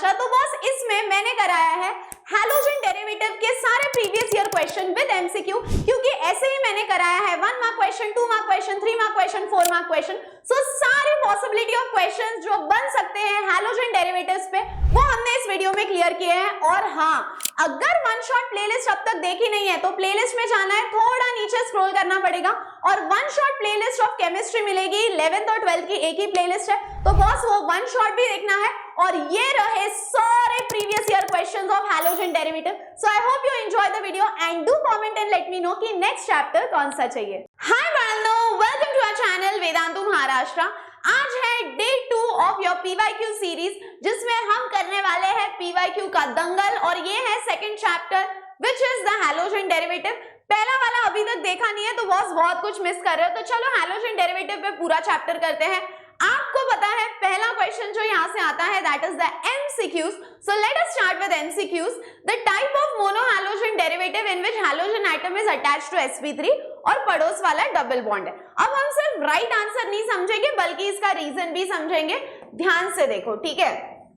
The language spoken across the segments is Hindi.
आशा। तो बॉस इसमें मैंने कराया है हैलोजन डेरिवेटिव के सारे previous year question with MCQ, क्योंकि ऐसे ही मैंने कराया है 1 mark question, 2 mark question, 3 mark question, 4 mark question. So सारे पॉसिबिलिटी ऑफ क्वेश्चंस जो बन सकते हैं हैलोजन डेरिवेटिव्स पे वो हमने इस वीडियो में क्लियर किए हैं। और हाँ, अगर वन शॉट प्लेलिस्ट अब तक देखी नहीं है तो प्लेलिस्ट में जाना है, थोड़ा नीचे स्क्रॉल करना पड़ेगा और one shot playlist of chemistry मिलेगी। 11th और 12th की एक ही प्लेलिस्ट है, तो बॉस वो वन शॉट भी देखना है। और ये रहे सारे previous year questions of halogen derivative. So I hope you enjoy the video and do comment and let me know कि नेक्स्ट चैप्टर कौन सा चाहिए। हाय बच्चों, welcome to our channel Vedantu Maharashtra. आज है day 2 of your PYQ series, जिसमें हम करने वाले हैं पीवाईक्यू का दंगल और ये है second chapter which is the halogen derivative. पहला वाला अभी तक देखा नहीं है तो बॉस बहुत कुछ मिस कर रहे हो, तो चलो हैलोजन डेरिवेटिव पे पूरा चैप्टर करते हैं। आपको पता है पहला क्वेश्चन जो यहां से आता है that is the MCQs. So let us start with MCQs. The type of monohalogen derivative in which halogen atom is attached to sp3 और पड़ोस वाला डबल बॉन्ड है। अब हम सिर्फ राइट आंसर नहीं समझेंगे बल्कि इसका रीजन भी समझेंगे। ध्यान से देखो, ठीक है।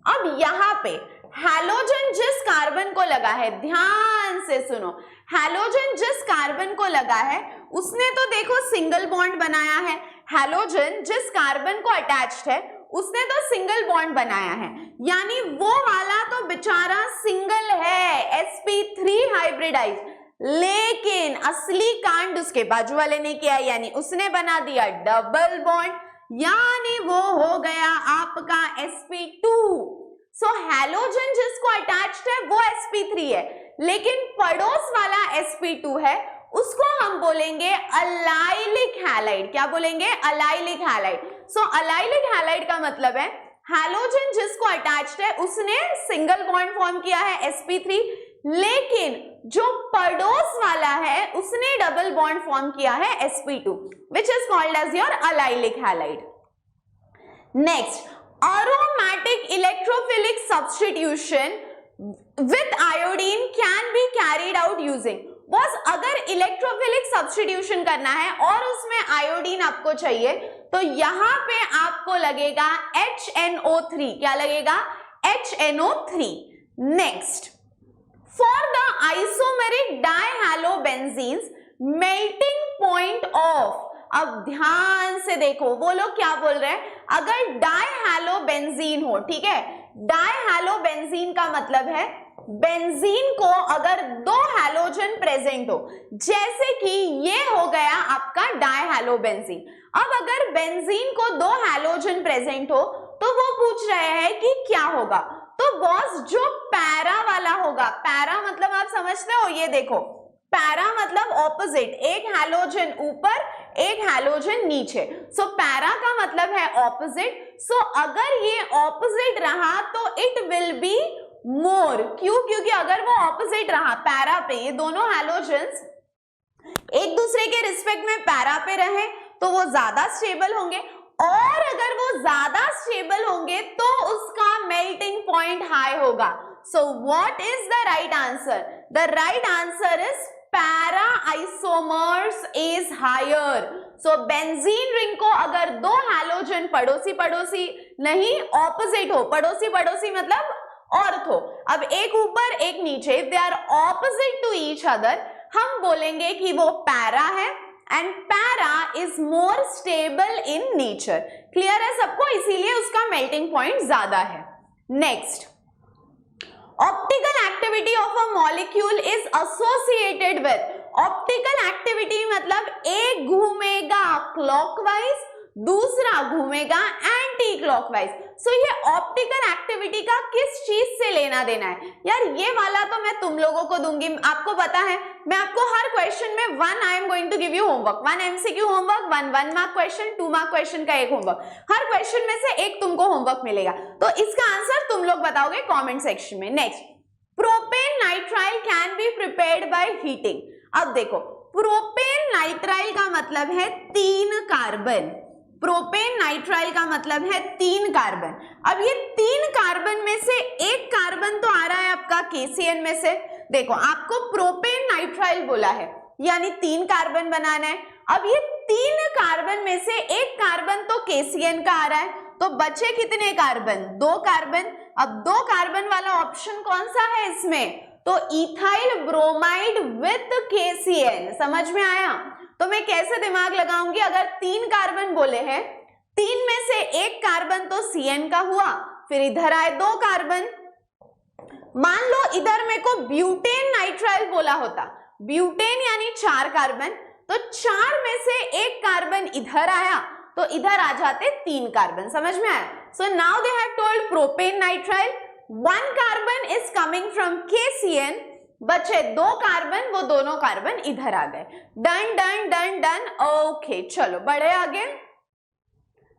अब यहाँ पे हैलोजन जिस कार्बन को लगा है, ध्यान से सुनो, हैलोजन जिस कार्बन को लगा है उसने तो देखो सिंगल बॉन्ड बनाया है। हैलोजन जिस कार्बन को अटैच्ड है उसने तो सिंगल बॉन्ड बनाया है, यानी वो वाला तो बेचारा सिंगल है, sp3 हाइब्रिडाइज। लेकिन असली कांड उसके बाजू वाले ने किया, यानी उसने बना दिया डबल बॉन्ड, यानी वो हो गया आपका sp2। सो हैलोजन जिसको अटैच्ड है वो sp3 है, लेकिन पड़ोस वाला sp2 है, उसको हम बोलेंगे अलाइलिक हैलाइड। क्या बोलेंगे? Allylic halide. So allylic halide का मतलब है हैलोजन जिसको अटैच्ड है उसने सिंगल बॉन्ड फॉर्म किया है sp3, लेकिन जो पड़ोस वाला है उसने डबल बॉन्ड फॉर्म किया है sp2, which is called as your allylic halide. Next, aromatic electrophilic substitution with iodine can be carried out using. बस अगर इलेक्ट्रोफिलिक सब्स्टिट्यूशन करना है और उसमें आयोडीन आपको चाहिए तो यहां पे आपको लगेगा HNO3। क्या लगेगा? HNO3। Next, for the isomeric dihalobenzenes melting point of. अब ध्यान से देखो, वो लोग क्या बोल रहे हैं, अगर डाइहैलोबेंजीन हो, ठीक है, डाइहैलोबेंजीन का मतलब है बेंजीन को अगर दो हैलोजन प्रेजेंट हो, जैसे कि ये हो गया आपका डाइहैलोबेंजीन। अब अगर बेंजीन को दो हैलोजन प्रेजेंट हो तो वो पूछ रहे हैं कि क्या होगा। तो बॉस जो पैरा वाला होगा, पैरा मतलब आप समझते हो, ये देखो पैरा मतलब ऑपोजिट, एक हैलोजन ऊपर एक हैलोजन नीचे। सो पैरा का मतलब है ऑपोजिट। सो अगर ये ऑपोजिट रहा तो इट विल बी मोर। क्यों? क्योंकि अगर वो ऑपोजिट रहा पैरा पे, ये दोनों हैलोजन्स एक दूसरे के रिस्पेक्ट में पैरा पे रहे तो वो ज्यादा स्टेबल होंगे, और अगर वो ज्यादा स्टेबल होंगे तो उसका मेल्टिंग पॉइंट हाई होगा। So what is the right answer? The right answer is para isomers is higher. So benzene ring को अगर दो हैलोजन पड़ोसी पड़ोसी नहीं ऑपोजिट हो, पड़ोसी पड़ोसी मतलब ऑर्थो, अब एक ऊपर एक नीचे, they are opposite to each other, हम बोलेंगे कि वो पैरा है and para is more stable in nature. Clear है सबको? इसीलिए उसका मेल्टिंग पॉइंट ज्यादा है। Next, optical activity of a molecule is associated with. Optical activity मतलब एक घूमेगा क्लॉकवाइज, दूसरा घूमेगा एंटी क्लॉकवाइज। सो ये ऑप्टिकल एक्टिविटी का किस चीज से लेना देना है यार? ये वाला तो मैं तुम लोगों को दूंगी। आपको पता है मैं आपको हर क्वेश्चन में 1 I am going to give you homework, 1 MCQ homework, 1 mark question, 2 mark question का एक होमवर्क। हर क्वेश्चन में से एक तुमको होमवर्क मिलेगा, तो इसका आंसर तुम लोग बताओगे कॉमेंट सेक्शन में। Next, propane nitrile can be prepared by heating. अब देखो, प्रोपेन नाइट्राइल का मतलब है 3 कार्बन, प्रोपेन नाइट्राइल का मतलब है 3 कार्बन। अब ये 3 कार्बन में से एक कार्बन तो आ रहा है आपका KCN में से। देखो आपको प्रोपेन नाइट्राइल बोला है, यानी 3 कार्बन बनाना है। अब ये 3 कार्बन में से एक कार्बन तो KCN का आ रहा है, तो बचे कितने कार्बन? 2 कार्बन। अब 2 कार्बन वाला ऑप्शन कौन सा है इसमें? तो इथाइल ब्रोमाइड विथ KCN। समझ में आया? तो मैं कैसे दिमाग लगाऊंगी? अगर 3 कार्बन बोले हैं, 3 में से 1 कार्बन तो CN का हुआ, फिर इधर आए 2 कार्बन। मान लो इधर मेरे को ब्यूटेन नाइट्राइल बोला होता, ब्यूटेन यानी 4 कार्बन, तो 4 में से 1 कार्बन इधर आया तो इधर आ जाते 3 कार्बन। समझ में आया? So now they have told propane nitrile 1 carbon is coming from KCN, बचे 2 कार्बन, वो दोनों कार्बन इधर आ गए। Done done done done. Okay चलो बढ़े आगे।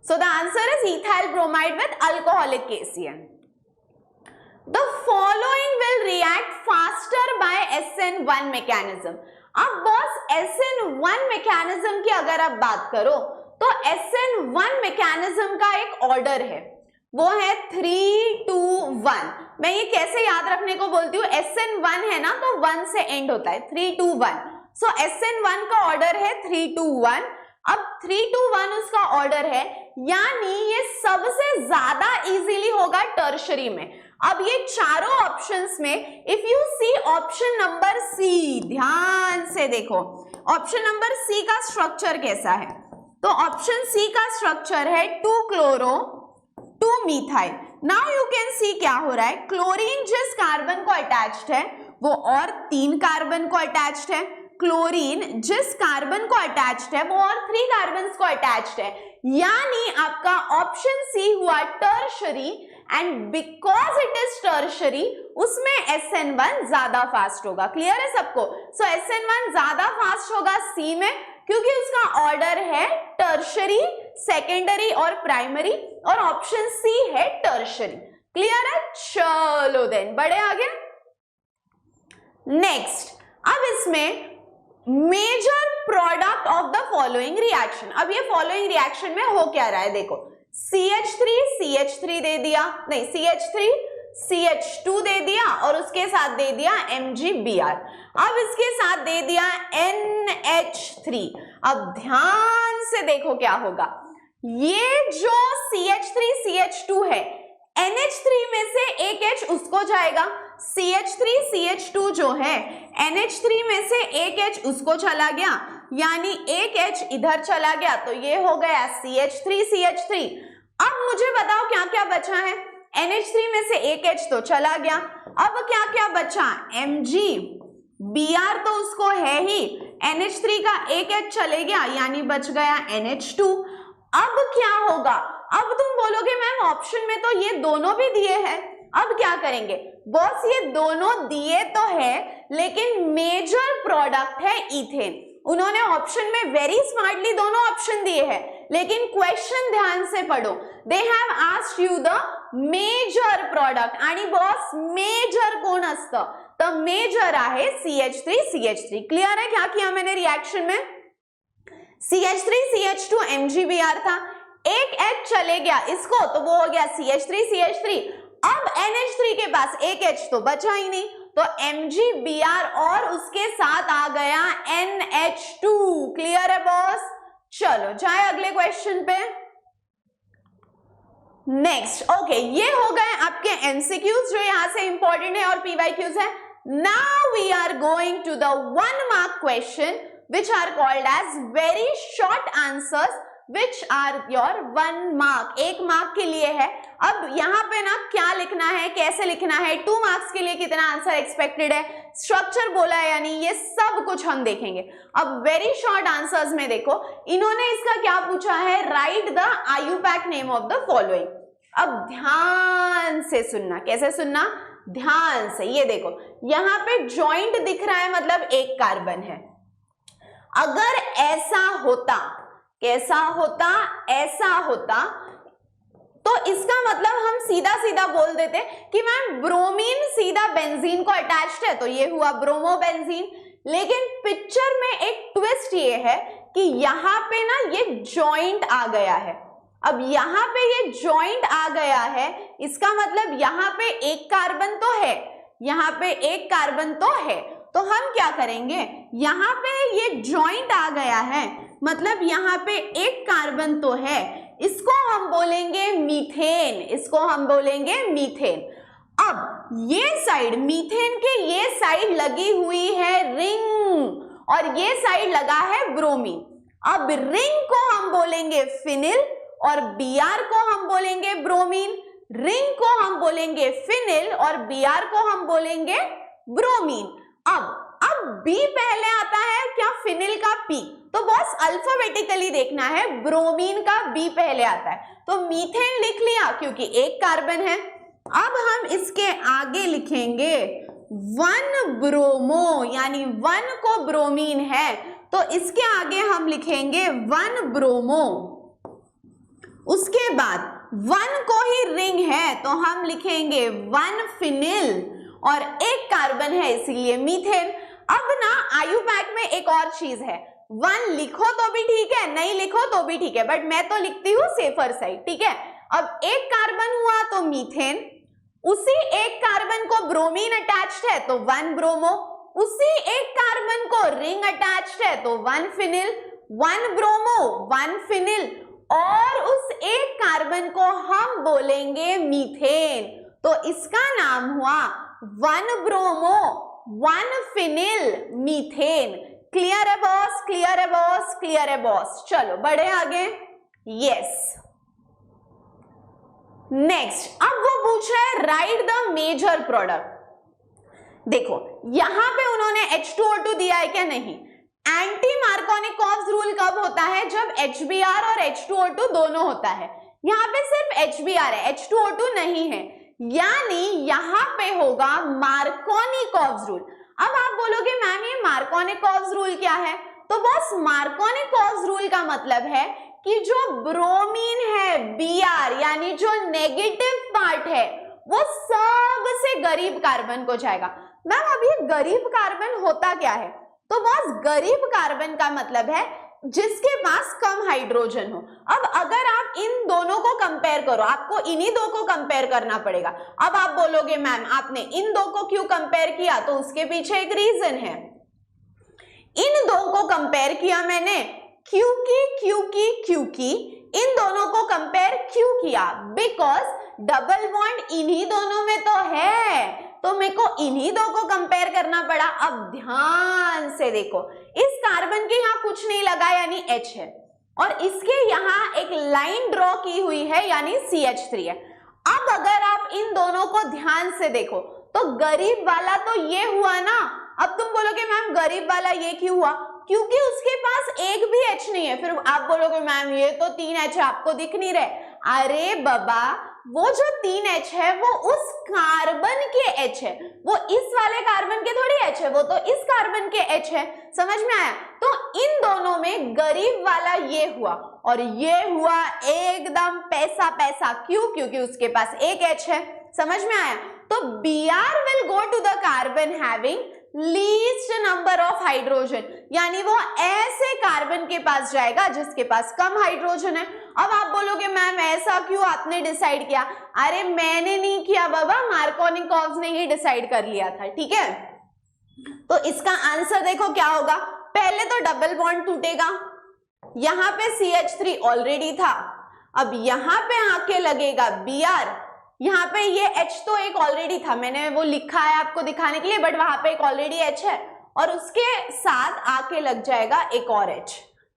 So the answer is ethyl bromide with alcoholic KCN। The following will react faster by SN1 mechanism। अब बॉस SN1 mechanism की अगर आप बात करो तो SN1 mechanism का एक ऑर्डर है, वो है 3, 2, 1। मैं ये कैसे याद रखने को बोलती हूँ? SN1 है ना तो 1 से एंड होता है, 3, 2, 1। सो SN1 का ऑर्डर है 3, 2, 1। अब 3, 2, 1 उसका ऑर्डर है, यानी ये सबसे ज्यादा इजीली होगा टर्शरी में। अब ये चारों ऑप्शंस में if you see option number C, ध्यान से देखो ऑप्शन नंबर सी का स्ट्रक्चर कैसा है। तो ऑप्शन सी का स्ट्रक्चर है 2 chloro 2 methyl. Now you can see क्या हो रहा है, क्लोरीन जिस कार्बन को अटैच्ड है वो और 3 कार्बन को अटैच्ड है, क्लोरीन जिस कार्बन को अटैच्ड है वो और 3 कार्बन को अटैच्ड है, यानी आपका ऑप्शन सी हुआ tertiary. And because it is tertiary उसमें SN1 ज्यादा फास्ट होगा। क्लियर है सबको? सो SN1 ज्यादा फास्ट होगा सी में, क्योंकि उसका ऑर्डर है टर्शरी, सेकेंडरी और प्राइमरी, और ऑप्शन सी है टर्शरी। क्लियर है? चलो देन बढ़े आगे। नेक्स्ट, अब इसमें major product of the following reaction. अब ये फॉलोइंग रिएक्शन में हो क्या रहा है देखो, CH3 दे दिया, नहीं CH3 CH2 दे दिया और उसके साथ दे दिया MgBr। अब इसके साथ दे दिया NH3। अब ध्यान से देखो क्या होगा, ये जो CH3 CH2 है, NH3 में से एक H उसको जाएगा, CH3 CH2 जो है NH3 में से एक H उसको चला गया, यानी एक H इधर चला गया, तो ये हो गया CH3 CH3। अब मुझे बताओ क्या क्या बचा है? NH3 में से एक H तो चला गया, अब क्या क्या बचा? MgBr तो उसको है ही, NH3 का एक H चले गया, यानी बच गया NH2। अब क्या होगा? अब तुम बोलोगे मैम ऑप्शन में तो ये दोनों भी दिए हैं, अब क्या करेंगे? बॉस ये दोनों दिए तो है, लेकिन मेजर प्रोडक्ट है इथेन। उन्होंने ऑप्शन में वेरी स्मार्टली दोनों ऑप्शन दिए हैं, लेकिन क्वेश्चन ध्यान से पढ़ो। They have asked you the major product, आणि बॉस मेजर कोण असतं? तर मेजर आहे CH3 CH3। क्लियर है क्या किया मैंने रिएक्शन में? CH3 CH2 MgBr था, एक H चले गया इसको, तो वो हो गया CH3 CH3। अब NH3 के पास एक H तो बचा ही नहीं, तो MgBr और उसके साथ आ गया NH2। क्लियर है बॉस? चलो जाए अगले क्वेश्चन पे। नेक्स्ट, ओके, ये हो गए आपके MCQs जो यहां से इंपॉर्टेंट है और PYQs है। Now we are going to the 1 mark question which are called as very short answers which are your 1 mark। 1 mark के लिए है। अब यहाँ पे ना क्या लिखना है, कैसे लिखना है, 2 मार्क्स के लिए कितना आंसर एक्सपेक्टेड है, स्ट्रक्चर बोला है, यानी ये सब कुछ हम देखेंगे। अब वेरी शॉर्ट आंसर्स में देखो, इन्होंने इसका क्या पूछा है, right the IUPAC name of the following. अब ध्यान से सुनना, कैसे सुनना? ध्यान से। ये देखो यहाँ पे जॉइंट दिख रहा है, मतलब एक कार्बन है। अगर ऐसा होता, कैसा होता, ऐसा होता, तो इसका मतलब हम सीधा सीधा बोल देते कि मैम ब्रोमीन सीधा बेंजीन को अटैच्ड है, तो ये हुआ ब्रोमोबेंजीन। लेकिन पिक्चर में एक ट्विस्ट ये है कि यहाँ पे ना ये जॉइंट आ गया है। अब यहाँ पे ये जॉइंट आ गया है, इसका मतलब यहाँ पे एक कार्बन तो है, यहाँ पे एक कार्बन तो है, तो हम क्या करेंगे, यहाँ पे ये जॉइंट आ गया है, मतलब यहाँ पे एक कार्बन तो है, इसको हम बोलेंगे मीथेन, इसको हम बोलेंगे मीथेन। अब ये साइड, मीथेन के ये साइड लगी हुई है रिंग और ये साइड लगा है ब्रोमीन। अब रिंग को हम बोलेंगे फिनिल और Br को हम बोलेंगे ब्रोमीन। रिंग को हम बोलेंगे फिनिल और Br को हम बोलेंगे ब्रोमीन। अब B पहले आता है क्या, फिनिल का P, तो बॉस अल्फाबेटिकली देखना है, ब्रोमीन का B पहले आता है, तो मीथेन लिख लिया क्योंकि एक कार्बन है। अब हम इसके आगे लिखेंगे 1 ब्रोमो, यानी 1 को ब्रोमीन है तो इसके आगे हम लिखेंगे 1 ब्रोमो। उसके बाद 1 को ही रिंग है तो हम लिखेंगे 1 फिनिल और एक कार्बन है इसीलिए मीथेन। अब ना आयुपैक में एक और चीज है, 1 लिखो तो भी ठीक है, नहीं लिखो तो भी ठीक है, बट मैं तो लिखती हूँ सेफर साइड, ठीक है। अब एक कार्बन हुआ तो मीथेन, उसी एक कार्बन को ब्रोमीन अटैच्ड है तो 1 ब्रोमो, उसी एक कार्बन को रिंग अटैच्ड है तो 1 फिनिल, 1 ब्रोमो 1 फिनिल और उस एक कार्बन को हम बोलेंगे मीथेन, तो इसका नाम हुआ 1 ब्रोमो 1 फिनिल मीथेन। क्लियर है बॉस, क्लियर है बॉस, क्लियर है बॉस। चलो बढ़े आगे। यस, नेक्स्ट अब वो पूछ रहा है राइट द मेजर प्रोडक्ट। देखो यहां पे उन्होंने H2O2 दिया है क्या, नहीं। एंटी मार्कोनिकॉव्स रूल कब होता है, जब HBr और H2O2 दोनों होता है। यहाँ पे सिर्फ HBr है, H2O2 नहीं है, यानी यहां पे होगा मार्कोनिकॉव्स रूल। अब आप बोलोगे मैम ये मार्कोनिकॉव्स रूल क्या है, तो बॉस मार्कोनिकॉव्स रूल का मतलब है कि जो ब्रोमीन है Br, यानी जो नेगेटिव पार्ट है वो सबसे गरीब कार्बन को जाएगा। मैम अब ये गरीब कार्बन होता क्या है, तो बॉस गरीब कार्बन का मतलब है जिसके पास कम हाइड्रोजन हो। अब अगर आप इन दोनों को कंपेयर करो, आपको इन्हीं दो को कंपेयर करना पड़ेगा। अब आप बोलोगे मैम आपने इन दो को क्यों कंपेयर किया, तो उसके पीछे एक रीजन है। इन दो को कंपेयर किया मैंने क्योंकि इन दोनों को कंपेयर क्यों किया, बिकॉज डबल बॉन्ड इन्हीं दोनों में तो है, तो मेरे को इन्हीं दो को कंपेयर करना पड़ा। अब ध्यान से देखो, इस कार्बन के यहाँ कुछ नहीं लगा यानी H है, और इसके यहाँ एक लाइन ड्रॉ की हुई है यानी CH3 है। अब अगर आप इन दोनों को ध्यान से देखो तो गरीब वाला तो ये हुआ ना। अब तुम बोलोगे मैम गरीब वाला ये क्यों हुआ, क्योंकि उसके पास एक भी H नहीं है। फिर आप बोलोगे मैम ये तो 3 H है, आपको दिख नहीं रहे। अरे बाबा वो जो 3 H है वो उस कार्बन के H है, वो इस वाले कार्बन के थोड़ी H है, वो तो इस कार्बन के H है। समझ में आया? तो इन दोनों में गरीब वाला ये हुआ और ये हुआ एकदम पैसा पैसा। क्यों? क्योंकि उसके पास एक H है। समझ में आया? तो Br will go to the carbon having least number of hydrogen, यानी वो ऐसे कार्बन के पास जाएगा जिसके पास कम हाइड्रोजन है। अब आप बोलोगे मैम ऐसा क्यों आपने डिसाइड किया? अरे मैंने नहीं किया बाबा, मार्कोनिकॉव्स ने ही डिसाइड कर लिया था। ठीक है, तो इसका आंसर देखो क्या होगा। पहले तो डबल बॉन्ड टूटेगा, यहां पे CH3 ऑलरेडी था, अब यहां पे आके लगेगा Br, यहाँ पे ये H तो एक ऑलरेडी था, मैंने वो लिखा है आपको दिखाने के लिए, बट वहां पे एक ऑलरेडी H है और उसके साथ आके लग जाएगा एक और H।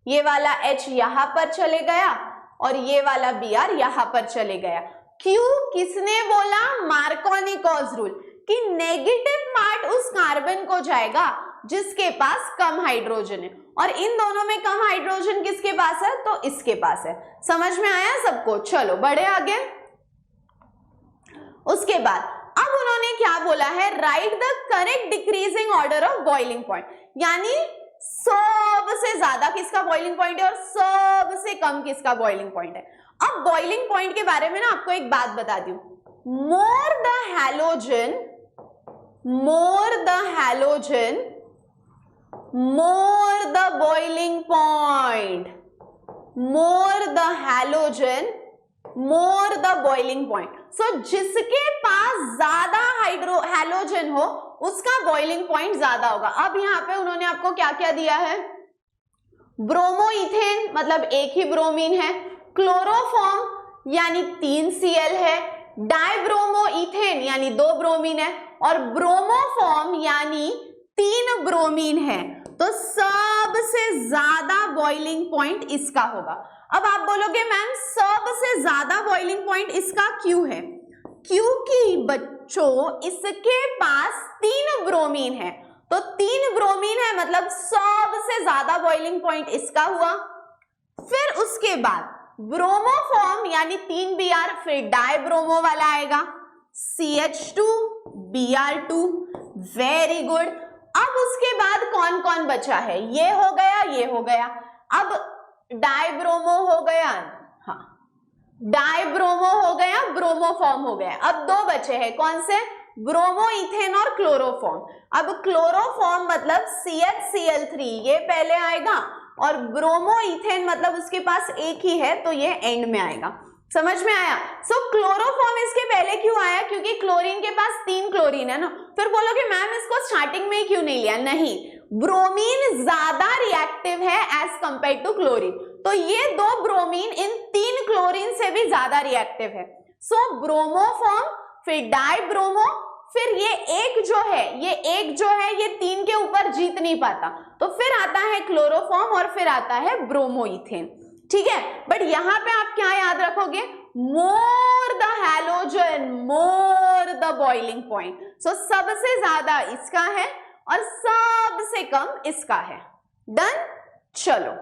ये वाला H यहाँ पर चले गया और ये वाला Br यहाँ पर चले गया। क्यों? किसने बोला? मार्कोनिकॉव्स रूल कि नेगेटिव पार्ट उस कार्बन को जाएगा जिसके पास कम हाइड्रोजन है, और इन दोनों में कम हाइड्रोजन किसके पास है? तो इसके पास है। समझ में आया सबको? चलो बढ़े आगे। उसके बाद अब उन्होंने क्या बोला है? Right the correct decreasing order of boiling point, यानी सबसे ज्यादा किसका बॉइलिंग पॉइंट है और सबसे कम किसका बॉइलिंग पॉइंट है। अब बॉइलिंग पॉइंट के बारे में ना आपको एक बात बता दूं, more the halogen more the boiling point, more the halogen more the boiling point. So जिसके पास ज्यादा हैलोजन हो उसका बॉइलिंग पॉइंट ज्यादा होगा। अब यहाँ पे उन्होंने आपको क्या क्या दिया है? ब्रोमो इथेन, मतलब एक ही ब्रोमीन है। क्लोरोफॉर्म यानी 3 Cl है, डाइब्रोमो इथेन यानी 2 ब्रोमीन है, और ब्रोमोफॉर्म यानी 3 ब्रोमीन है। तो सबसे ज्यादा बॉइलिंग पॉइंट इसका होगा। अब आप बोलोगे मैम सबसे ज्यादा बॉइलिंग पॉइंट इसका क्यों है? क्योंकि बच्चों इसके पास 3 ब्रोमीन है, तो 3 ब्रोमीन है मतलब सबसे ज्यादा बॉइलिंग पॉइंट इसका हुआ। फिर उसके बाद ब्रोमोफॉर्म यानी 3 Br, फिर डाइब्रोमो वाला आएगा CH2 Br2, वेरी गुड। अब उसके बाद कौन कौन बचा है? ये हो गया, ये हो गया, अब डाइब्रोमो हो गया, हाँ डाइब्रोमो हो गया, ब्रोमोफॉर्म हो गया। अब 2 बचे हैं, कौन से? ब्रोमो इथेन और क्लोरोफॉर्म। अब क्लोरोफॉर्म मतलब CHCl3 ये पहले आएगा, और ब्रोमो इथेन मतलब उसके पास एक ही है तो ये एंड में आएगा। समझ में आया? सो क्लोरोफॉर्म इसके पहले क्यों आया? क्योंकि क्लोरीन के पास 3 क्लोरीन है ना। फिर बोलोगे मैम इसको स्टार्टिंग में ही क्यों नहीं लिया? नहीं, ब्रोमीन ज्यादा रिएक्टिव है एज कंपेयर टू क्लोरीन, तो ये 2 ब्रोमीन इन 3 क्लोरीन से भी ज्यादा रिएक्टिव है। सो ब्रोमोफॉर्म, फिर डाइब्रोमो, फिर ये एक जो है ये 3 के ऊपर जीत नहीं पाता, तो फिर आता है क्लोरोफॉर्म और फिर आता है ब्रोमो इथेन। ठीक है, बट यहां पे आप क्या याद रखोगे? More the halogen more the boiling point. So सबसे ज्यादा इसका है और सबसे कम इसका है। डन? चलो,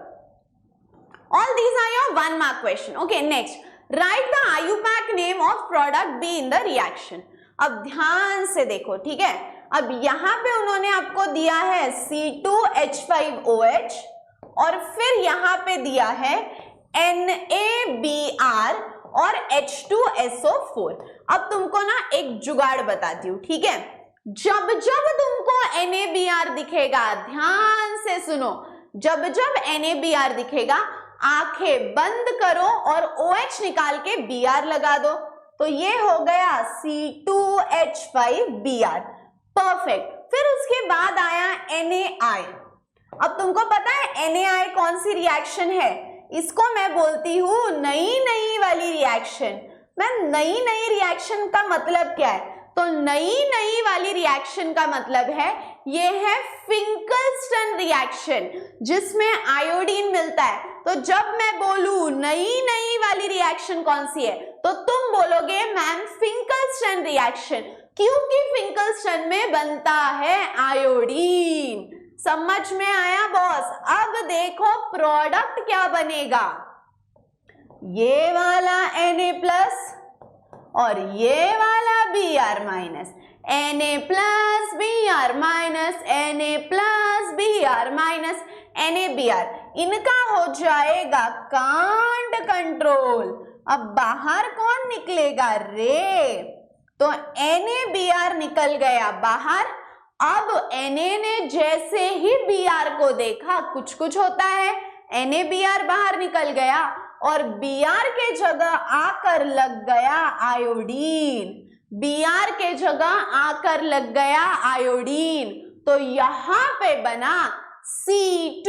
all these are your 1 mark question. Okay, next, right the IUPAC name of product be in the reaction. अब ध्यान से देखो, ठीक है। अब यहां पे उन्होंने आपको दिया है C2H5OH और फिर यहां पे दिया है NaBr और H2SO4। अब तुमको ना एक जुगाड़ बताती हूँ, ठीक है। जब जब तुमको NaBr दिखेगा, ध्यान से सुनो, जब जब NaBr दिखेगा आंखें बंद करो और OH निकाल के Br लगा दो, तो ये हो गया C2H5Br। परफेक्ट। फिर उसके बाद आया NaI। अब तुमको पता है NaI कौन सी रिएक्शन है? इसको मैं बोलती हूं नई वाली रिएक्शन। मैम नई रिएक्शन का मतलब क्या है? तो नई वाली रिएक्शन का मतलब है ये है फिंकलस्टन रिएक्शन जिसमें आयोडीन मिलता है। तो जब मैं बोलूं नई वाली रिएक्शन कौन सी है, तो तुम बोलोगे मैम फिंकलस्टन रिएक्शन, क्योंकि फिंकलस्टन में बनता है आयोडीन। समझ में आया बॉस? अब देखो प्रोडक्ट क्या बनेगा, ये वाला Na+ और ये वाला Br-, Na+Br-, NaBr, इनका हो जाएगा कांट कंट्रोल। अब बाहर कौन निकलेगा? रे, तो NaBr निकल गया बाहर। अब Na ने जैसे ही Br को देखा कुछ होता है, NaBr बाहर निकल गया और Br के जगह आकर लग गया आयोडीन। Br के जगह आकर लग गया आयोडीन, तो यहां पे बना C2H5I।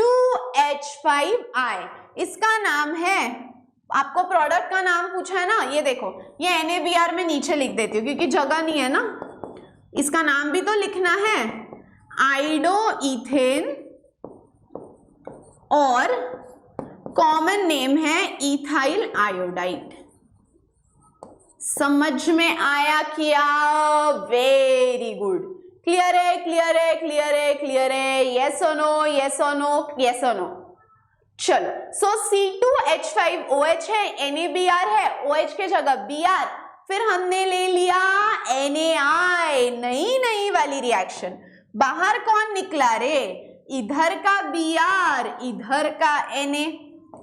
इसका नाम है, आपको प्रोडक्ट का नाम पूछा है ना, ये देखो, ये NaBr में नीचे लिख देती हूँ क्योंकि जगह नहीं है ना, इसका नाम भी तो लिखना है, आइडोइथेन, और कॉमन नेम है इथाइल आयोडाइड। समझ में आया क्या? Very good. क्लियर है, क्लियर है, क्लियर है, क्लियर है? यस और नो, यस और नो, यस और नो। चलो, सो C2H5OH है, NaBr है, OH के जगह Br, फिर हमने ले लिया NaI, नई वाली रिएक्शन। बाहर कौन निकला रे? इधर का Br, इधर का Na,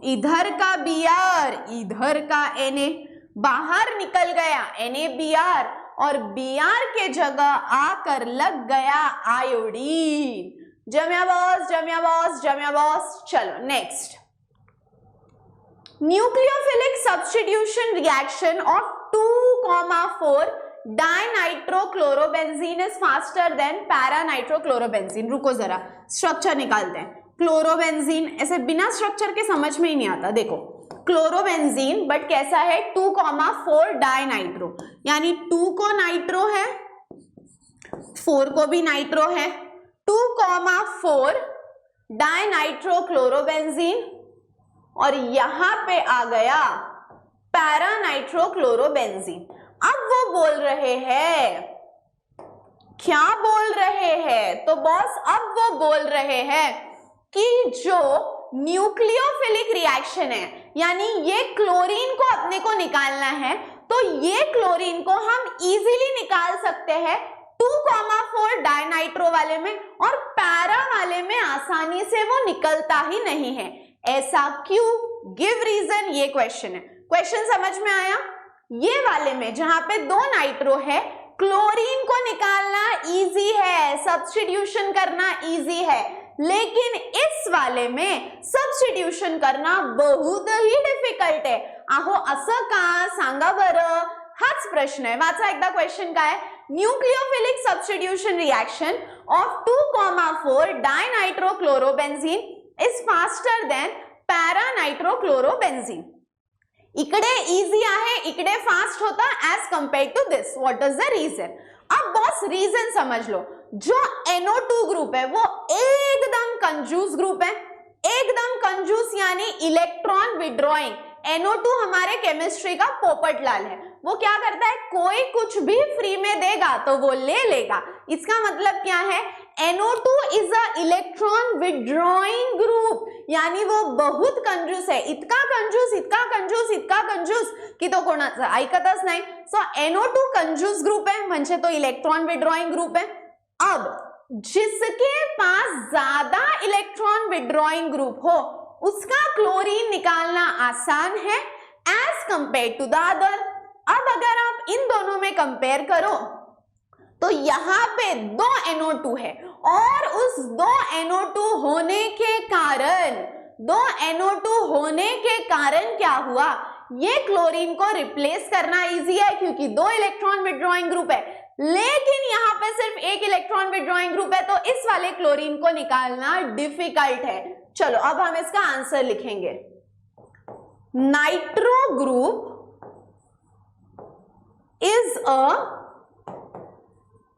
इधर का Br, इधर का Na, बाहर निकल गया NaBr और Br के जगह आकर लग गया आयोडीन। जमिया बॉस, जमिया बॉस, जमिया बॉस। चलो next, nucleophilic substitution reaction of 2,4 dinitrochlorobenzene is faster than paranitrochlorobenzene. रुको जरा, स्ट्रक्चर निकालते हैं। क्लोरोबेंजीन ऐसे बिना स्ट्रक्चर के समझ में ही नहीं आता। देखो, क्लोरोबेंजीन, बट कैसा है 2,4 डाइनाइट्रो, यानी 2 को नाइट्रो है, 4 को भी नाइट्रो है, 2,4 डाइनाइट्रो क्लोरोबेंजीन, और यहां पे आ गया पैरानाइट्रो क्लोरोबेंजीन। अब वो बोल रहे हैं, क्या बोल रहे हैं? तो बॉस अब वो बोल रहे हैं कि जो न्यूक्लियोफिलिक रिएक्शन है, यानी ये क्लोरीन को अपने को निकालना है, तो ये क्लोरीन को हम इजीली निकाल सकते हैं 2,4 डाइनाइट्रो वाले में, और पैरा वाले में आसानी से वो निकलता ही नहीं है। ऐसा क्यों? गिव रीजन, ये क्वेश्चन है। क्वेश्चन समझ में आया? ये वाले में जहां पे 2 नाइट्रो है, क्लोरीन को निकालना इजी है, सब्स्टिट्यूशन करना इजी है, लेकिन इस वाले में सब्स्टिट्यूशन करना बहुत ही डिफिकल्ट है। आहो असं का? सांगा बरं, हाच प्रश्न आहे। वाचा एकदा क्वेश्चन काय? Nucleophilic substitution reaction of 2,4 dinitrochlorobenzene is faster than paranitrochlorobenzene. इकडे इजी आहे, इकडे फास्ट होता as compare to this. What is the reason? अब बॉस रीजन समझ लो। जो NO2 ग्रुप है वो एकदम कंजूस ग्रुप है, एकदम कंजूस यानी इलेक्ट्रॉन विड्रॉइंग। NO2 हमारे केमिस्ट्री का पोपटलाल है। वो क्या करता है? कोई कुछ भी फ्री में देगा तो वो ले लेगा। इसका मतलब क्या है? NO2 is a electron withdrawing group, यानी वो बहुत कंजूस है, इतका कंजूस, इतका कंजूस, इतका कंजूस की तो कोणाचं ऐकतच नाही। सो NO2 कंजूस ग्रुप है, म्हणजे तो इलेक्ट्रॉन विड्रॉइंग ग्रुप है। अब जिसके पास ज्यादा इलेक्ट्रॉन विड्रॉइंग ग्रुप हो उसका क्लोरीन निकालना आसान है as compare to the other. अब अगर आप इन दोनों में कंपेयर करो तो यहां पे 2 NO2 है, और उस 2 NO2 होने के कारण, 2 NO2 होने के कारण क्या हुआ? ये क्लोरीन को रिप्लेस करना इजी है क्योंकि 2 इलेक्ट्रॉन विड्रॉइंग ग्रुप है, लेकिन यहां पे सिर्फ 1 इलेक्ट्रॉन विड्रॉइंग ग्रुप है, तो इस वाले क्लोरीन को निकालना डिफिकल्ट है। चलो अब हम इसका आंसर लिखेंगे। Nitro group is a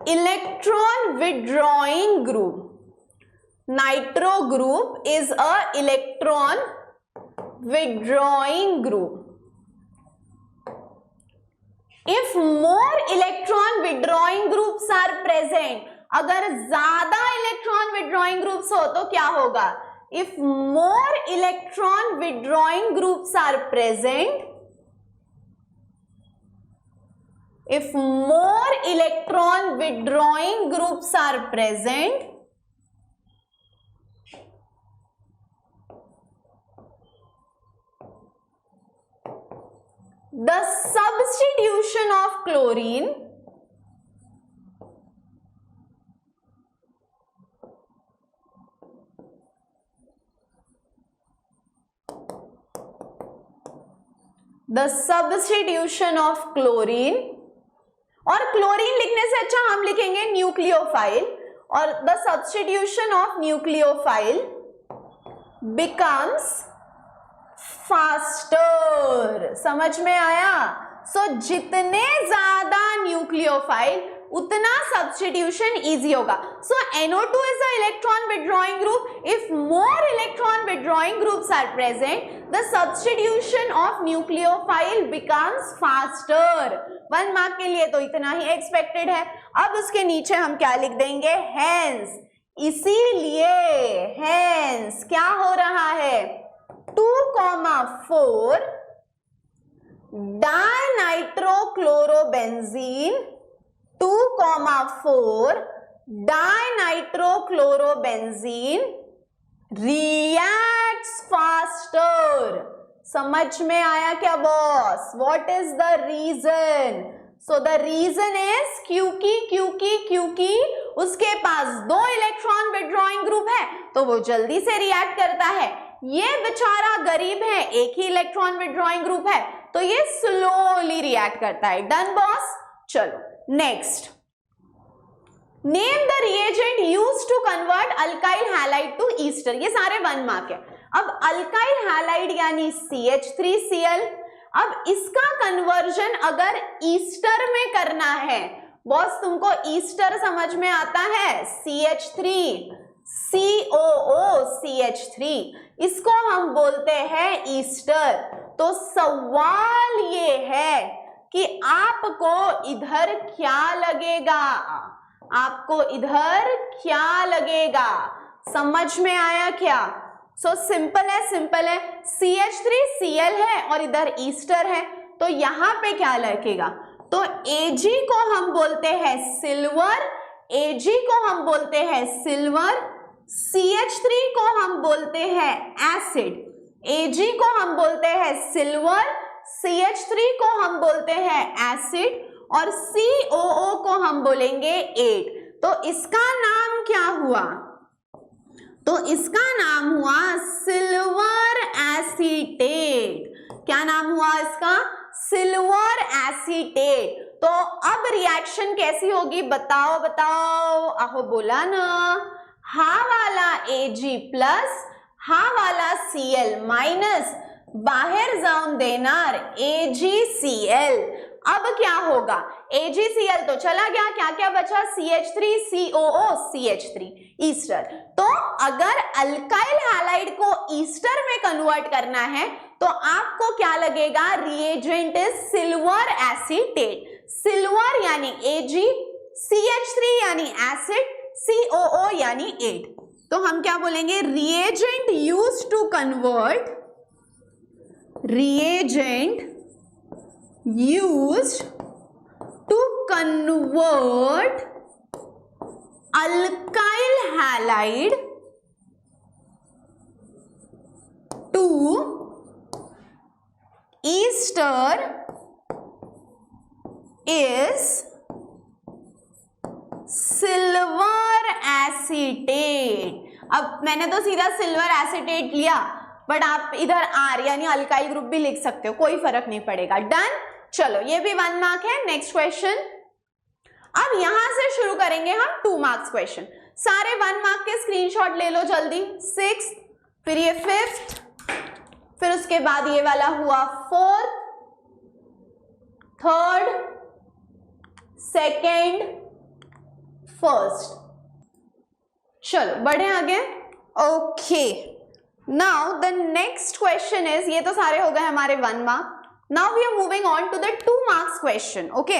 electron withdrawing group. Nitro group is a electron withdrawing group. If more electron withdrawing groups are present, अगर ज्यादा इलेक्ट्रॉन विड्रॉइंग ग्रुप्स हो तो क्या होगा? If more electron withdrawing groups are present, if more electron withdrawing groups are present, the substitution of chlorine और क्लोरीन लिखने से अच्छा हम लिखेंगे न्यूक्लियोफाइल, और the substitution of nucleophile becomes faster. समझ में आया? सो जितने ज्यादा न्यूक्लियोफाइल उतना सब्स्टिट्यूशन इजी होगा। सो NO2 is an electron withdrawing group. If more electron withdrawing groups are present, the substitution of nucleophile becomes faster. 1 mark के लिए तो इतना ही एक्सपेक्टेड है। अब उसके नीचे हम क्या लिख देंगे? Hence, इसीलिए hence क्या हो रहा है? 2,4 डाइनाइट्रोक्लोरोबेंजीन, 2,4 डाइनाइट्रोक्लोरोबेंजीन रिएक्ट्स फास्टर। समझ में आया क्या boss? What is the reason? So the reason is क्योंकि उसके पास 2 इलेक्ट्रॉन विड्रॉइंग ग्रुप है तो वो जल्दी से रिएक्ट करता है। ये बेचारा गरीब है, एक ही इलेक्ट्रॉन विड्रॉइंग ग्रुप है, तो ये स्लोली रिएक्ट करता है। Done boss? चलो next, name the reagent used to convert alkyl halide to ester. ये सारे 1 मार्क है। अब अल्काइल हैलाइड यानी CH3Cl, अब इसका कन्वर्जन अगर ईस्टर में करना है, बॉस तुमको ईस्टर समझ में आता है, CH3 COO CH3, इसको हम बोलते हैं ईस्टर। तो सवाल ये है कि आपको इधर क्या लगेगा, आपको इधर क्या लगेगा, समझ में आया क्या? सो सिंपल है, CH3Cl है और इधर ईस्टर है, तो यहां पे क्या लगेगा? तो Ag को हम बोलते हैं सिल्वर, Ag को हम बोलते हैं सिल्वर, CH3 को हम बोलते हैं एसिड, Ag को हम बोलते हैं सिल्वर, CH3 को हम बोलते हैं एसिड और COO को हम बोलेंगे 8। तो इसका नाम क्या हुआ? तो इसका नाम हुआ सिल्वर एसीटेट। क्या नाम हुआ इसका? Silver acetate. तो अब रिएक्शन कैसी होगी बताओ बताओ, आहो बोला ना, हा वाला Ag प्लस हा वाला Cl माइनस बाहर जाऊन देणार AgCl। अब क्या होगा? AgCl तो चला गया, क्या क्या बचा? CH3 COO CH3 Easter. तो अगर अल्काइल हैलाइड को ईस्टर में कन्वर्ट करना है तो आपको क्या लगेगा? Reagent is silver acetate. Silver यानी Ag, CH3 यानी एसिड, COO यानी 8। तो हम क्या बोलेंगे? Reagent used to convert, reagent used to convert alkyl halide to ester is silver acetate. अब मैंने तो सीधा सिल्वर एसीटेट लिया, बट आप इधर आर यानी अल्काइल ग्रुप भी लिख सकते हो, कोई फर्क नहीं पड़ेगा। डन, चलो ये भी 1 मार्क है। नेक्स्ट क्वेश्चन, अब यहां से शुरू करेंगे हम 2 मार्क्स क्वेश्चन। सारे 1 मार्क के स्क्रीनशॉट ले लो जल्दी। 6th, फिर ये 5th, फिर उसके बाद ये वाला हुआ 4th, 3rd, 2nd, 1st। चलो बढ़े आगे। Okay, now the next question is, ये तो सारे हो गए हमारे 1 mark. Now we are moving on to the 2 marks question. Okay,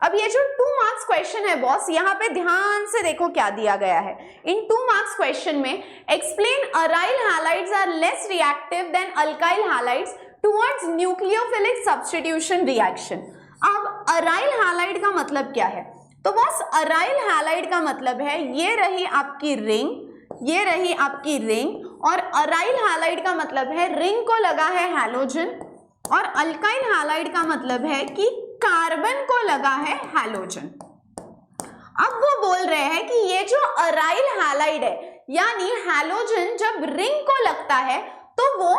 अब ये जो 2 मार्क्स क्वेश्चन है बॉस, यहाँ पे ध्यान से देखो क्या दिया गया है। इन 2 मार्क्स क्वेश्चन में explain aryl halides are less reactive than alkyl halides towards nucleophilic substitution reaction. अब अराइल हैलाइड का मतलब क्या है? तो बॉस अराइल हैलाइड का मतलब है ये रही आपकी रिंग, ये रही आपकी रिंग, और अराइल हैलाइड का मतलब है रिंग को लगा है हैलोजन, और अल्काइल हैलाइड का मतलब है कि कार्बन को लगा है हैलोजन। अब वो बोल रहे हैं कि ये जो अराइल हैलाइड है यानी हैलोजन जब रिंग को लगता है तो वो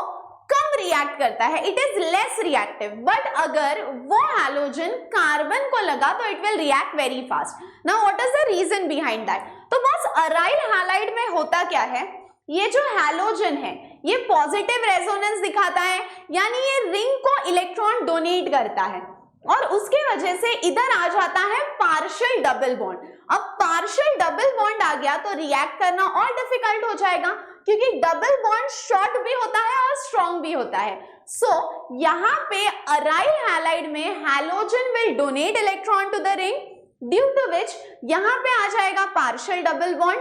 कम रिएक्ट करता है, it is less reactive. But अगर वो हैलोजन कार्बन को लगा तो it will react very fast. Now what is the reason behind that? तो बस अराइल हैलाइड में होता क्या है, ये जो हैलोजन है ये पॉजिटिव रेजोनेंस दिखाता है, यानी ये रिंग को इलेक्ट्रॉन डोनेट करता है, और उसके वजह से इधर आ जाता है पार्शियल डबल बॉन्ड। अब पार्शियल डबल बॉन्ड आ गया तो रिएक्ट करना और डिफिकल्ट हो जाएगा, क्योंकि डबल बॉन्ड शॉर्ट भी होता है और स्ट्रॉन्ग भी होता है। सो यहाँ पे अराइल हैलाइड में halogen will donate electron to the ring, due to which यहाँ पे आ जाएगा partial double bond,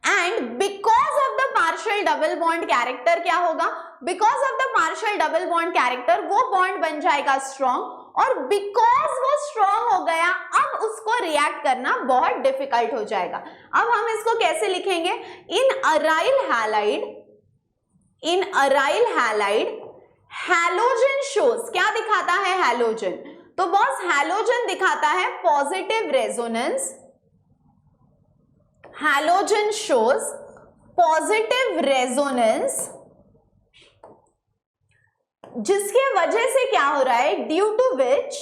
and because of the partial double bond character क्या होगा? Because of the partial double bond character वो बॉन्ड बन जाएगा स्ट्रॉन्ग, और बिकॉज वो स्ट्रॉन्ग हो गया अब उसको रिएक्ट करना बहुत डिफिकल्ट हो जाएगा। अब हम इसको कैसे लिखेंगे? In aryl halide halogen shows, क्या दिखाता है हैलोजन? तो बॉस हैलोजन दिखाता है positive resonance, halogen shows positive resonance, जिसके वजह से क्या हो रहा है? Due to which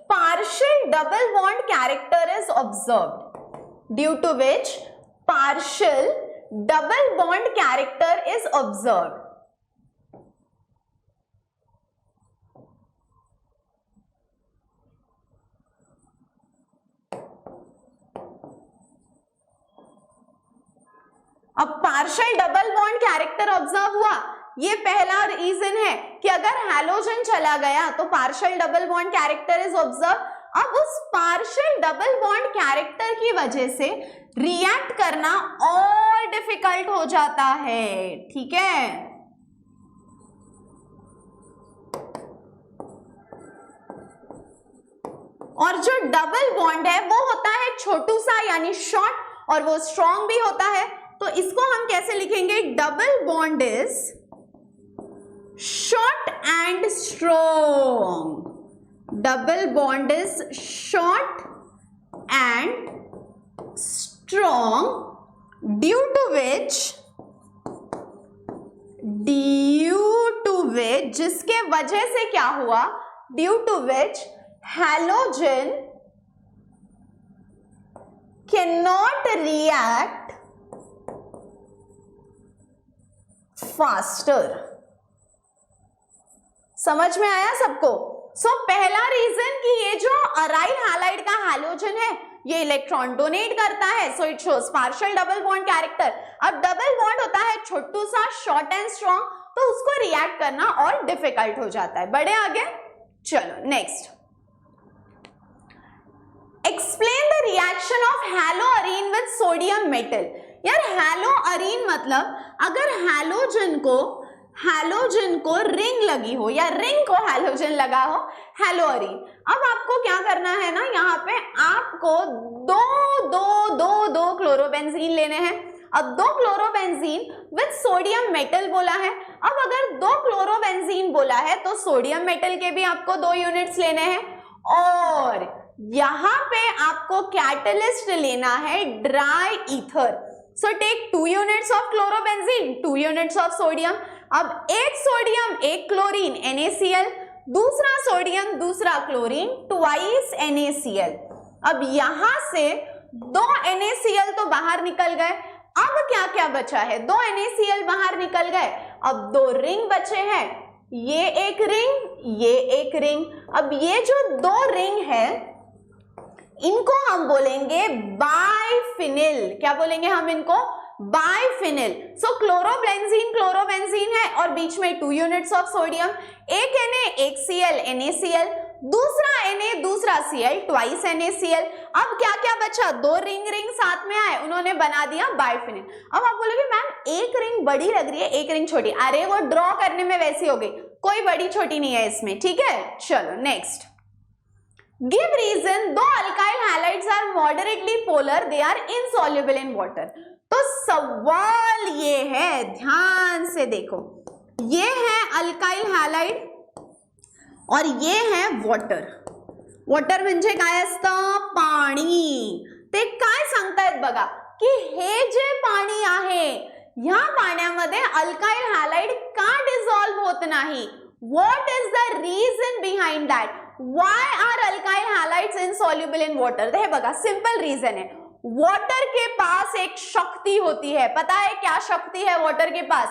partial double bond character is observed, due to which partial double bond character is observed. अब partial double bond character observe हुआ, ये पहला रीजन है कि अगर हैलोजन चला गया तो partial double bond character is observe. अब उस पार्शियल डबल बॉन्ड कैरेक्टर की वजह से रिएक्ट करना और डिफिकल्ट हो जाता है, ठीक है। और जो डबल बॉन्ड है वो होता है छोटू सा यानी शॉर्ट, और वो स्ट्रॉन्ग भी होता है। तो इसको हम कैसे लिखेंगे? Double bond is short and strong. Double bond is short and strong due to which जिसके वजह से क्या हुआ? Due to which halogen can not react faster. समझ में आया सबको? सो पहला रीजन कि ये जो अराइल हैलाइड का हैलोजन है ये इलेक्ट्रॉन डोनेट करता है, so it shows partial double bond character. अब डबल बॉन्ड होता है छोटू सा, शॉर्ट एंड स्ट्रॉन्ग, तो उसको रिएक्ट करना और डिफिकल्ट हो जाता है। बढ़े आगे, चलो next. Explain the reaction of haloarene with sodium metal. यार हैलोअरीन मतलब अगर हैलोजन को रिंग लगी हो या रिंग को हैलोजन लगा हो, हैलोअरीन। अब आपको क्या करना है ना, यहाँ पे आपको दो क्लोरोबेंजीन लेने हैं। अब 2 क्लोरोबेंजीन विद सोडियम मेटल बोला है। अब अगर 2 क्लोरोबेंजीन बोला है तो सोडियम मेटल के भी आपको 2 यूनिट्स लेने हैं, और यहाँ पे आपको कैटलिस्ट लेना है dry ether. So take 2 units of chlorobenzene, 2 units of sodium. अब एक सोडियम एक क्लोरीन NaCl, दूसरा सोडियम दूसरा क्लोरीन, twice NaCl। अब यहां से 2 NaCl तो बाहर निकल गए। अब क्या क्या बचा है? 2 NaCl बाहर निकल गए, अब 2 रिंग बचे हैं, ये एक रिंग, ये एक रिंग। अब ये जो 2 रिंग है इनको हम बोलेंगे बाइफिनिल। क्या बोलेंगे हम इनको? बाइफिनिल। सो क्लोरोबेंजीन है और बीच में 2 यूनिट्स ऑफ सोडियम, एक Na एक Cl NaCl, दूसरा Na दूसरा Cl, ट्वाइस NaCl। अब क्या क्या बचा? 2 रिंग साथ में आए, उन्होंने बना दिया बाइफिनिल। अब आप बोलोगे मैम एक रिंग बड़ी लग रही है एक रिंग छोटी। अरे वो ड्रॉ करने में वैसी हो गई, कोई बड़ी छोटी नहीं है इसमें, ठीक है। चलो next. Give reason though alkyl halides are moderately polar, they are insoluble in water. तो सवाल ये है, ध्यान से देखो, ये है अल्काइल हॅलाइड और ये है वॉटर। वॉटर म्हणजे काय असतं? पाणी। ते काय सांगतायत बघा की हे जे पाणी आहे ह्या पाण्यामध्ये अल्काइल हॅलाइड का डिसॉल्व होत नाही? What is the reason behind that? Why are alkyl halides insoluble in water? देखिए बघा, सिंपल रीजन है, वाटर के पास एक शक्ति होती है। पता है क्या शक्ति है वाटर के पास?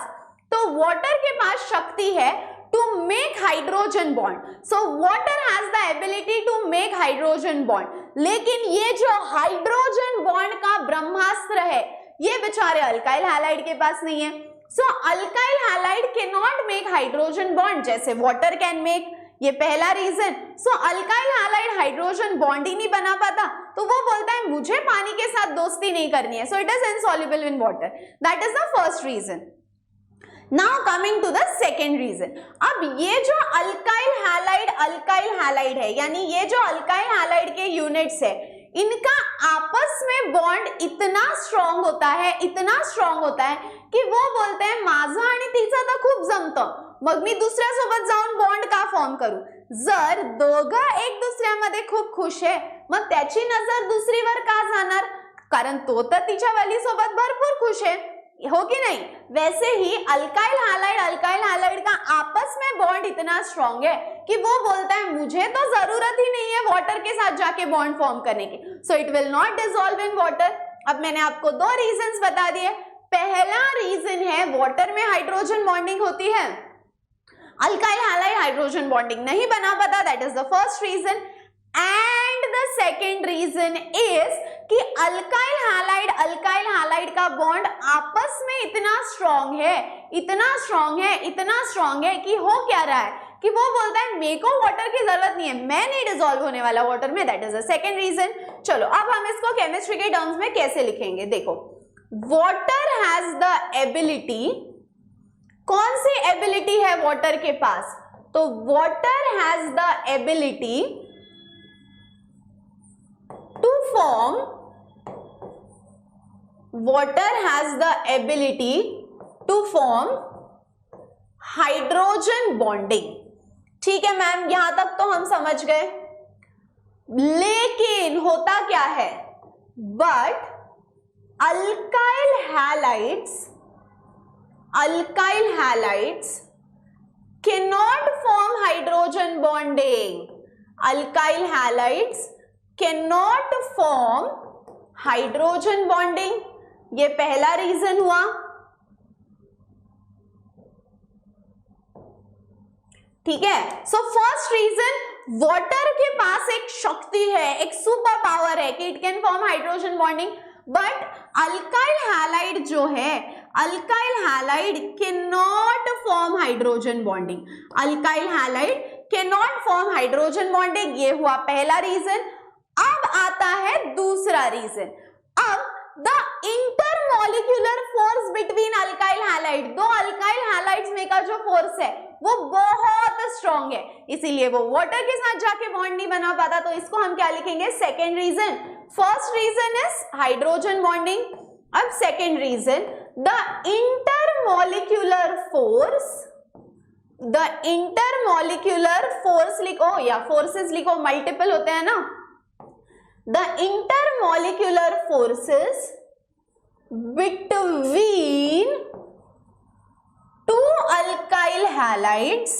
तो वाटर के पास शक्ति है to make hydrogen bond. So water has the ability to make hydrogen bond, लेकिन ये जो हाइड्रोजन बॉन्ड का ब्रह्मास्त्र है ये बेचारे अल्काइल हैलाइड के पास नहीं है। So alkyl halide can not make hydrogen bond जैसे वाटर कैन मेक, ये पहला reason. So alkyl halide hydrogen bond ही नहीं बना पाता, तो वो बोलता है मुझे पानी के साथ दोस्ती नहीं करनी है, so it is insoluble in water. That is the first reason. Now coming to the second reason. अब ये जो अल्काइल हैलाइड है, यानी ये जो अल्काइल हैलाइड के यूनिट्स है, इनका आपस में बॉन्ड इतना स्ट्रॉन्ग होता है, इतना स्ट्रॉन्ग होता है की वो बोलते हैं माझं आणि तिचं तर खूप जमतं, मग मी दुसऱ्यासोबत जाऊन बॉन्ड का फॉर्म करू? जर दोघं एक दुसऱ्यामध्ये खूप खुश आहे मग त्याची नजर दुसरीवर का जाणार? कारण तो तर तिच्या वाली सोबत भरपूर खुश आहे। हो कि नहीं? वैसे ही अल्काइल हैलाइड का आपस में बॉन्ड इतना स्ट्रांग है कि वो बोलता है मुझे तो जरूरत ही नहीं है वाटर के साथ जाके बॉन्ड फॉर्म करने की, so it will not dissolve in water. अब मैंने आपको दो रीजंस बता दिए। पहला रीजन है वाटर में हाइड्रोजन बॉन्डिंग होती है, अल्काइल हैलाइड हाइड्रोजन बॉन्डिंग नहीं बना पाता, that is the first reason. And the second reason is कि अल्काइल हैलाइड का बॉन्ड आपस में इतना स्ट्रांग है कि हो क्या रहा है कि वो बोलता है मेरे को वाटर की जरूरत नहीं है, मैं नहीं डिसॉल्व होने वाला वाटर में, that is the second reason. चलो अब हम इसको केमिस्ट्री के टर्म्स में कैसे लिखेंगे, देखो वाटर हैज द एबिलिटी, कौन सी एबिलिटी है वाटर के पास, तो water has the ability to form, water has the ability to form hydrogen bonding। ठीक है मैम, यहां तक तो हम समझ गए, लेकिन होता क्या है, but alkyl halides cannot form hydrogen bonding, alkyl halides cannot form hydrogen bonding, ये पहला रीजन हुआ। ठीक है, सो फर्स्ट रीजन, वाटर के पास एक शक्ति है, एक सुपर पावर है कि it can form hydrogen bonding, but alkyl halide जो है, alkyl halide can not form hydrogen bonding, alkyl halide can not form hydrogen bonding, ये हुआ पहला रीजन। अब आता है दूसरा रीजन, अब the intermolecular force between alkyl halide, दो अल्काइल हैलाइड्स में का जो फोर्स है वो बहुत स्ट्रांग है, इसीलिए वो वाटर के साथ जाके बॉन्ड नहीं बना पाता, तो इसको हम क्या लिखेंगे, second reason. First reason is hydrogen bonding, अब second reason the intermolecular force लिखो या फोर्सेस लिखो, मल्टीपल होते हैं ना, the intermolecular forces between two alkyl halides,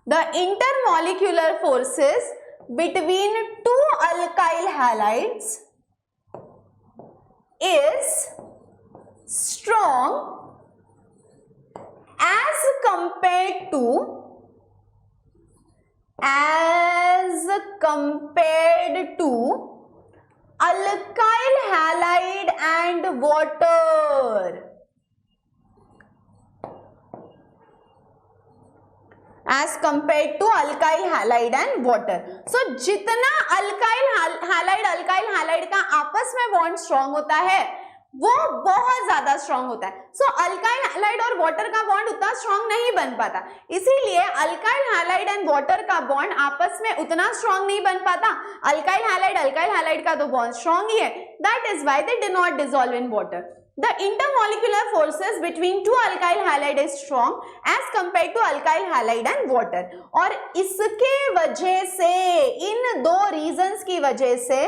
the intermolecular forces between two alkyl halides is strong as compared to alkyl halide and water, as compared to alkyl halide and water। so जितना alkyl halide का आपस में बॉन्ड स्ट्रांग होता है वो बहुत ज्यादा स्ट्रांग होता है, सो अल्काइल हैलाइड और वाटर का बॉन्ड उतना स्ट्रांग नहीं बन पाता, इसीलिए अल्काइल हैलाइड एंड वाटर का बॉन्ड आपस में उतना स्ट्रांग नहीं बन पाता। अल्काइल हैलाइड का तो बॉन्ड स्ट्रांग ही है, that is why they do not dissolve in water. The intermolecular forces between two alkyl halide is strong as compared to alkyl halide and water, और इसके वजह से, इन दो रीजंस की वजह से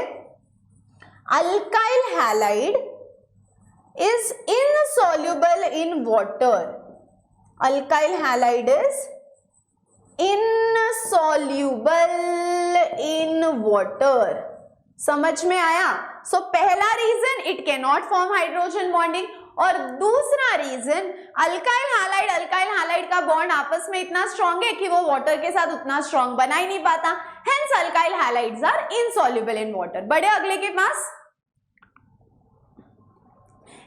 alkyl halide is insoluble in water, alkyl halide is insoluble in water। समझ में आया? सो पहला reason it can not form hydrogen bonding, और दूसरा रीजन अल्काइल हैलाइड का बॉन्ड आपस में इतना स्ट्रांग है कि वो वाटर के साथ उतना स्ट्रांग बना ही नहीं पाता, hence alkyl halides are insoluble in water. बढ़े अगले के पास,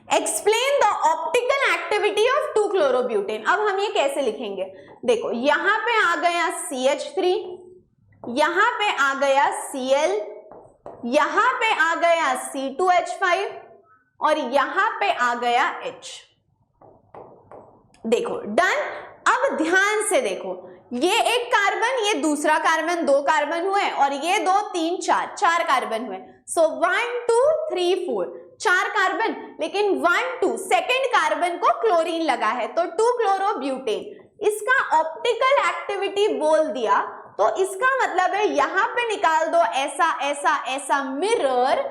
explain the optical activity of 2-chlorobutain। अब हम ये कैसे लिखेंगे, देखो यहां पे आ गया CH3, यहां पे आ गया Cl, यहां पे आ गया C2H5 और यहां पे आ गया H। देखो डन। अब ध्यान से देखो, ये एक कार्बन, ये दूसरा कार्बन, 2 कार्बन हुए, और ये 2 3 4 कार्बन हुए। सो 1 2 3 4 4 कार्बन, लेकिन 1 2 सेकेंड कार्बन को क्लोरीन लगा है, तो 2-chlorobutain। इसका ऑप्टिकल एक्टिविटी बोल दिया तो इसका मतलब है यहां पे निकाल दो ऐसा ऐसा ऐसा मिरर,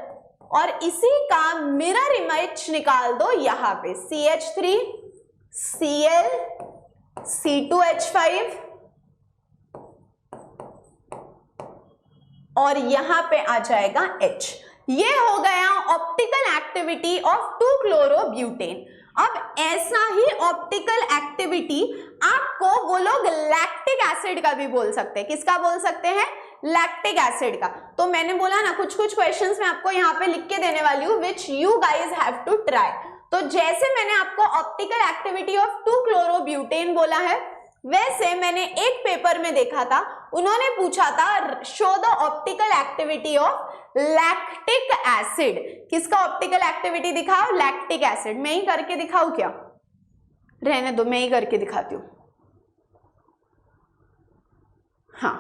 और इसी का मिरर इमेज निकाल दो यहां पे, CH3 Cl C2H5 और यहां पे आ जाएगा H। ये हो गया ऑप्टिकल एक्टिविटी ऑफ 2-chlorobutain। अब ऐसा ही ऑप्टिकल एक्टिविटी आपको वो लोग लैक्टिक एसिड का भी बोल सकते हैं। किसका बोल सकते हैं? लैक्टिक एसिड का। तो मैंने बोला ना कुछ कुछ क्वेश्चंस मैं आपको यहाँ पे लिख के देने वाली हूँ which you guys have to try. तो जैसे मैंने आपको ऑप्टिकल एक्टिविटी ऑफ 2-chlorobutain बोला है, वैसे मैंने एक पेपर में देखा था, उन्होंने पूछा था show the optical activity of lactic acid. किसका ऑप्टिकल एक्टिविटी दिखाओ? Lactic acid. मैं ही करके दिखाऊं क्या? रहने दो, मैं ही करके दिखाती हूँ। हाँ,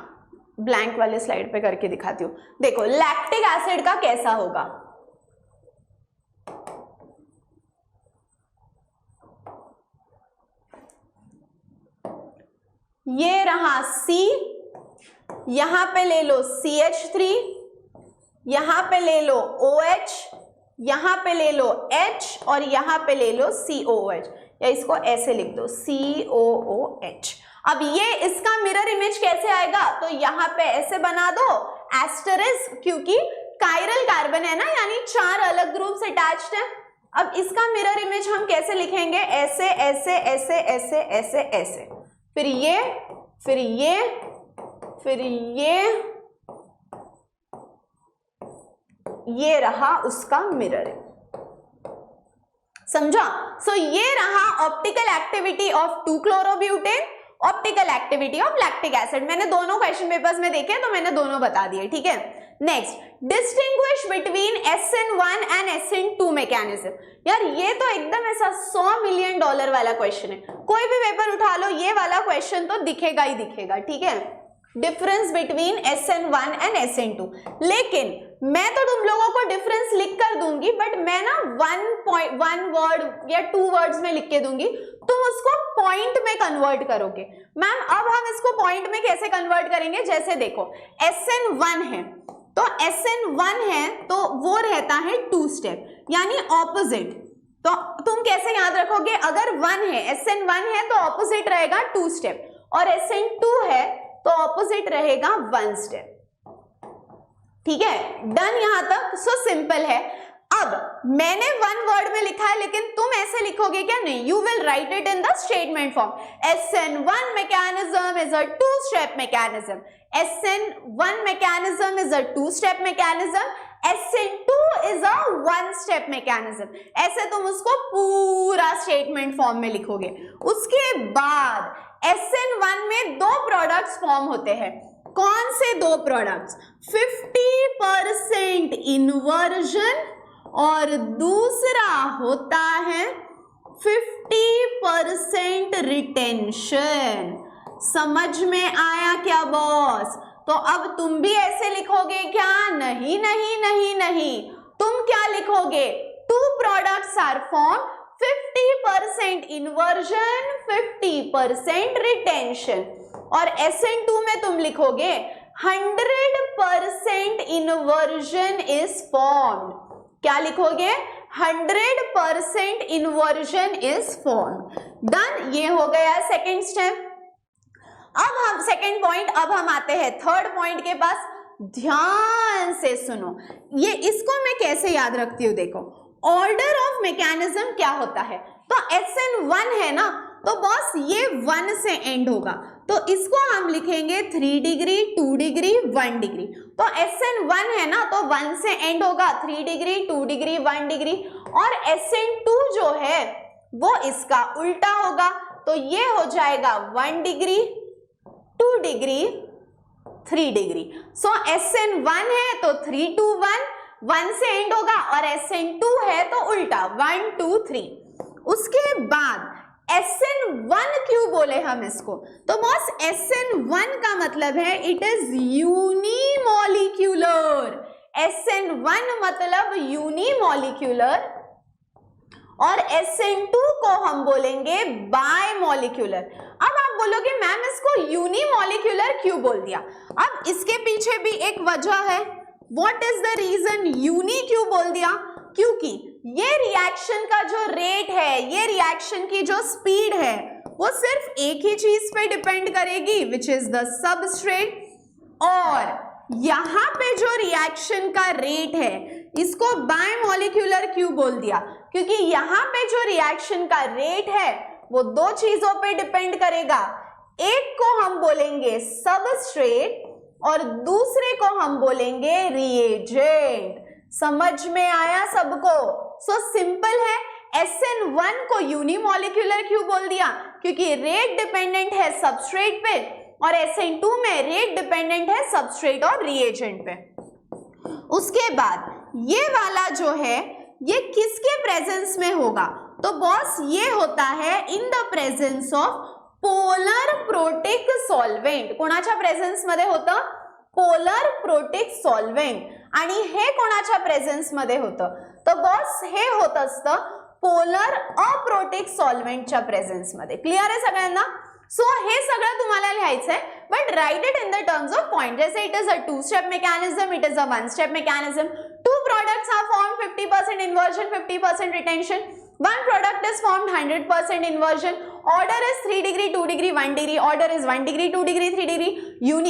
ब्लैंक वाले स्लाइड पे करके दिखाती हूँ। देखो लैक्टिक एसिड का कैसा होगा। ये रहा C, यहां पे ले लो CH3, यहां पे ले लो OH, यहां पे ले लो H और यहां पे ले लो COOH, या इसको ऐसे लिख दो COOH। अब ये इसका मिरर इमेज कैसे आएगा? तो यहां पे ऐसे बना दो एस्टेरिस्क, क्योंकि कायरल कार्बन है ना, यानी 4 अलग ग्रुप्स अटैच्ड है। अब इसका मिरर इमेज हम कैसे लिखेंगे? ऐसे ऐसे ऐसे ऐसे ऐसे ऐसे, फिर ये, फिर ये, फिर ये रहा उसका मिरर। समझा? सो ये रहा optical activity of 2-chlorobutain, optical activity of lactic acid. मैंने दोनों क्वेश्चन पेपर्स में देखे तो मैंने दोनों बता दिए, ठीक है। Next, distinguish between SN1 and SN2 mechanism. यार ये तो एकदम ऐसा $100 मिलियन वाला क्वेश्चन है। कोई भी पेपर उठा लो, ये वाला क्वेश्चन तो दिखेगा ही दिखेगा, ठीक है। Difference between SN1 and SN2। लेकिन मैं तो तुम लोगों को डिफरेंस लिख कर दूंगी, बट मैं ना 1 वर्ड या 2 वर्ड्स में लिख के दूंगी, तुम उसको पॉइंट में कन्वर्ट करोगे। मैम अब हम इसको पॉइंट में कैसे कन्वर्ट करेंगे? जैसे देखो SN1 है, तो SN1 है तो वो रहता है 2 स्टेप, यानी ऑपोजिट। तो तुम कैसे याद रखोगे? अगर 1 है, SN1 है तो ऑपोजिट रहेगा 2 स्टेप, और SN2 है तो ऑपोजिट रहेगा 1 स्टेप। ठीक है, डन यहां तक? सो सिंपल है। अब मैंने 1 वर्ड में लिखा है, लेकिन तुम ऐसे लिखोगे क्या? नहीं, you will write it in the statement form. SN1 mechanism is a 2-step mechanism. SN1 mechanism is a 2-step mechanism. SN2 is a 1-step mechanism. ऐसे तुम उसको पूरा स्टेटमेंट फॉर्म में लिखोगे। उसके बाद SN1 में 2 प्रोडक्ट्स फॉर्म होते हैं। कौन से 2 प्रोडक्ट्स? 50% इन्वर्जन और दूसरा होता है 50% रिटेंशन। समझ में आया क्या बॉस? तो अब तुम भी ऐसे लिखोगे क्या? नहीं नहीं नहीं नहीं, तुम क्या लिखोगे? 2 products are form 50% inversion 50% retention, और SN2 में तुम लिखोगे 100% इन्वर्जन इज फॉर्म्ड। क्या लिखोगे? 100% इन्वर्जन इज फॉर्म्ड। डन, ये हो गया सेकेंड स्टेप। अब हम सेकेंड पॉइंट, अब हम आते हैं थर्ड पॉइंट के पास। ध्यान से सुनो, ये इसको मैं कैसे याद रखती हूँ। देखो, ऑर्डर ऑफ मैकेनिज्म क्या होता है? तो SN1 है ना, तो बॉस ये 1 से एंड होगा, तो इसको हम लिखेंगे 3 डिग्री 2 डिग्री 1 डिग्री। तो SN1 है ना, तो 1 से एंड होगा, 3 डिग्री 2 डिग्री 1 डिग्री, और SN2 जो है वो इसका उल्टा होगा, तो ये हो जाएगा 1 डिग्री 2 डिग्री 3 डिग्री। सो SN1 है तो 3 2 1, 1 से एंड होगा, और SN2 है तो उल्टा 1 2 3। उसके बाद SN1 क्यों बोले हम इसको? तो बॉस SN1 का मतलब है इट इज यूनिमॉलिक्यूलर। SN1 मतलब यूनिमॉलिक्यूलर, और SN2 को हम बोलेंगे बायमॉलिक्यूलर। अब आप बोलोगे मैम इसको यूनिमॉलिक्यूलर क्यों बोल दिया? अब इसके पीछे भी एक वजह है। What is the reason uni क्यों बोल दिया? क्योंकि ये रिएक्शन का जो रेट है, ये रिएक्शन की जो स्पीड है, वो सिर्फ एक ही चीज पे डिपेंड करेगी, विच इज द सबस्ट्रेट। और यहां पे जो रिएक्शन का रेट है, इसको बायमॉलिक्यूलर क्यों बोल दिया? क्योंकि यहां पे जो रिएक्शन का रेट है वो दो चीजों पे डिपेंड करेगा। एक को हम बोलेंगे सबस्ट्रेट और दूसरे को हम बोलेंगे रिएजेंट। समझ में आया सबको? सो सिंपल है। SN1 को यूनिमॉलिक्यूलर क्यों बोल दिया? क्योंकि रेट डिपेंडेंट है सबस्ट्रेट पे, और SN2 में रेट डिपेंडेंट है सबस्ट्रेट और रिएजेंट पे। उसके बाद ये वाला जो है, ये किसके प्रेजेंस में होगा? तो बॉस ये होता है इन the presence of polar protic solvent. कोणाच्या प्रेझेन्स मध्ये होतं? Polar protic solvent. आणि हे कोणाच्या प्रेझेन्स मध्ये होतं? तर बॉस हे होत असतं पोलर अप्रोटिक सॉल्व्हेंटच्या प्रेझेन्स मध्ये। क्लियर आहे सगळ्यांना? सो हे सगळं तुम्हाला लिहायचंय, but write it in the terms of point. जैसे it is a two step mechanism, it is a one step mechanism. Two products are formed 50% inversion, 50% retention. One product is formed 100% inversion. Order is 3 degree, 2 degree, 1 degree. Order is 1 degree, 2 degree, 3 degree.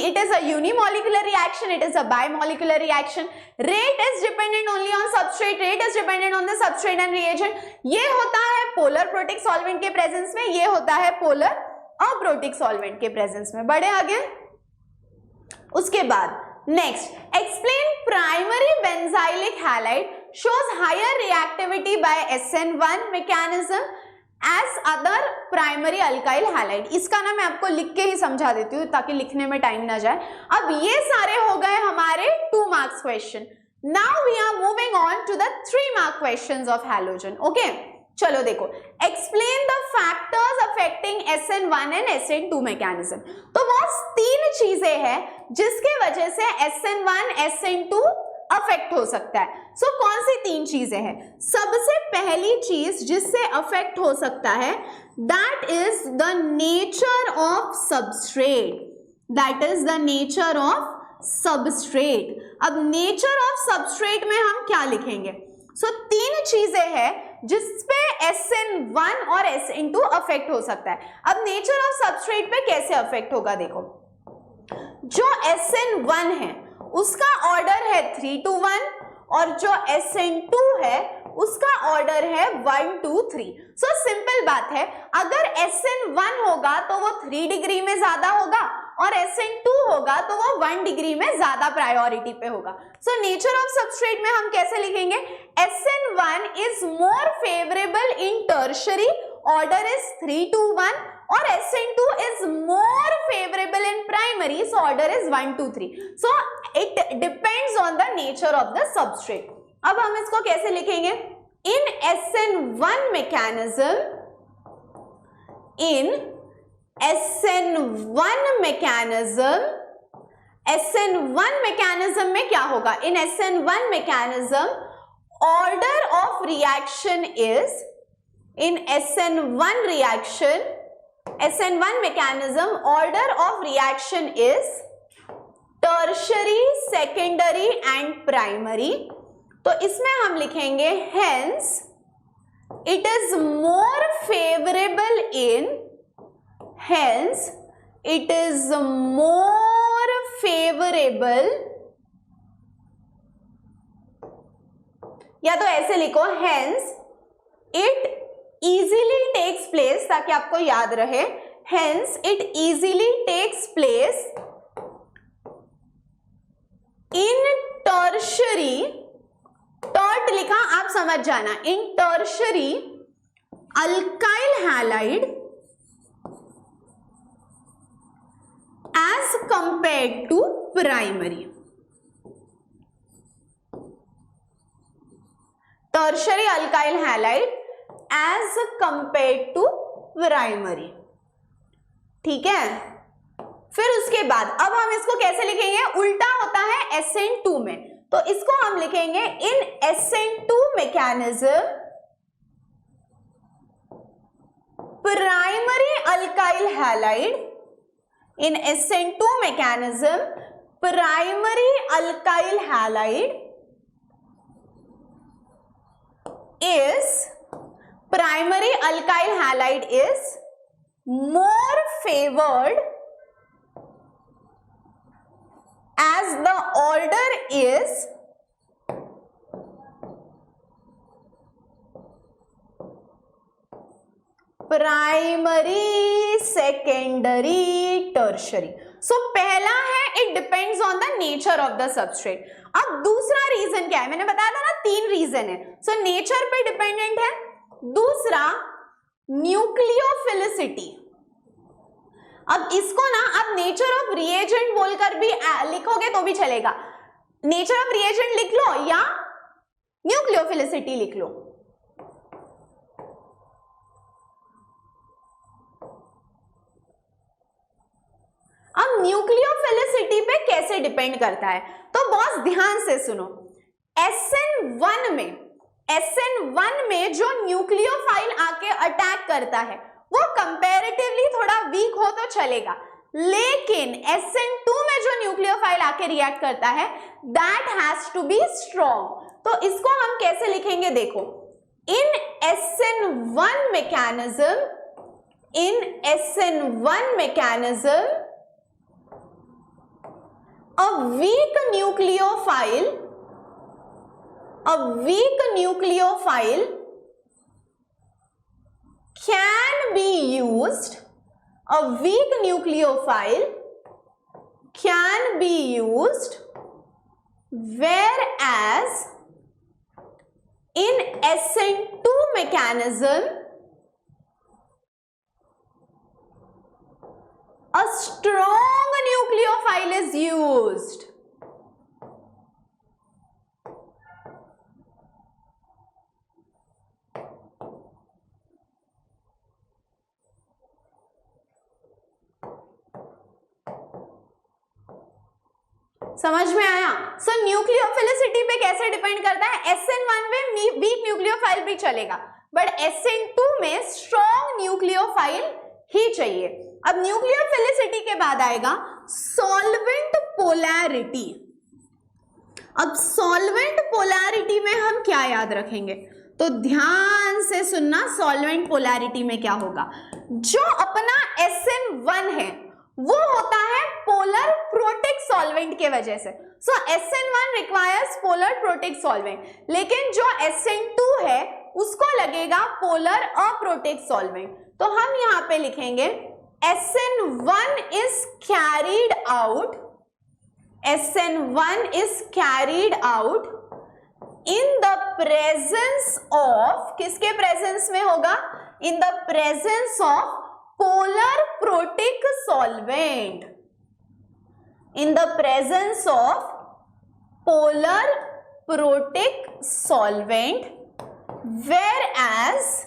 It is a unimolecular reaction. It is a bimolecular reaction. Rate is dependent only on substrate. Rate is dependent on the substrate and reagent. ये होता है polar protic solvent के presence में, ये होता है polar अप्रोटिक solvent के presence में। बढ़े आगे। उसके बाद next, explain primary benzylic halide shows higher reactivity by SN1 mechanism as other primary alkyl halide। इसका ना मैं आपको लिख के ही समझा देती हूँ ताकि लिखने में टाइम ना जाए। अब ये सारे हो गए हमारे 2 marks question. Now we are moving on to the 3 mark questions of halogen. Okay, चलो देखो, explain the factors affecting SN1 and SN2 mechanism. तो बस 3 चीजें हैं जिसके वजह से SN1 SN2 अफेक्ट हो सकता है। सो कौन सी 3 चीजें हैं? सबसे पहली चीज जिससे अफेक्ट हो सकता है, that is the nature of substrate. That is the nature of substrate. अब नेचर ऑफ सबस्ट्रेट में हम क्या लिखेंगे? सो 3 चीजें हैं जिसपे SN1 और SN2 अफेक्ट हो सकता है। अब नेचर ऑफ सबस्ट्रेट पे कैसे अफेक्ट होगा? देखो, जो SN1 है उसका ऑर्डर है 3 to 1 और जो SN2 है उसका ऑर्डर है 1 to 3। सो सिंपल बात है, अगर SN1 होगा तो वो 3 डिग्री में ज्यादा होगा और SN2 होगा तो वो 1 डिग्री में ज्यादा प्रायोरिटी पे होगा। सो नेचर ऑफ सबस्ट्रेट में हम कैसे लिखेंगे? SN1 is more favourable in tertiary, order is 3 to 1, और SN2 is more favorable in primary, so order is 1 to 3. So it depends on the nature of the substrate. अब हम इसको कैसे लिखेंगे? In SN1 mechanism, in SN1 mechanism, SN1 mechanism में क्या होगा? In SN1 mechanism, order of reaction is, in SN1 reaction, SN1 mechanism, order of reaction is tertiary, secondary and primary। तो इसमें हम लिखेंगे hence it is more favorable in, hence it is more favorable, या तो ऐसे लिखो hence it easily takes place, ताकि आपको याद रहे, hence it easily takes place in tertiary, tert लिखा आप समझ जाना, in tertiary alkyl halide as compared to primary। tertiary alkyl halide as compared to primary। ठीक है, फिर उसके बाद अब हम इसको कैसे लिखेंगे? उल्टा होता है SN2 में, तो इसको हम लिखेंगे इन SN2 mechanism primary alkyl halide, in SN2 mechanism primary alkyl halide is more favored as the order is primary, secondary, tertiary. So पहला है it depends on the nature of the substrate. अब दूसरा रीजन क्या है, मैंने बताया था ना 3 रीजन है. सो नेचर पे डिपेंडेंट है. दूसरा न्यूक्लियोफिलिसिटी. अब इसको ना आप नेचर ऑफ रिएजेंट बोलकर भी लिखोगे तो भी चलेगा. नेचर ऑफ रिएजेंट लिख लो या न्यूक्लियोफिलिसिटी लिख लो. अब न्यूक्लियोफिलिसिटी पे कैसे डिपेंड करता है, तो बॉस ध्यान से सुनो. SN1 में जो न्यूक्लियोफाइल आके अटैक करता है वो कंपैरेटिवली थोड़ा वीक हो तो चलेगा, लेकिन SN2 में जो न्यूक्लियोफाइल आके रिएक्ट करता है that has to be strong. तो इसको हम कैसे लिखेंगे देखो. In SN1 mechanism a weak nucleophile can be used whereas in SN2 mechanism a strong nucleophile is used. समझ में आया? सो न्यूक्लियोफिलिसिटी पे कैसे डिपेंड करता है. SN1 में वीक न्यूक्लियोफाइल भी चलेगा, बट SN2 में स्ट्रॉन्ग न्यूक्लियोफाइल ही चाहिए. अब न्यूक्लियोफिलिसिटी के बाद आएगा सॉल्वेंट पोलैरिटी. अब सॉल्वेंट पोलैरिटी में हम क्या याद रखेंगे, तो ध्यान से सुनना. सॉल्वेंट पोलैरिटी में क्या होगा, जो अपना SN1 है वो होता है पोलर प्रोटिक सॉल्वेंट के वजह से. सो SN1 requires polar protic solvent, लेकिन जो SN2 है उसको लगेगा पोलर अप्रोटिक सॉल्वेंट. तो हम यहां पे लिखेंगे SN1 is carried out in the presence of, किसके प्रेजेंस में होगा, in the presence of polar protic solvent. In the presence of polar protic solvent, whereas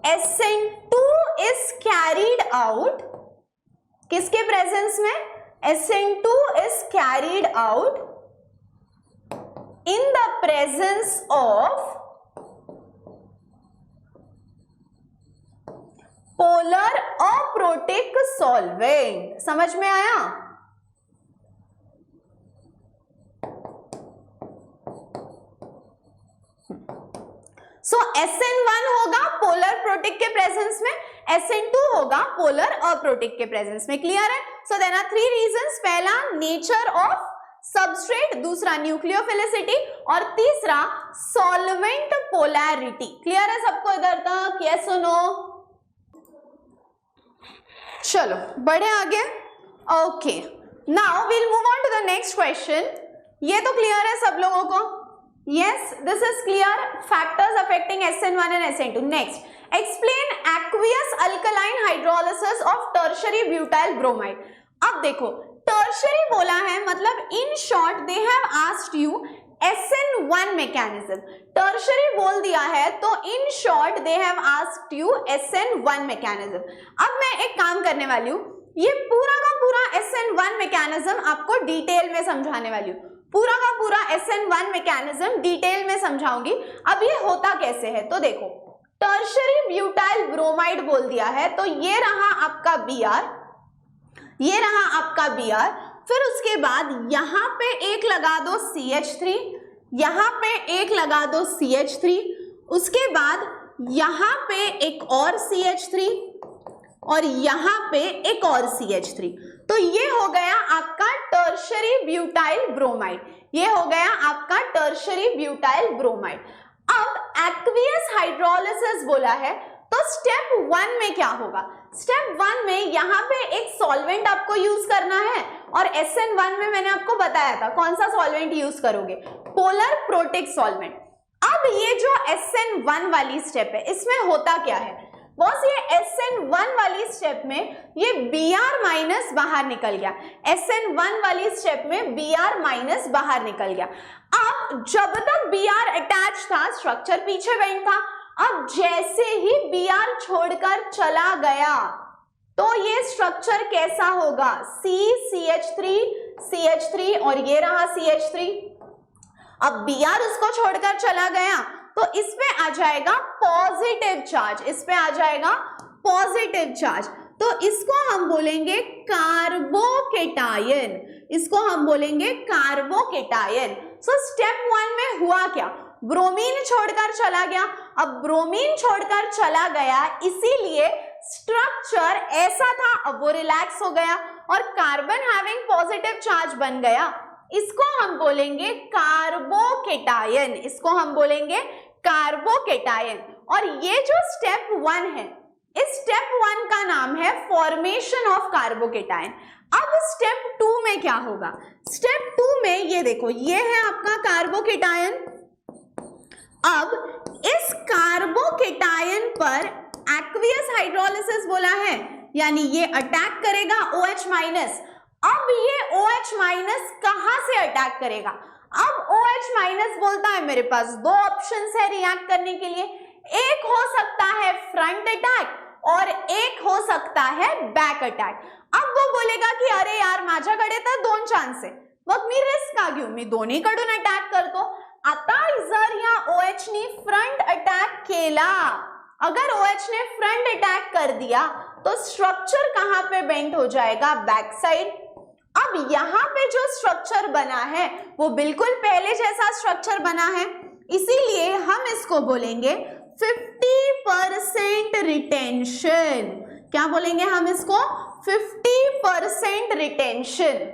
SN2 is carried out, किसके प्रेजेंस में, SN2 is carried out in the presence of polar aprotic solvent. समझ में आया? सो SN1 होगा पोलर प्रोटिक के प्रेजेंस में, SN2 होगा पोलर अप्रोटिक के प्रेजेंस में. क्लियर है? So there are 3 reasons. पहला नेचर ऑफ सबस्ट्रेट, दूसरा न्यूक्लियोफिलिसिटी और तीसरा सॉल्वेंट पोलैरिटी. क्लियर है सबको इधर तक? यस और नो? चलो बढ़े आगे. Okay, now we'll move on to the next question. ये तो क्लियर है सब लोगों को? Yes, this is clear. Factors affecting SN1 and SN2. Next, explain aqueous alkaline hydrolysis of tertiary butyl bromide. अब देखो tertiary बोला है, मतलब in short they have asked you SN1 mechanism. tertiary बोल दिया है तो in short they have asked you SN1 mechanism. अब मैं एक काम करने वाली हूँ, ये पूरा का पूरा SN1 mechanism आपको डिटेल में समझाने वाली हूँ. पूरा का पूरा SN1 मैकेनिज्म डिटेल में समझाऊंगी. अब ये होता कैसे है, तो देखो टर्शियरी ब्यूटाइल ब्रोमाइड बोल दिया है, तो ये रहा आपका Br, ये रहा आपका Br फिर उसके बाद यहाँ पे एक लगा दो CH3, यहाँ पे एक लगा दो CH3, उसके बाद यहाँ पे एक और CH3 और यहाँ पे एक और CH3। तो ये हो गया आपका टर्शरी ब्यूटाइल ब्रोमाइड, ये हो गया आपका टर्शरी ब्यूटाइल ब्रोमाइड। अब एक्वियस हाइड्रोलिसिस बोला है, तो स्टेप 1 में क्या होगा? स्टेप 1 में यहाँ पे एक सॉल्वेंट आपको यूज करना है और SN1 में मैंने आपको बताया था कौन सा सॉल्वेंट यूज करोगे, पोलर प्रोटिक सॉल्वेंट। अब ये जो SN1 वाली स्टेप है इसमें होता क्या है बॉस, ये SN1 वाली स्टेप में ये Br माइनस बाहर निकल गया, SN1 वाली स्टेप में Br माइनस बाहर निकल गया। अब जब तक Br अटैच था स्ट्रक्चर पीछे बेंड था, अब जैसे ही Br छोड़कर चला गया तो ये स्ट्रक्चर कैसा होगा, CH3 CH3 और ये रहा CH3। अब Br उसको छोड़कर चला गया तो इस पे आ जाएगा पॉजिटिव चार्ज, इस पे आ जाएगा पॉजिटिव चार्ज, तो इसको हम बोलेंगे कार्बोकेटायन, इसको हम बोलेंगे कार्बोकेटायन। सो स्टेप 1 में हुआ क्या, ब्रोमीन छोड़कर चला गया। अब ब्रोमीन छोड़कर चला गया इसीलिए स्ट्रक्चर ऐसा था, अब वो रिलैक्स हो गया और कार्बन हैविंग पॉजिटिव चार्ज बन गया, इसको हम बोलेंगे कार्बोकेटायन, इसको हम बोलेंगे कार्बोकेटायन। और ये जो स्टेप 1 है, इस स्टेप 1 का नाम है फॉर्मेशन ऑफ कार्बोकेटायन। अब स्टेप 2 में क्या होगा, स्टेप 2 में ये देखो, ये है आपका कार्बोकेटायन। अब इस कार्बोकेटायन पर एक्वियस हाइड्रोलिसिस बोला है, यानी ये अटैक करेगा OH माइनस। अब ये OH माइनस कहां से अटैक करेगा, अब OH माइनस बोलता है मेरे पास दो ऑप्शंस है रिएक्ट करने के लिए, एक हो सकता है फ्रंट अटैक और एक हो सकता है बॅक अटॅक। अब वो बोलेगा की अरे यार माझ्याकडे तर 2 चान्स आहे, मग मी रिस्क का घेऊ, मी दोन्हीकडून अटॅक करतो। आता जर या OH ने फ्रंट अटॅक केला, अगर OH ने फ्रंट अटैक कर दिया तो स्ट्रक्चर कहां पे बेंड हो जाएगा, बैक साइड। अब यहाँ पे जो स्ट्रक्चर बना है वो बिल्कुल पहले जैसा स्ट्रक्चर बना है, इसीलिए हम इसको बोलेंगे 50% रिटेंशन। क्या बोलेंगे हम इसको, 50% रिटेंशन।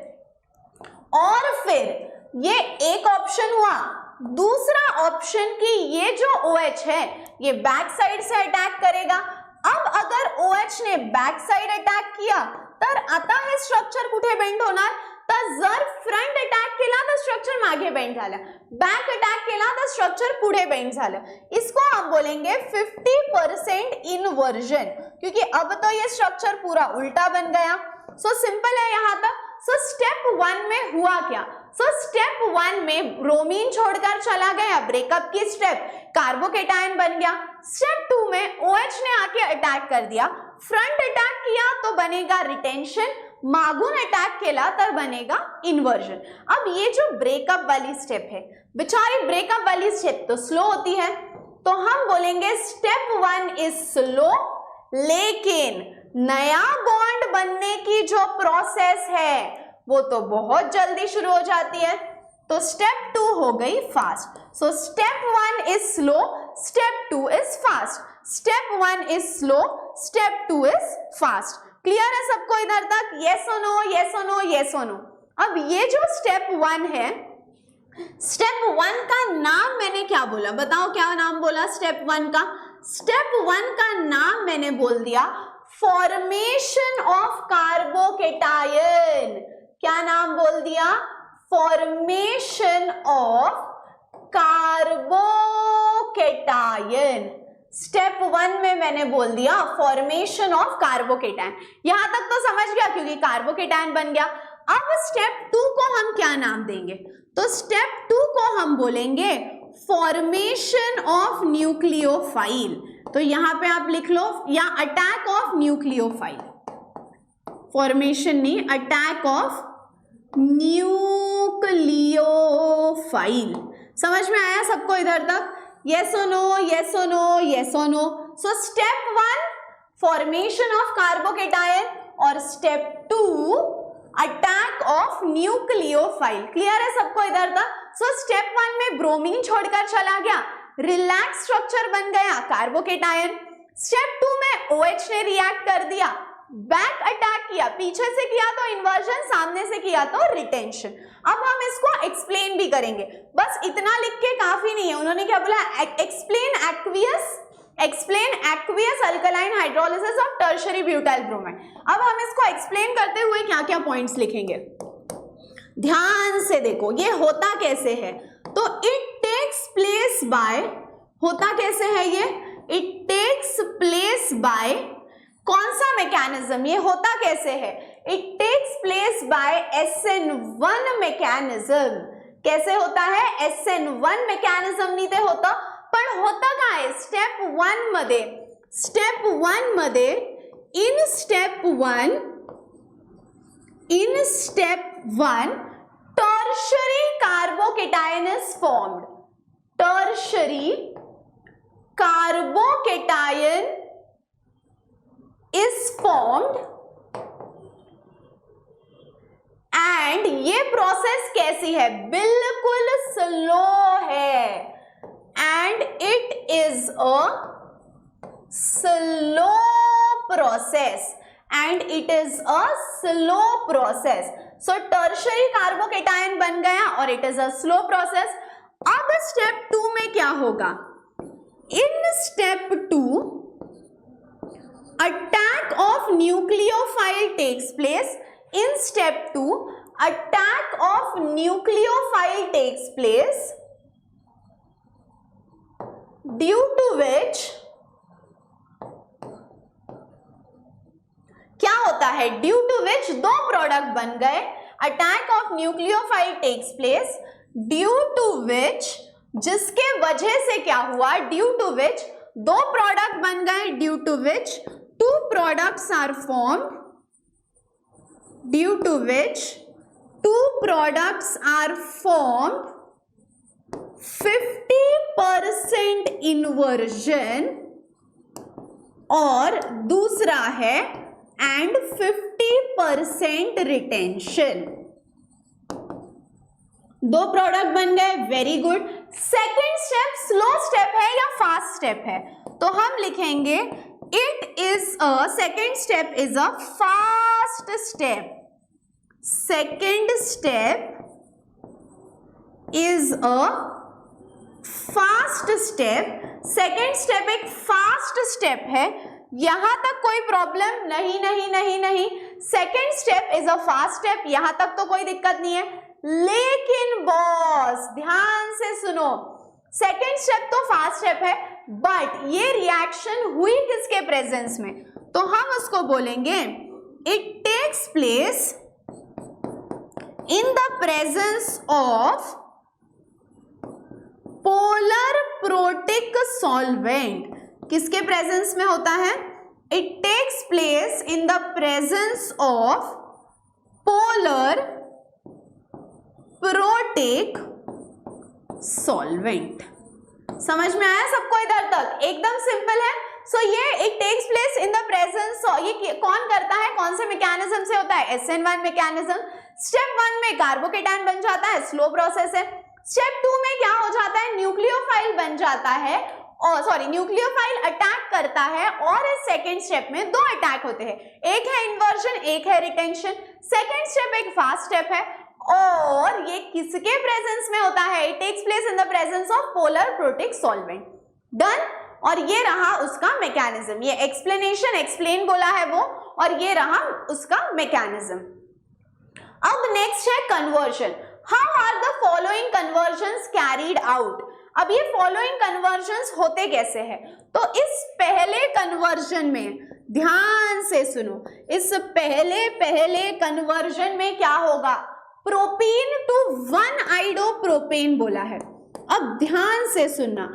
और फिर ये एक ऑप्शन हुआ, दूसरा ऑप्शन कि ये जो OH है ये बैक साइड से अटैक करेगा। अब अगर OH ने बॅक साइड अटॅक किया तर आता हे स्ट्रक्चर कुठे बेंड होणार, तर जर फ्रंट अटॅक केला तर स्ट्रक्चर मागे बेंड झालं, बॅक अटॅक केला तर स्ट्रक्चर पुढे बेंड झालं। इसको हम बोलेंगे 50% इन्वर्जन, क्योंकि अब तो ये स्ट्रक्चर पूरा उल्टा बन गया। सो सिंपल है यहाँ तक। सो स्टेप 1 में हुआ क्या, सो स्टेप 1 में ब्रोमीन छोड़कर चला गया, ब्रेकअप की स्टेप, कार्बोकेटायन बन गया। स्टेप 2 में OH ने आके अटॅक कर दिया, फ्रंट अटॅक किया तो बनेगा रिटेंशन, मागून अटॅक केला तर बनेगा इन्वर्जन। अब ये जो ब्रेकअप वाली स्टेप है, बेचारी ब्रेकअप वाली स्टेप तो स्लो होती है, तो हम बोलेंगे स्टेप 1 इज स्लो, लेकिन नया बॉन्ड बनने की जो प्रोसेस है वो तो बहुत जल्दी शुरू हो जाती है। तो स्टेप 2 हो गई fast. So step 1 is slow, step 2 is fast, step 1 is slow, step 2 is fast. Clear है सबको इधर तक, येस और नो, येस और नो, येस और नो। अब ये जो स्टेप 1 है, स्टेप 1 का नाम मैंने क्या बोला, बताओ क्या नाम बोला स्टेप 1 का, स्टेप 1 का नाम मैंने बोल दिया फॉर्मेशन ऑफ कार्बोकेटायन। क्या नाम बोल दिया, फॉर्मेशन ऑफ कार्बोकेटायन। स्टेप 1 में मैंने बोल दिया फॉर्मेशन ऑफ कार्बोकेटायन, यहां तक तो समझ गया क्योंकि कार्बोकेटायन बन गया। अब स्टेप 2 को हम क्या नाम देंगे, तो स्टेप 2 को हम बोलेंगे फॉर्मेशन ऑफ न्यूक्लियोफाइल। तो यहां पे आप लिख लो, या अटैक ऑफ न्यूक्लियोफाइल, फॉर्मेशन नहीं, अटैक ऑफ न्यूक्लियोफाइल। समझ में आया सबको इधर तक, yes or no, yes or no, yes or no। so step 1 formation of carbocation और step 2 attack of nucleophile. Clear है सबको इधर तक? सो स्टेप 1 में ब्रोमीन छोड़कर चला गया, रिलैक्स स्ट्रक्चर बन गया कार्बोकेटायन। स्टेप 2 में OH ने रिएक्ट कर दिया, बैक अटैक किया, पीछे से किया तो इन्वर्जन, सामने से किया तो रिटेंशन। अब हम इसको एक्सप्लेन भी करेंगे, बस इतना लिख के काफी नहीं है। उन्होंने क्या बोला? Explain aqueous alkaline hydrolysis of tertiary butyl bromide. अब हम इसको एक्सप्लेन करते हुए क्या क्या पॉइंट्स लिखेंगे, ध्यान से देखो। ये होता कैसे है? तो इट टेक्स प्लेस बाय, होता कैसे है ये? इट टेक्स प्लेस बाय कौन सा मैकेनिज्म? ये होता कैसे है? It takes place by SN1 mechanism. कैसे होता है? SN1 मैकेनिज्म नहीं ते होता, पण होता काय? स्टेप 1 मध्ये, स्टेप 1 मध्ये in step 1 tertiary carbocation is formed. Tertiary carbocation is formed and ये प्रोसेस कैसी है? बिल्कुल स्लो है and it is a slow process and it is a slow process. So tertiary carbocation बन गया और it is a slow process. अब स्टेप 2 में क्या होगा? In step 2 attack of nucleophile takes place. In step 2 attack of nucleophile takes place, due to which क्या होता है? ड्यू टू विच दो प्रोडक्ट बन गए। Attack of nucleophile takes place, due to which, जिसके वजह से क्या हुआ? ड्यू टू विच दो प्रोडक्ट बन गए, due to which two products are formed, due to which two products are formed, 50% inversion और दूसरा है and 50% retention। दो प्रोडक्ट बन गए, very good. Second step slow step है या फास्ट स्टेप है? तो हम लिखेंगे it is a, second step is a fast step. Second step is a fast step. Second step एक fast step है, यहां तक कोई प्रॉब्लम नहीं नहीं नहीं नहीं। Second step is a fast step, यहां तक तो कोई दिक्कत नहीं है। लेकिन बॉस ध्यान से सुनो, सेकेंड स्टेप तो फास्ट स्टेप है, बट ये रिएक्शन हुई किसके प्रेजेंस में? तो हम उसको बोलेंगे it takes place in the presence of polar protic solvent. किसके प्रेजेंस में होता है? It takes place in the presence of polar protic solvent. समझ में आया सबको इधर तक? एकदम सिंपल है। सो ये it takes place in the presence, ये कौन करता है? कौन से मैकेनिज्म से होता है? SN1 mechanism. स्टेप 1 में कार्बोकेटायन बन जाता है, स्लो प्रोसेस है। स्टेप 2 में क्या हो जाता है? न्यूक्लियोफाइल बन जाता है, और सॉरी न्यूक्लियोफाइल अटैक करता है, और इस सेकेंड स्टेप में दो अटैक होते हैं, एक है इन्वर्जन, एक है रिटेंशन। सेकेंड स्टेप एक फास्ट स्टेप है और ये किसके प्रेजेंस में होता है? It takes place in the presence of polar protic solvent. Done. और ये रहा उसका मैकेनिज्म, ये एक्सप्लेनेशन एक्सप्लेन बोला है वो, और ये रहा उसका मैकेनिज्म। अब नेक्स्ट है conversion. How are the following conversions carried out? अब ये फॉलोइंग कन्वर्जन्स होते कैसे हैं? तो इस पहले कन्वर्जन में ध्यान से सुनो, इस पहले कन्वर्जन में क्या होगा? प्रोपीन टू 1-आइडोप्रोपेन बोला है। अब ध्यान से सुनना,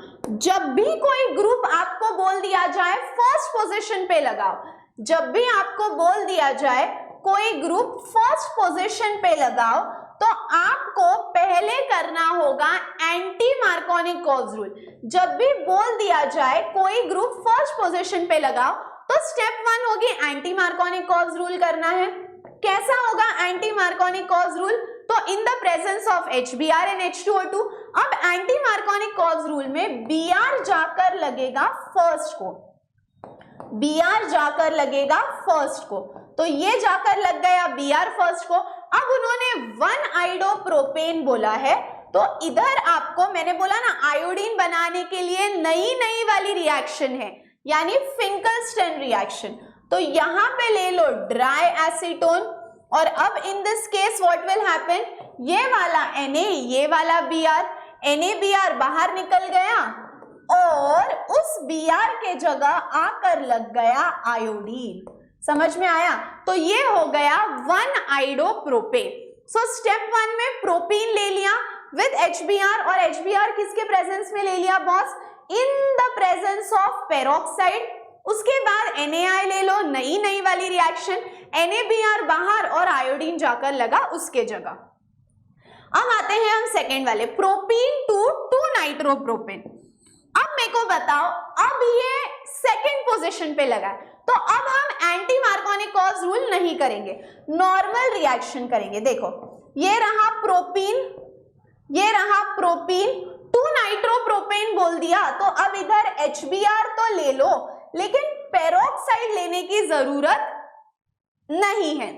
जब भी कोई ग्रुप आपको बोल दिया जाए फर्स्ट पोजीशन पे लगाओ, जब भी आपको बोल दिया जाए कोई ग्रुप फर्स्ट पोजीशन पे लगाओ, तो आपको पहले करना होगा एंटी मार्कोनिक कर्व्स रूल। जब भी बोल दिया जाए कोई ग्रुप फर्स्ट पोजीशन पे लगाओ, तो स्टेप 1 होगी एंटी मार्कोनिक कर्व्स रूल करना है। कैसा होगा एंटी मार्कोनिक कॉज रूल? तो in the presence of HBr and H2O2, अब एंटी मार्कोनिक कॉज रूल में Br जाकर लगेगा फर्स्ट को, Br जाकर लगेगा फर्स्ट को, तो ये जाकर लग गया Br फर्स्ट को। अब उन्होंने 1-आइडोप्रोपेन बोला है, तो इधर आपको मैंने बोला ना आयोडीन बनाने के लिए नई वाली रिएक्शन है, यानी फिंकलस्टन रिएक्शन, तो यहां पे ले लो ड्राई एसीटोन, और अब in this case what will happen, ये वाला Na, ये वाला Br, NaBr बाहर निकल गया और उस Br के जगह आकर लग गया आयोडीन। समझ में आया? तो ये हो गया 1-आइडोप्रोपेन। सो स्टेप 1 में प्रोपीन ले लिया विद HBr, और HBr किसके प्रेजेंस में ले लिया boss? In the presence of peroxide. उसके बाद NaI ले लो, नई वाली रिएक्शन, NaBr बाहर और आयोडीन जाकर लगा उसके जगह। अब आते हैं हम सेकेंड वाले, प्रोपीन टू 2-नाइट्रोप्रोपेन। अब मेरे को बताओ, अब ये सेकेंड पोजीशन पे लगा है, तो अब हम एंटी मार्कोनिक कॉज रूल नहीं करेंगे, नॉर्मल रिएक्शन करेंगे। देखो ये रहा प्रोपीन, ये रहा प्रोपीन, 2-नाइट्रोप्रोपेन बोल दिया, तो अब इधर HBr तो ले लो, लेकिन पेरोक्साइड लेने की जरूरत नहीं है।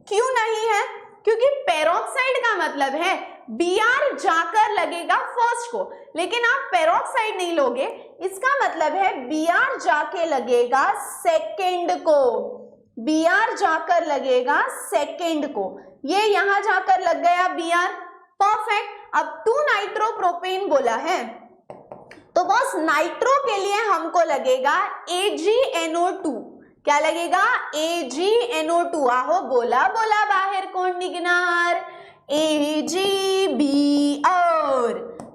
क्यों नहीं है? क्योंकि पेरोक्साइड का मतलब है Br जाकर लगेगा फर्स्ट को, लेकिन आप पेरोक्साइड नहीं लोगे, इसका मतलब है Br जाके लगेगा सेकेंड को, Br जाकर लगेगा सेकेंड को, ये यहां जाकर लग गया Br, परफेक्ट। अब 2-नाइट्रोप्रोपेन बोला है, तो बॉस नाइट्रो के लिए हमको लगेगा AgNO2। क्या लगेगा? AgNO2। आहो बोला बाहर कौन निकनार? AgBr,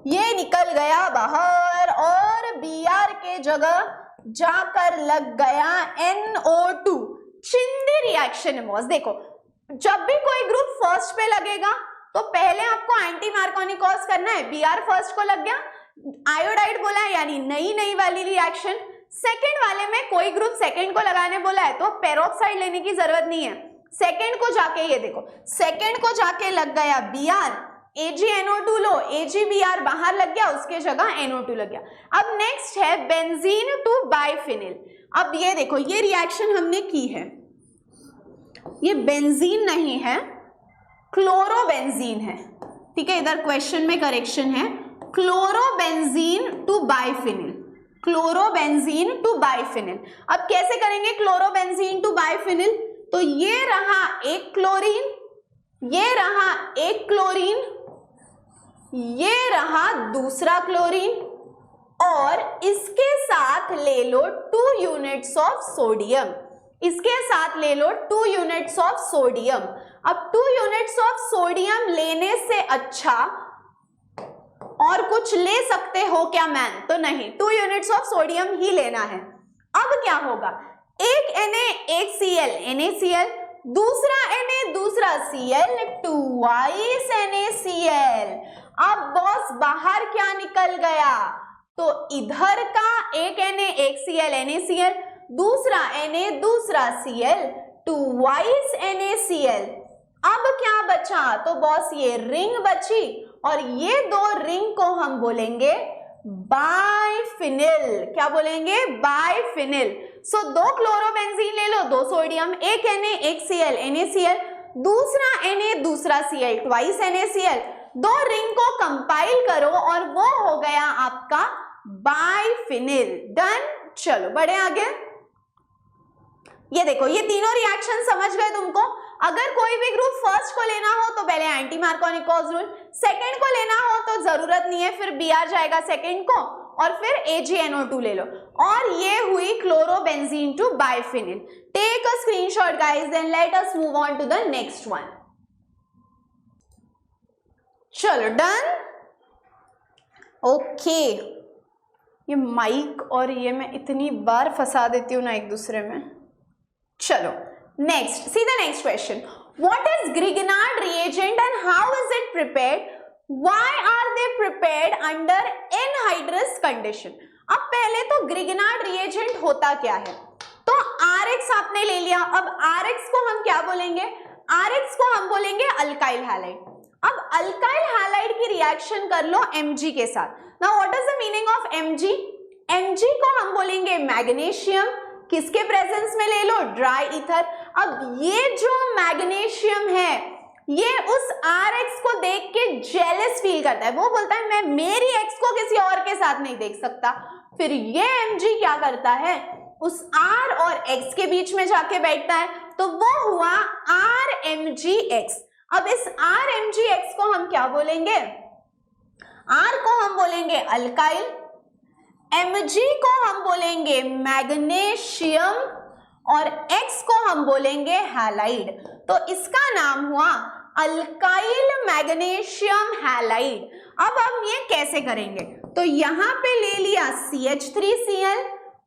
ये निकल गया बाहर और Br के जगह जाकर लग गया NO2। चिंदी रिएक्शन है बॉस। देखो जब भी कोई ग्रुप फर्स्ट पे लगेगा तो पहले आपको एंटी मार्कोनिक कॉज करना है, Br फर्स्ट को लग गया, आयोडाइड बोला है यानी नई वाली रिएक्शन। सेकंड वाले में कोई ग्रुप सेकंड को लगाने बोला है तो पेरोक्साइड लेने की जरूरत नहीं है, सेकंड को जाके, ये देखो सेकंड को जाके लग गया Br, AgNO2 लो, AgBr बाहर लग गया, उसके जगह NO2 लग गया। अब नेक्स्ट है बेंजीन टू बाइफिनिल। अब ये देखो ये रिएक्शन हमने की है, ये बेंजीन नहीं है, क्लोरोबेंजीन है, ठीक है, इधर क्वेश्चन में करेक्शन है, क्लोरोबेंजीन टू बाइफिनिल, क्लोरोबेंजीन टू बाइफिनिल। अब कैसे करेंगे क्लोरोबेंजीन टू बाइफिनिल? तो ये रहा एक क्लोरीन, ये रहा एक क्लोरीन, ये रहा दूसरा क्लोरीन, और इसके साथ ले लो 2 यूनिट्स ऑफ सोडियम, इसके साथ ले लो 2 यूनिट्स ऑफ सोडियम। अब 2 यूनिट्स ऑफ सोडियम लेने से अच्छा और कुछ ले सकते हो क्या मैन? तो नहीं, 2 यूनिट्स ऑफ सोडियम ही लेना है। अब क्या होगा? एक Na एक Cl, NaCl, दूसरा Na दूसरा Cl, ट्वाइस NaCl। अब बॉस बाहर क्या निकल गया? तो इधर का एक Na एक Cl, NaCl, दूसरा Na दूसरा Cl, ट्वाइस NaCl। अब क्या बचा? तो बॉस ये रिंग बची, और ये 2 रिंग को हम बोलेंगे बाइफिनिल। क्या बोलेंगे? बाइफिनिल। सो 2 क्लोरोबेंजीन ले लो, 2 सोडियम, एक Na एक Cl, NaCl, दूसरा Na दूसरा Cl, ट्वाइस NaCl, 2 रिंग को कंपाइल करो और वो हो गया आपका बाइफिनिल। डन। चलो बढ़े आगे। ये देखो ये तीनों रिएक्शन समझ गए तुमको। अगर कोई भी ग्रुप फर्स्ट को लेना हो तो पहले anti Markovnikov's rule, second को लेना हो तो जरूरत नहीं है, फिर Br जाएगा सेकंड को और फिर AgNO2 ले लो, और ये हुई chlorobenzene to biphenyl. Take a screenshot guys, then let us move on to the next one. चलो डन। ओके, ये माइक और ये मैं इतनी बार फंसा देती हूँ ना एक दूसरे में। चलो next, see the next question. What is Grignard reagent and how is it prepared? Why are they prepared under anhydrous condition? अब पहले तो ग्रिगनार्ड रिएजेंट होता क्या है? तो RX आपने ले लिया। अब RX को हम क्या बोलेंगे? RX को हम बोलेंगे अल्काइल हैलाइड। अब अल्काइल हैलाइड की रिएक्शन कर लो Mg के साथ। Now what is the meaning of Mg? Mg को हम बोलेंगे मैग्नीशियम, किसके प्रेजेंस में ले लो? Dry ether. अब ये जो मैग्नीशियम है ये उस RX को देख के जेलस फील करता है, वो बोलता है मैं मेरी X को किसी और के साथ नहीं देख सकता। फिर ये Mg क्या करता है? उस R और X के बीच में जाके बैठता है, तो वो हुआ RMgX। अब इस RMgX को हम क्या बोलेंगे? R को हम बोलेंगे अल्काइल, Mg को हम बोलेंगे मैग्नीशियम और X को हम बोलेंगे हैलाइड। तो इसका नाम हुआ अल्काइल मैग्नीशियम हैलाइड। अब हम ये कैसे करेंगे? तो यहां पे ले लिया CH3Cl,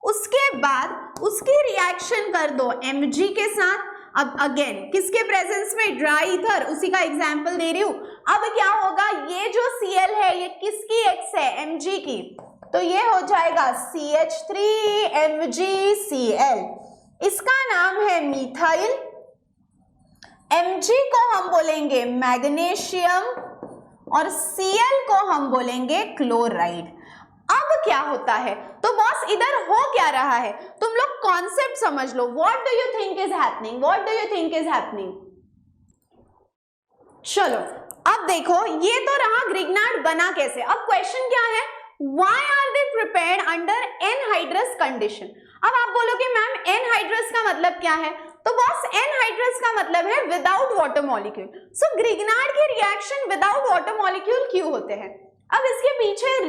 उसके बाद उसकी रिएक्शन कर दो Mg के साथ। अब अगेन किसके प्रेजेंस में? ड्राई ईथर, उसी का एग्जांपल दे रही हूं। अब क्या होगा? ये जो Cl है ये किसकी X है? Mg की, तो ये हो जाएगा CH3MgCl। इसका नाम है मीथाइल। Mg को हम बोलेंगे मैग्नीशियम और Cl को हम बोलेंगे क्लोराइड। अब क्या होता है? तो बॉस इधर हो क्या रहा है? तुम लोग कॉन्सेप्ट समझ लो। What do you think is happening? What do you think is happening? चलो अब देखो, ये तो रहा ग्रिग्नार्ड बना कैसे। अब क्वेश्चन क्या है? Why are they prepared under anhydrous condition? अब आप बोलोगे मैम एनहाइड्रस का मतलब क्या है? तो बॉस एनहाइड्रस का मतलब है विदाउट वाटर मॉलिक्यूल। सो ग्रिग्नार्ड के रिएक्शन विदाउट वाटर मॉलिक्यूल क्यों होते हैं? अब इसके पीछे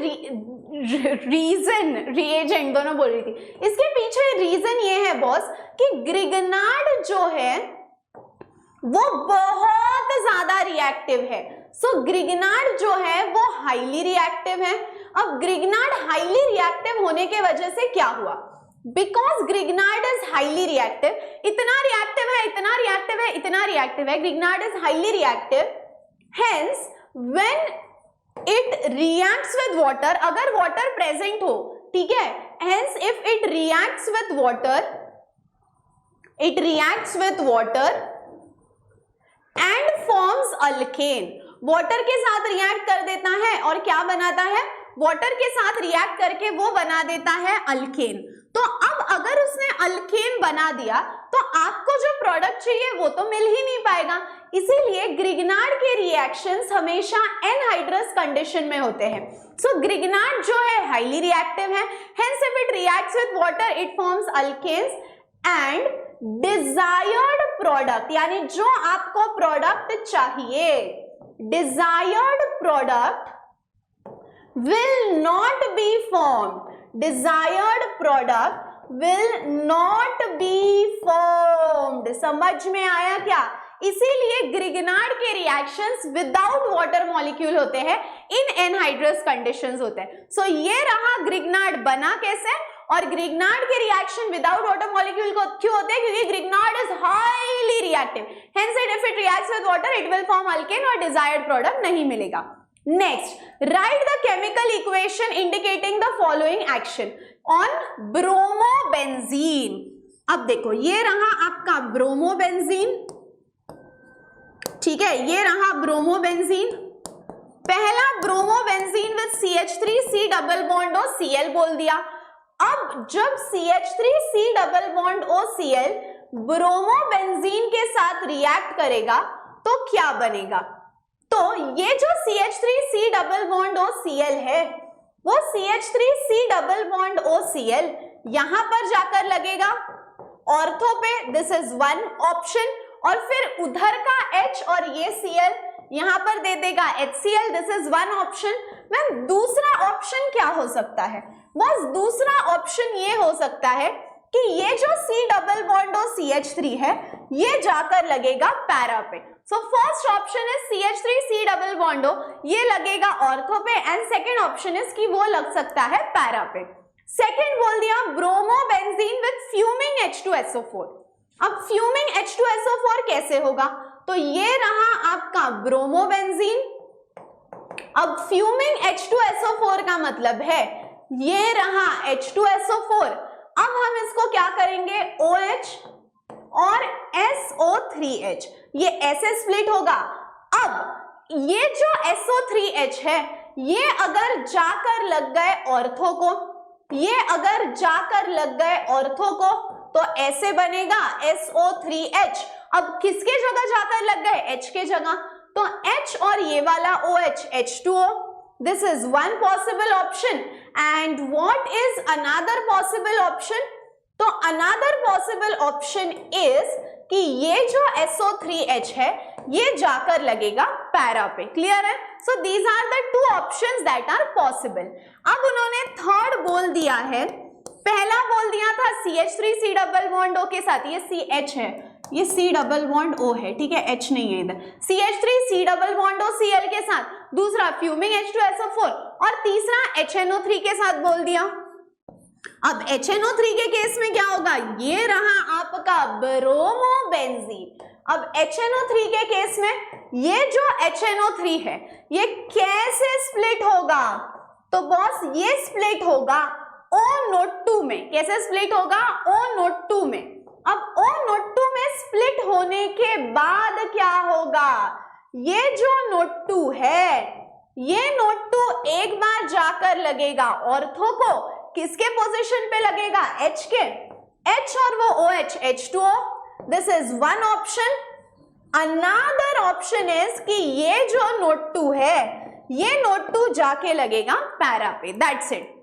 रीजन, रिएजेंट दोनों बोल रही थी, इसके पीछे रीजन ये है बॉस कि ग्रिग्नार्ड जो है वो बहुत ज्यादा रिएक्टिव है। सो ग्रिग्नार्ड जो है वो हाईली रिएक्टिव है। अब ग्रिग्नार्ड हाईली रिएक्टिव होने के वजह से क्या हुआ? Because Grignard is highly reactive, इतना रिएक्टिव है, इतना रिएक्टिव है, इतना रिएक्टिव है, Grignard is highly reactive, hence when it reacts with water, अगर वाटर प्रेजेंट हो, ठीक है, hence if it reacts with water, it reacts with water and forms alkane. Water के साथ रिएक्ट कर देता है और क्या बनाता है? वाटर के साथ रिएक्ट करके वो बना देता है अल्केन। तो अब अगर उसने अल्केन बना दिया तो आपको जो प्रोडक्ट चाहिए वो तो मिल ही नहीं पाएगा। इसीलिए ग्रिग्नार्ड के रिएक्शंस हमेशा एनहाइड्रस कंडीशन में होते हैं। सो ग्रिग्नार्ड जो है हाईली रिएक्टिव है, hence if it reacts with water it forms alkanes and desired product, यानी जो आपको प्रोडक्ट चाहिए, desired product will not be formed, desired product will not be formed। समझ में आया क्या? इसीलिए ग्रिग्नार्ड के रिएक्शंस विदाउट वाटर मॉलिक्यूल होते हैं, इन एनहाइड्रस कंडीशंस होते हैं। सो ये रहा ग्रिग्नार्ड बना कैसे, और ग्रिग्नार्ड के रिएक्शन विदाउट वाटर मॉलिक्यूल को क्यों होते हैं? क्योंकि Grignard is highly reactive, hence if it reacts with water it will form alkane और डिजायर्ड प्रोडक्ट नहीं मिलेगा। Next, write the chemical equation indicating the following action on bromobenzene। अब देखो ये रहा आपका ब्रोमोबेंजीन, ठीक है, ये रहा ब्रोमोबेंजीन। पहला bromobenzene with CH3C double bond O Cl बोल दिया। अब जब CH3C double bond O Cl bromobenzene के साथ रिएक्ट करेगा तो क्या बनेगा? तो ये जो CH3C double bond O Cl है वो CH3C double bond O Cl यहां पर जाकर लगेगा ऑर्थो पे, दिस इज वन ऑप्शन, और फिर उधर का H और ये Cl यहां पर दे देगा HCl, this is one option. Ma'am दूसरा ऑप्शन क्या हो सकता है? बस दूसरा ऑप्शन ये हो सकता है कि ये जो C double bond O CH3 है ये जाकर लगेगा पैरा पे। So first option is CH3C double bond O, ये लगेगा ऑर्थो पे, एंड सेकेंड ऑप्शन इज कि वो लग सकता है पैरा पे। सेकेंड बोल दिया ब्रोमोबेंजीन विद फ्यूमिंग H2SO4। अब फ्यूमिंग H2SO4 कैसे होगा? तो ये रहा आपका ब्रोमोबेंजीन। अब फ्यूमिंग H2SO4 का मतलब है ये रहा H2SO4। अब हम इसको क्या करेंगे? OH और SO3 SO3H, ये ऐसे स्प्लिट होगा। अब ये जो SO3H है, ये अगर जाकर लग गए ऑर्थो को, ये अगर जाकर लग गए ऑर्थो को, तो ऐसे बनेगा SO3H। अब किसके जगह जाकर लग गए? H के जगह, तो H और ये वाला OH, H2O। This is one possible option. And what is another possible option? तो another possible option is कि ये जो SO3H है, ये जाकर लगेगा पैरा पे। क्लियर है? So these are the two options that are possible. अब उन्होंने थर्ड बोल दिया है, पहला बोल दिया था CH3C डबल बॉन्ड O के साथ, ये CH है, ये C डबल बॉन्ड O है, ठीक है, H नहीं है इधर। CH3C double bond O Cl के साथ, दूसरा फ्यूमिंग H2SO4 और तीसरा HNO3 के साथ बोल दिया। अब HNO3 के केस में क्या होगा? ये रहा आपका ब्रोमोबेंजीन। अब HNO3 के केस में ये जो HNO3 है, ये कैसे स्प्लिट होगा? तो बॉस ये स्प्लिट होगा O नोट 2 में। कैसे स्प्लिट होगा? O नोट 2 में। अब O नोट 2 में स्प्लिट होने के बाद क्या होगा? ये जो नोट 2 है, ये नोट 2 एक बार जाकर लगेगा ऑर्थो को, किसके पोजीशन पे लगेगा? H के। H और वो OH, H2O। This is one option. Another option is कि ये जो नोट 2 है, ये नोट 2 जाके लगेगा पैरा पे। That's it.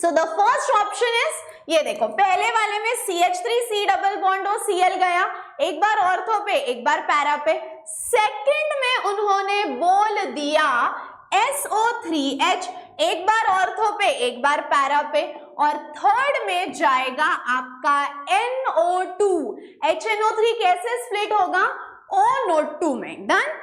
So the first option is, ये देखो पहले वाले में CH3C double bond O Cl गया, एक बार ऑर्थो पे एक बार पैरा पे। सेकंड में उन्होंने बोल दिया SO3H, एक बार ऑर्थो पे एक बार पैरा पे, और थर्ड में जाएगा आपका NO2। HNO3 कैसे स्प्लिट होगा? O नोट 2 में। डन।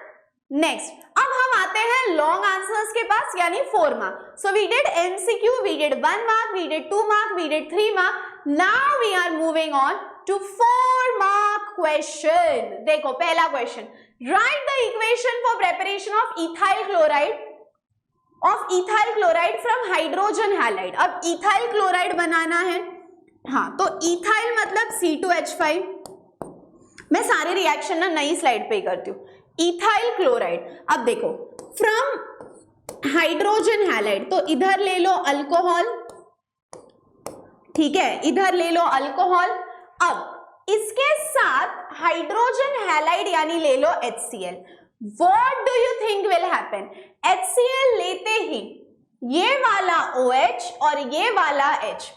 नेक्स्ट, अब हम आते हैं लॉन्ग आंसर्स के पास, यानी 4 mark. So we did MCQ, we did 1 mark, we did 2 mark, we did 3 mark. Now we are moving on to 4 mark question. देखो पहला question, write the equation for preparation of ethyl chloride from hydrogen halide. अब इथाइल क्लोराइड बनाना है, हाँ, तो इथाइल मतलब C2H5। मैं सारे रिएक्शन ना नई स्लाइड पे करती हूँ। इथाइल क्लोराइड, अब देखो फ्रॉम हाइड्रोजन हैलाइड, तो इधर ले लो अल्कोहल, ठीक है, इधर ले लो अल्कोहल। अब इसके साथ हाइड्रोजन हैलाइड यानी ले लो HCl। What do you think will happen? HCl लेते ही ये वाला OH और ये वाला H,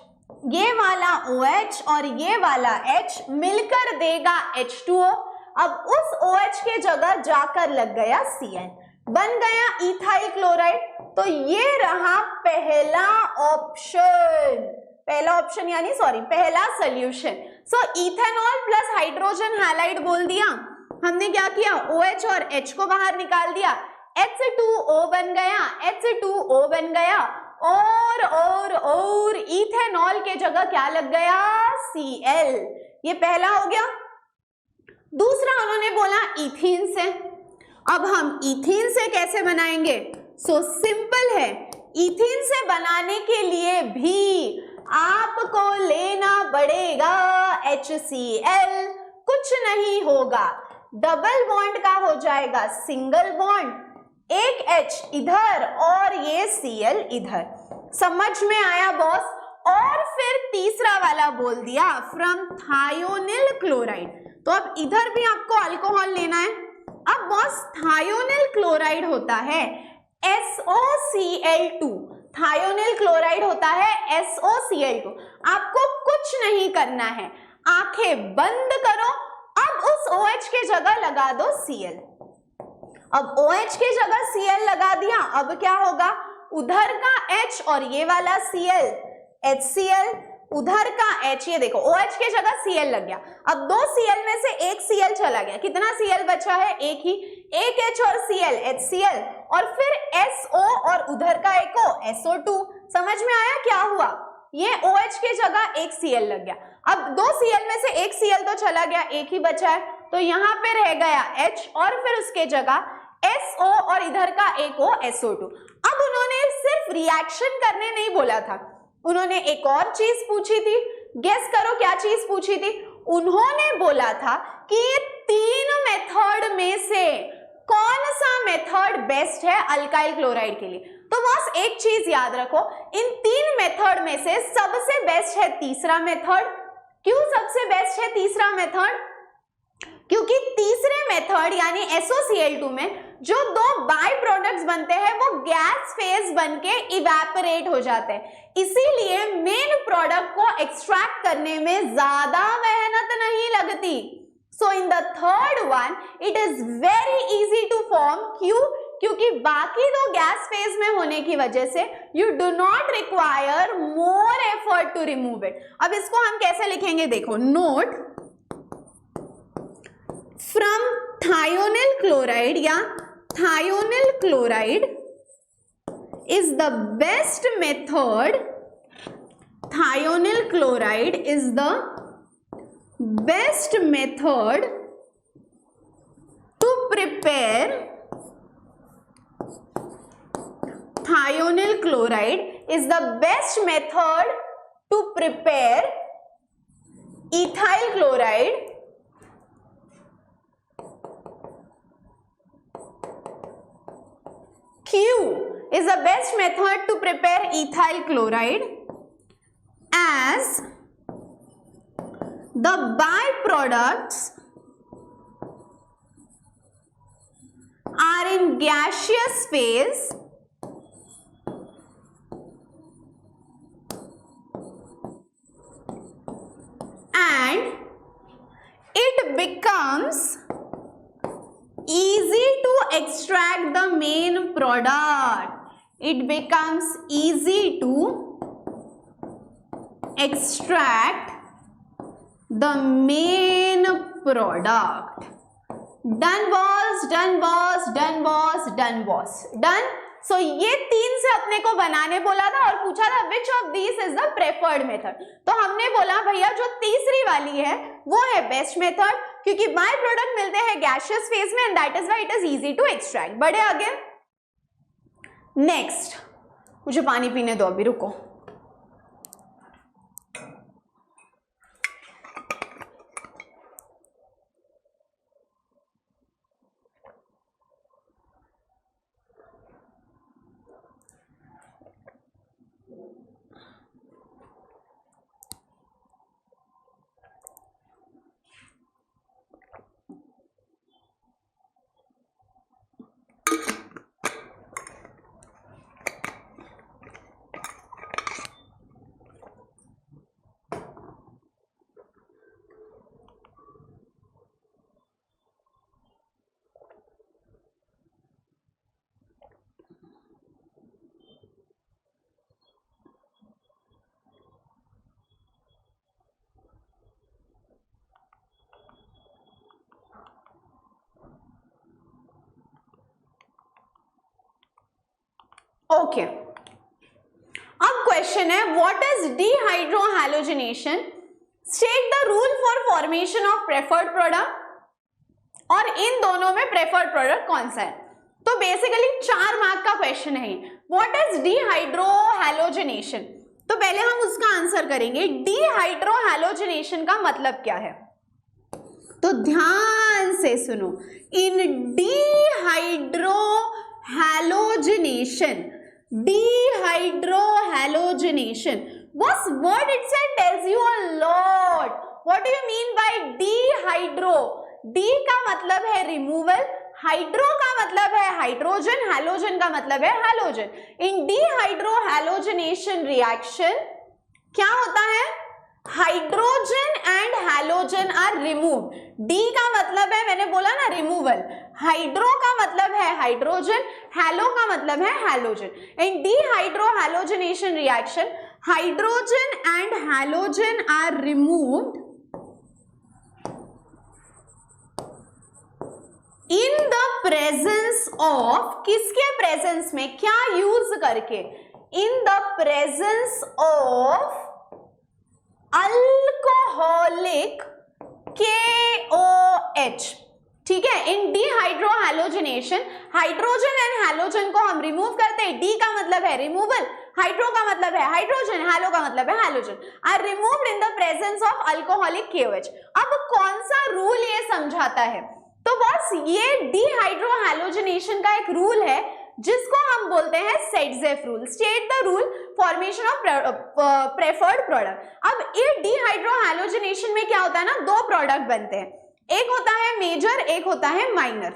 ये वाला OH और ये वाला H मिलकर देगा H2O। अब उस OH के जगह जाकर लग गया Cl, बन गया इथाइल क्लोराइड। तो ये रहा पहला ऑप्शन, पहला ऑप्शन यानी सॉरी पहला सोल्यूशन। सो इथेनॉल प्लस हाइड्रोजन हैलाइड बोल दिया हमने, क्या किया? OH और H को बाहर निकाल दिया, H2O बन गया, H2O बन गया, और इथेनॉल के जगह क्या लग गया? Cl। ये पहला हो गया। दूसरा उन्होंने बोला इथीन से। अब हम इथीन से कैसे बनाएंगे? सो सिंपल है, इथीन से बनाने के लिए भी आपको लेना पड़ेगा HCl। कुछ नहीं होगा, डबल बॉन्ड का हो जाएगा सिंगल बॉन्ड, एक H इधर और ये Cl इधर। समझ में आया बॉस? और फिर तीसरा वाला बोल दिया फ्रॉम थायोनिल क्लोराइड, तो अब इधर भी आपको अल्कोहल लेना है। अब बॉस थायोनिल क्लोराइड होता है SOCl2, थायोनिल क्लोराइड होता है SOCl2। आपको कुछ नहीं करना है, आंखें बंद करो, अब उस OH के जगह लगा दो Cl। अब OH के जगह Cl लगा दिया, अब क्या होगा? उधर का H और ये वाला Cl, HCl, उधर का H, ये देखो OH के जगह Cl लग गया। अब दो Cl में से एक Cl चला गया, कितना Cl बचा है? एक ही, एक H और Cl, HCl, और फिर SO और उधर का एक O, SO2। समझ में आया क्या हुआ? ये OH के जगह एक Cl लग गया। अब दो Cl में से एक Cl तो चला गया, एक ही बचा है, तो यहाँ पे रह गया H और फिर उसके जगह SO और इधर का एक O, SO2। अब उन्होंने सिर्फ रिएक्शन करने नहीं बोला था, उन्होंने एक और चीज पूछी थी। गेस करो क्या चीज पूछी थी? उन्होंने बोला था कि ये तीन मेथड में से कौन सा मेथड बेस्ट है अल्काइल क्लोराइड के लिए? तो बस एक चीज याद रखो, इन तीन मेथड में से सबसे बेस्ट है तीसरा मेथड। क्यों सबसे बेस्ट है तीसरा मेथड? क्योंकि तीसरे मेथड यानी SOCl2 में जो दो बाय प्रोडक्ट्स बनते हैं वो गैस फेज बनके इवेपोरेट हो जाते हैं, इसीलिए मेन प्रोडक्ट को एक्सट्रैक्ट करने में ज्यादा मेहनत नहीं लगती। So in the third one it is very easy to form। क्यों? क्योंकि बाकी दो गैस फेज में होने की वजह से you do not require more effort to remove it। अब इसको हम कैसे लिखेंगे देखो, नोट from thionyl chloride या thionyl chloride is the best method, thionyl chloride is the best method to prepare, thionyl chloride is the best method to prepare ethyl chloride Q is the best method to prepare ethyl chloride as the byproducts are in gaseous phase and it becomes easy to extract the main product. It becomes easy to extract the main product। Done boss, done boss, done boss, done boss, done। So ये तीन से अपने को बनाने बोला था और पूछा था which of these is the preferred method। तो हमने बोला भैया जो तीसरी वाली है वो है बेस्ट मेथड, क्योंकि बाय प्रोडक्ट मिलते हैं गैसियस फेज में and that is why it is easy to extract. बढ़े आगे, नेक्स्ट, मुझे पानी पीने दो अभी, रुको। ओके, अब क्वेश्चन है what is dehydrohalogenation, state the rule for formation of preferred product, और इन दोनों में प्रेफर्ड प्रोडक्ट कौन सा है। तो बेसिकली 4 मार्क का क्वेश्चन है। व्हाट इज डिहाइड्रोहैलोजिनेशन, तो पहले हम उसका आंसर करेंगे। डिहाइड्रोहैलोजिनेशन का मतलब क्या है, तो ध्यान से सुनो। इन डिहाइड्रोहैलोजिनेशन, dehydrohalogenation, what word itself tells you a lot। what do you mean by dehydro? D का मतलब है रिमूवल, हाइड्रो का मतलब है हाइड्रोजन, हैलोजन का मतलब है हैलोजन। इन डिहाइड्रोहैलोजिनेशन रिएक्शन क्या होता है, hydrogen and halogen are remove. D का मतलब है, मैंने बोला ना रिमूवल, हाइड्रो का मतलब है हाइड्रोजन, हैलो का मतलब है halogen. In dehydrohalogenation reaction hydrogen and halogen are removed in the presence of, किसके प्रेजेंस में, क्या यूज करके, in the presence of alcoholic KOH। ठीक है, in dehydrohalogenation hydrogen and halogen को हम रिमूव करते हैं। डी का मतलब है रिमूवल, हाइड्रो का मतलब है हाइड्रोजन, हैलो का मतलब है halogen, are removed in the presence of alcoholic KOH। अब कौन सा रूल ये समझाता है। तो बस ये डिहाइड्रोहैलोजिनेशन का एक रूल है जिसको हम बोलते हैं सेडजेफ rule. State the rule formation of preferred product. अब ये डिहाइड्रोहैलोजिनेशन में क्या होता है ना, दो प्रोडक्ट बनते हैं, एक होता है मेजर, एक होता है माइनर।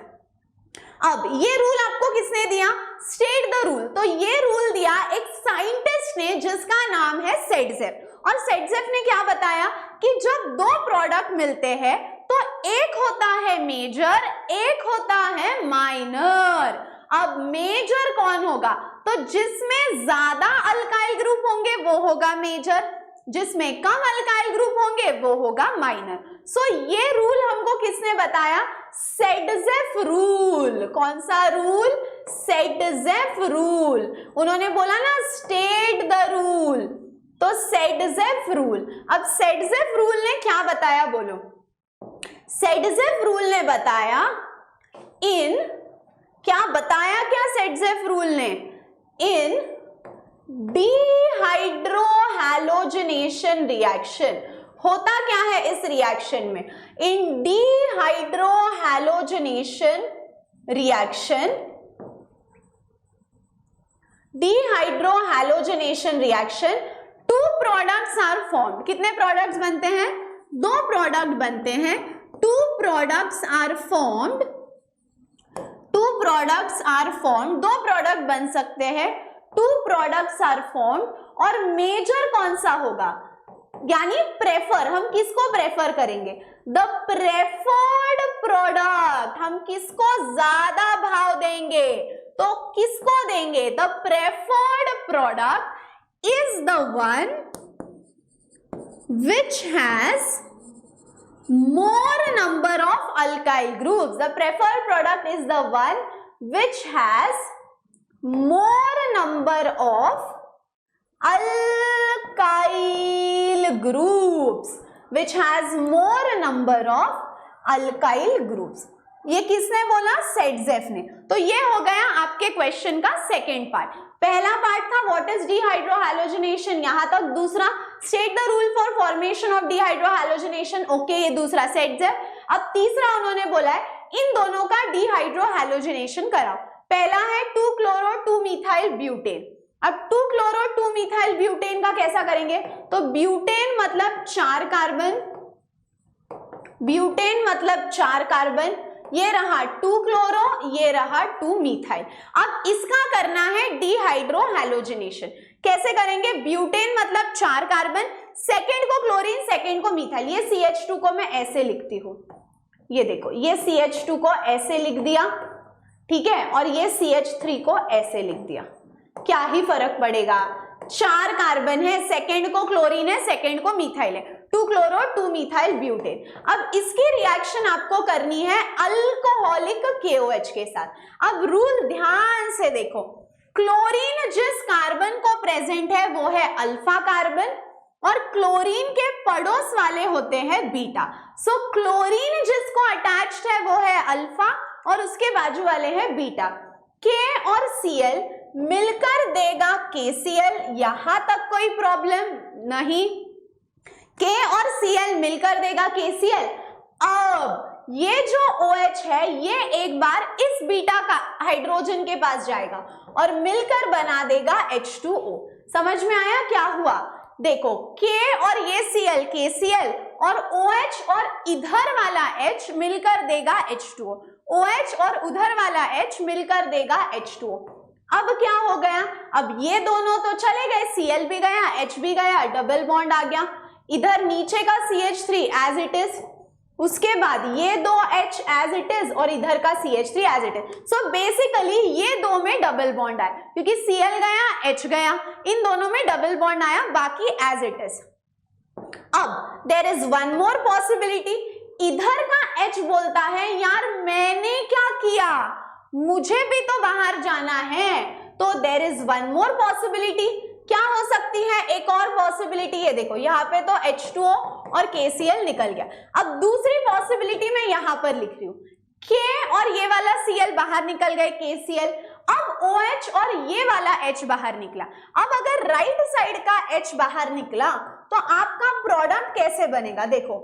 अब ये रूल आपको किसने दिया, स्टेट द रूल। तो ये रूल दिया एक साइंटिस्ट ने जिसका नाम है सेडजेफ। और सेडजेफ ने क्या बताया कि जब दो प्रोडक्ट मिलते हैं तो एक होता है मेजर, एक होता है माइनर। अब मेजर कौन होगा, तो जिसमें ज्यादा अल्काइल ग्रुप होंगे वो होगा मेजर, जिसमें कम अल्काइल ग्रुप होंगे वो होगा माइनर। सो ये रूल हमको किसने बताया, सेडजेफ रूल। कौन सा रूल, सेडजेफ रूल। उन्होंने बोला ना स्टेट द रूल, तो सेडजेफ रूल। अब सेडजेफ रूल ने क्या बताया बोलो, सेडजेफ रूल ने बताया क्या बताया, क्या सेडजेफ रूल ने, इन डिहाइड्रोहैलोजिनेशन रिएक्शन। होता क्या है इस रिएक्शन में, in dehydrohalogenation reaction two products are formed. कितने प्रोडक्ट्स बनते हैं, दो प्रोडक्ट बनते हैं। टू प्रोडक्ट्स आर फॉर्म्ड, दो प्रोडक्ट बन सकते हैं, टू प्रोडक्ट्स आर फॉर्म्ड। और मेजर कौन सा होगा, यानी प्रेफर, हम किसको प्रेफर करेंगे, द प्रेफर्ड प्रोडक्ट। हम किसको ज्यादा भाव देंगे, तो किसको देंगे, the preferred product is the one which has more number of alkyl groups. The preferred product is the one which has more number of alkyl groups, ये किसने बोला, सेडजेफ ने। तो ये हो गया आपके क्वेश्चन का सेकेंड पार्ट। पहला पार्ट था व्हाट इज डिहाइड्रोहैलोजिनेशन, यहां तक। दूसरा state the rule for formation of dehydrohalogenation, okay, ये दूसरा सेडजेफ। अब तीसरा उन्होंने बोला है इन दोनों का डिहाइड्रोहैलोजिनेशन कराओ। पहला है 2-क्लोरो 2-मिथाइल ब्यूटेन। अब 2-क्लोरो 2-मिथाइल ब्यूटेन का कैसा करेंगे, तो ब्यूटेन मतलब 4 कार्बन, ब्यूटेन मतलब 4 कार्बन, ये रहा 2-क्लोरो, ये रहा 2-मिथाइल। अब इसका करना है डिहाइड्रोहैलोजिनेशन। कैसे करेंगे, ब्यूटेन मतलब 4 कार्बन, सेकेंड को क्लोरीन, सेकेंड को मिथाइल। ये CH2 को मैं ऐसे लिखती हूं, ये देखो, ये CH2 को ऐसे लिख दिया, ठीक है, और ये CH3 को ऐसे लिख दिया। क्या ही फर्क पड़ेगा, 4 कार्बन है, सेकेंड को क्लोरीन है, सेकेंड को मिथाइल है, 2-क्लोरो 2-मिथाइल ब्यूटेन। अब इसकी रिएक्शन आपको करनी है अल्कोहलिक KOH के साथ। अब रूल ध्यान से देखो, क्लोरीन जिस कार्बन को प्रेजेंट है वो है अल्फा कार्बन, और क्लोरीन के पड़ोस वाले होते हैं बीटा। सो क्लोरीन जिसको अटैच्ड है वो है अल्फा और उसके बाजू वाले हैं बीटा। K और Cl मिलकर देगा KCl, यहां तक कोई प्रॉब्लम नहीं। K और Cl मिलकर देगा KCl। अब ये जो OH है ये एक बार इस बीटा का हाइड्रोजन के पास जाएगा और मिलकर बना देगा H2O। समझ में आया क्या हुआ, देखो K और ये Cl KCl और OH और इधर वाला H मिलकर देगा H2O, OH और उधर वाला H मिलकर देगा H2O। अब क्या हो गया, अब ये दोनों तो चले गए, Cl भी गया, H भी गया, डबल बॉन्ड आ गया। इधर नीचे का CH3 एज इट इज, उसके बाद ये दो H एज इट इज और इधर का CH3 as it is. So basically ये दो में डबल बॉन्ड आया क्योंकि Cl गया H गया, इन दोनों में डबल बॉन्ड आया, बाकी एज इट इज। अब there is one more possibility, इधर का H बोलता है यार मैंने क्या किया, मुझे भी तो बाहर जाना है, तो there is one more possibility. क्या हो सकती है एक और पॉसिबिलिटी, ये देखो यहाँ पे तो H2O और KCl निकल गया। अब दूसरी पॉसिबिलिटी मैं यहाँ पर लिख रही हूँ, K और ये वाला Cl बाहर निकल गए KCl, अब OH और ये वाला H बाहर निकला। अब अगर राइट साइड का H बाहर निकला तो आपका प्रोडक्ट कैसे बनेगा, देखो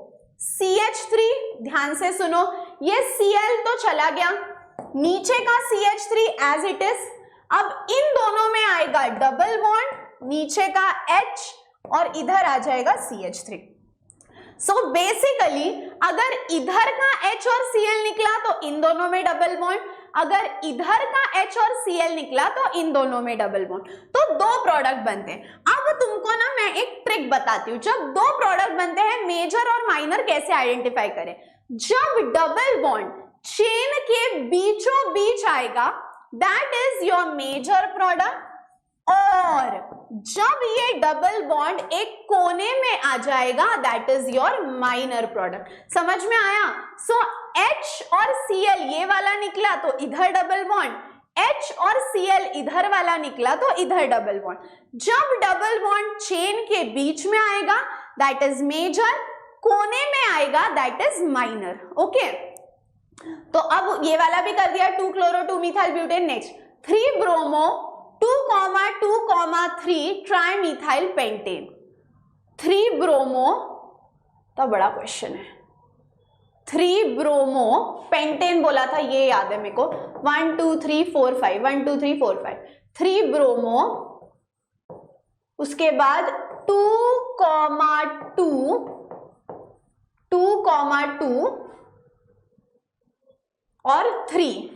CH3, ध्यान से सुनो, ये Cl तो चला गया, नीचे का CH3 एज इट इज। अब इन दोनों में आएगा डबल बॉन्ड, नीचे का H और इधर आ जाएगा CH3। सो बेसिकली अगर इधर का H और Cl निकला तो इन दोनों में डबल बॉन्ड, अगर इधर का H और Cl निकला तो इन दोनों में डबल बॉन्ड, तो दो प्रोडक्ट बनते हैं। अब तुमको ना मैं एक ट्रिक बताती हूँ, जब दो प्रोडक्ट बनते हैं मेजर और माइनर कैसे आइडेंटिफाई करें। जब डबल बॉन्ड चेन के बीचों बीच आएगा that is your major product, और जब ये डबल बॉन्ड एक कोने में आ जाएगा that is your minor product. समझ में आया? सो H और Cl ये वाला निकला तो इधर डबल बॉन्ड, H और Cl इधर वाला निकला तो इधर डबल बॉन्ड। जब डबल बॉन्ड चेन के बीच में आएगा दैट इज मेजर, कोने में आएगा दैट इज माइनर। ओके, तो अब ये वाला भी कर दिया, 2-chloro-2-methyl-butane। Next 3-bromo 2,2,3 trimethyl pentane. 3-bromo तो बड़ा क्वेश्चन है, 3-bromo पेंटेन बोला था, ये याद है मेरे को, 1 2 3 4 5 1 2 3 4 5 3-bromo, उसके बाद 2,2 और 3,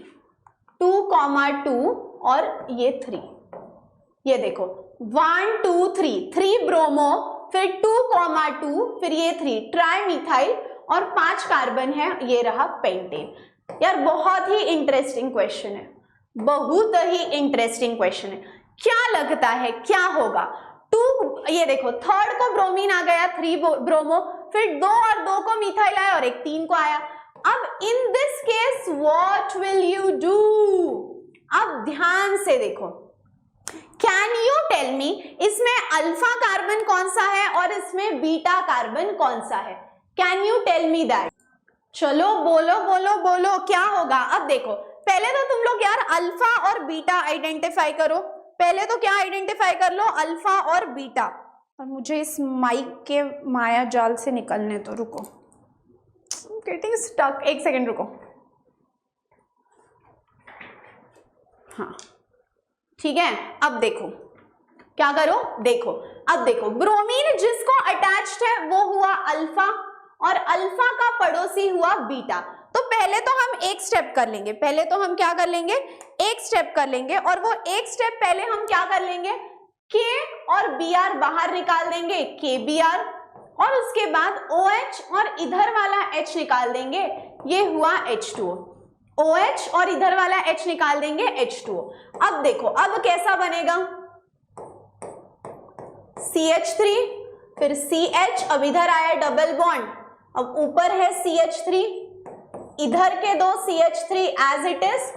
2,2 और ये 3, ये देखो 1 2 3 3-bromo, फिर 2,2, फिर ये 3 ट्राइमिथाइल और 5 कार्बन है, ये रहा पेंटेन। यार बहुत ही इंटरेस्टिंग क्वेश्चन है, बहुत ही इंटरेस्टिंग क्वेश्चन है। क्या लगता है क्या होगा? 2, ये देखो थर्ड को ब्रोमीन आ गया, 3-bromo, फिर 2 और 2 को मिथाइल आया और एक 3 को आया। अब in this case what will you do? अब ध्यान से देखो, कैन यू टेल मी इसमें अल्फा कार्बन कौन सा है और इसमें बीटा कार्बन कौन सा है? Can you tell me that? चलो बोलो बोलो बोलो, क्या होगा? अब देखो, पहले तो तुम लोग यार अल्फा और बीटा आइडेंटिफाई करो, पहले तो क्या आइडेंटिफाई कर लो, अल्फा और बीटा। और मुझे इस माइक के माया जाल से निकलने तो, रुको, गेटिंग स्टक, एक सेकेंड रुको। हाँ ठीक है, अब देखो क्या करो, देखो अब देखो, ब्रोमीन जिसको अटैच्ड है वो हुआ अल्फा और अल्फा का पड़ोसी हुआ बीटा। तो पहले तो हम एक स्टेप कर लेंगे, पहले तो हम क्या कर लेंगे, एक स्टेप कर लेंगे, और वो एक स्टेप पहले हम क्या कर लेंगे, K और Br बाहर निकाल देंगे, KBr, और उसके बाद OH और इधर वाला H निकाल देंगे, ये हुआ H2O। OH और इधर वाला H निकाल देंगे, H2O। अब देखो अब कैसा बनेगा, CH3 फिर CH, अब इधर आया डबल बॉन्ड, अब ऊपर है CH3, इधर के दो CH3 एज इट इज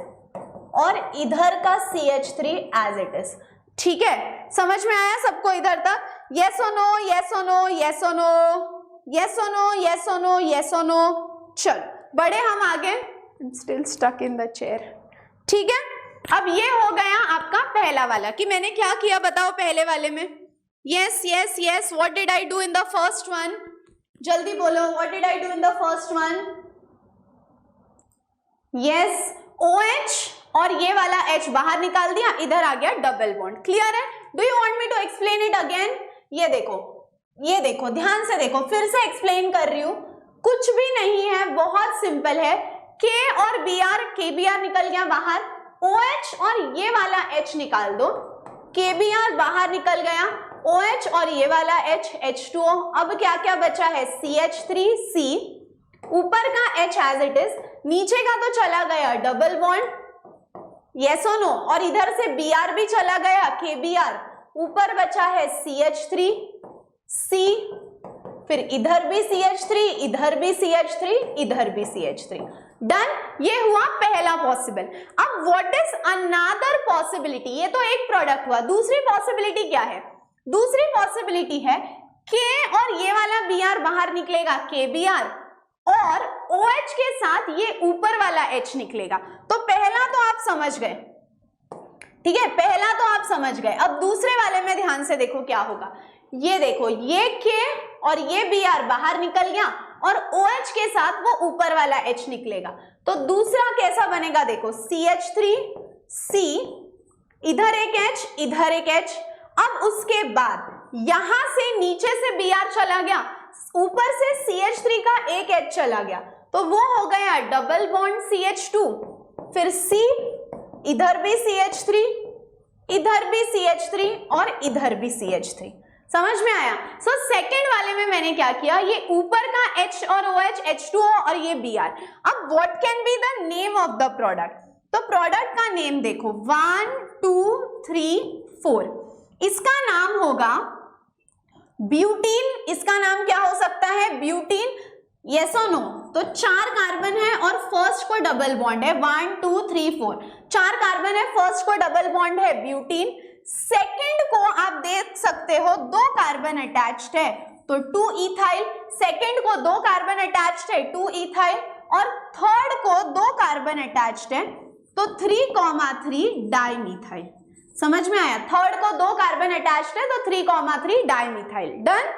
और इधर का CH3 एज इट इज। ठीक है, समझ में आया सबको इधर तक? यस और नो, यस और नो, यस और नो, यस और नो, यस और नो, यस और नो। चल बड़े हम आगे, still stuck in the chair. ठीक है, अब ये हो गया आपका पहला वाला कि मैंने क्या किया बताओ पहले वाले में। Yes yes yes, what did I do in the first one? जल्दी बोलो, what did I do in the first one? Yes, OH और ये वाला H बाहर निकाल दिया, इधर आ गया डबल बॉन्ड। क्लियर है? Do you want me to explain it again? ये देखो, ये देखो, ध्यान से देखो, फिर से एक्सप्लेन कर रही हूं, कुछ भी नहीं है, बहुत सिंपल है। K और Br, KBr निकल गया बाहर, OH और ये वाला H निकाल दो, KBr बाहर निकल गया, OH और ये वाला H, H2O। अब क्या क्या बचा है, CH3C, ऊपर का H एज इट इज, नीचे का तो चला गया डबल बॉन्ड, यस और नो, और इधर से Br भी चला गया, KBr, ऊपर बचा है CH3C, फिर इधर भी CH3, इधर भी CH3, इधर भी CH3। डन, ये हुआ पहला पॉसिबल। अब व्हाट इज अनदर पॉसिबिलिटी? ये तो एक प्रोडक्ट हुआ, दूसरी पॉसिबिलिटी क्या है? दूसरी पॉसिबिलिटी है K और ये वाला Br बाहर निकलेगा, KBr, और OH के साथ ये ऊपर वाला H निकलेगा। तो पहला तो आप समझ गए, ठीक है, पहला तो आप समझ गए। अब दूसरे वाले में ध्यान से देखो क्या होगा। ये देखो, ये K और ये Br बाहर निकल गया, और OH के साथ वो ऊपर वाला H निकलेगा। तो दूसरा कैसा बनेगा देखो, CH3C, इधर एक H, इधर एक H। अब उसके बाद यहां से नीचे से Br चला गया, ऊपर से CH3 का एक H चला गया, तो वो हो गया डबल बॉन्ड CH2, फिर C, इधर भी CH3, इधर भी CH3 और इधर भी CH3। समझ में आया? सो सेकंड वाले में मैंने क्या किया, ये ऊपर का H और OH, H2O और ये Br। अब what can be the name of the product? तो प्रोडक्ट का नेम देखो 1 2 3 4, इसका नाम होगा ब्यूटीन। इसका नाम क्या हो सकता है? ब्यूटीन। यस और नो? तो 4 कार्बन है और फर्स्ट को डबल बॉन्ड है, 1 2 3 4, 4 कार्बन है, फर्स्ट को डबल बॉन्ड है ब्यूटीन। सेकंड को आप देख सकते हो 2 कार्बन अटैच्ड है, तो 2 इथाइल। सेकंड को 2 कार्बन अटैच्ड है, 2 इथाइल, और थर्ड को 2 कार्बन अटैच्ड है, तो 3,3 डाइमिथाइल। समझ में आया? थर्ड को 2 कार्बन अटैच्ड है, तो 3,3 डाइमिथाइल। डन।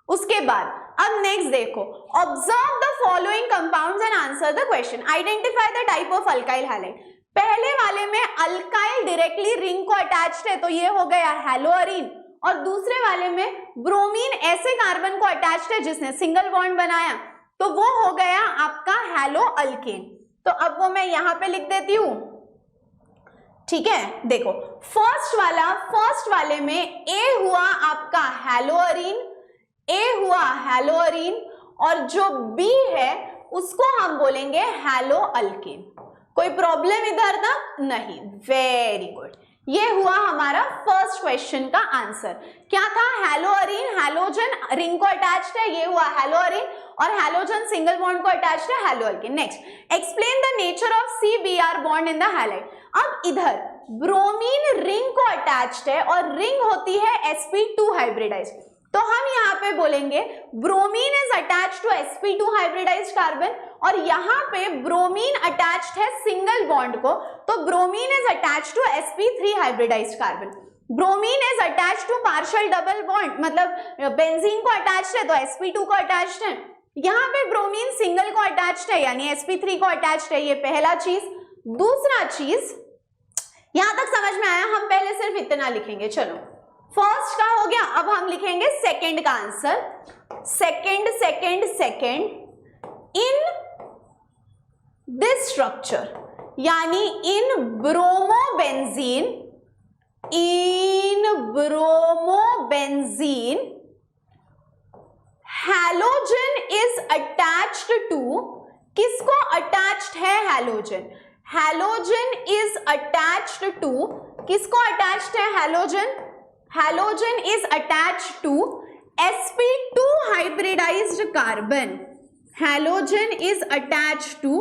उसके बाद अब नेक्स्ट देखो, observe the following compounds and answer the question, identify the type of alkyl halide. पहले वाले में अल्काइल डायरेक्टली रिंग को अटैच्ड है, तो ये हो गया हैलोअरीन, और दूसरे वाले में ब्रोमीन ऐसे कार्बन को अटैच्ड है जिसने सिंगल बॉन्ड बनाया, तो वो हो गया आपका हैलो अल्केन। तो अब वो मैं यहां पे लिख देती हूं, ठीक है। देखो फर्स्ट वाले में ए हुआ आपका हैलोअरीन, ए हुआ हैलोअरीन, और जो बी है उसको हम बोलेंगे हैलो अल्केन। कोई प्रॉब्लम इधर तक नहीं? Very good. ये हुआ हमारा फर्स्ट क्वेश्चन का आंसर। क्या था? हैलोअरीन, हैलोजन रिंग को अटैच्ड है, ये हुआ हैलोअरीन, और हैलोजन सिंगल बॉन्ड को अटैच्ड है, hello alkane. Next, explain the nature of CBr bond in the halide. अब इधर ब्रोमीन रिंग को अटैच्ड है और रिंग होती है sp2 हाइब्रिडाइज्ड, तो हम यहाँ पे बोलेंगे bromine is attached to sp2 hybridized carbon, और यहाँ पे ब्रोमीन अटैच्ड है सिंगल बॉन्ड को, तो bromine is attached to sp3 hybridized carbon. Bromine is attached to partial double bond, मतलब बेंजीन को अटैच्ड है तो sp2 को अटैच्ड है। यहाँ पे ब्रोमीन सिंगल को अटैच्ड है यानी sp3 को अटैच्ड है, ये पहला चीज। दूसरा चीज, यहां तक समझ में आया? हम पहले सिर्फ इतना लिखेंगे। चलो, फर्स्ट का हो गया, अब हम लिखेंगे सेकंड का answer. Second in this structure, यानी in bromobenzene halogen is attached to, किसको अटैच्ड है? Halogen. Halogen is attached to, किसको अटैच्ड है? Halogen. Halogen is attached to sp2 hybridized carbon. Halogen is attached to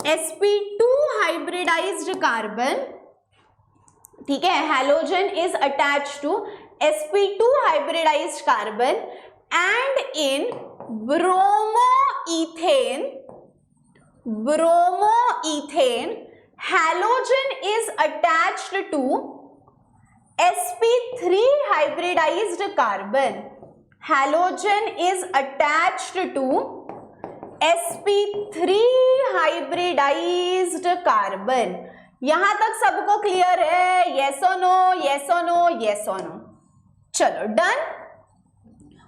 sp2 hybridized carbon, ठीक है। Halogen is attached to sp2 hybridized carbon and in bromoethane halogen is attached to sp3 hybridized carbon. Halogen is attached to sp3 hybridized carbon. यहां तक सबको क्लियर है? yes or no, yes or no, yes or no? चलो done.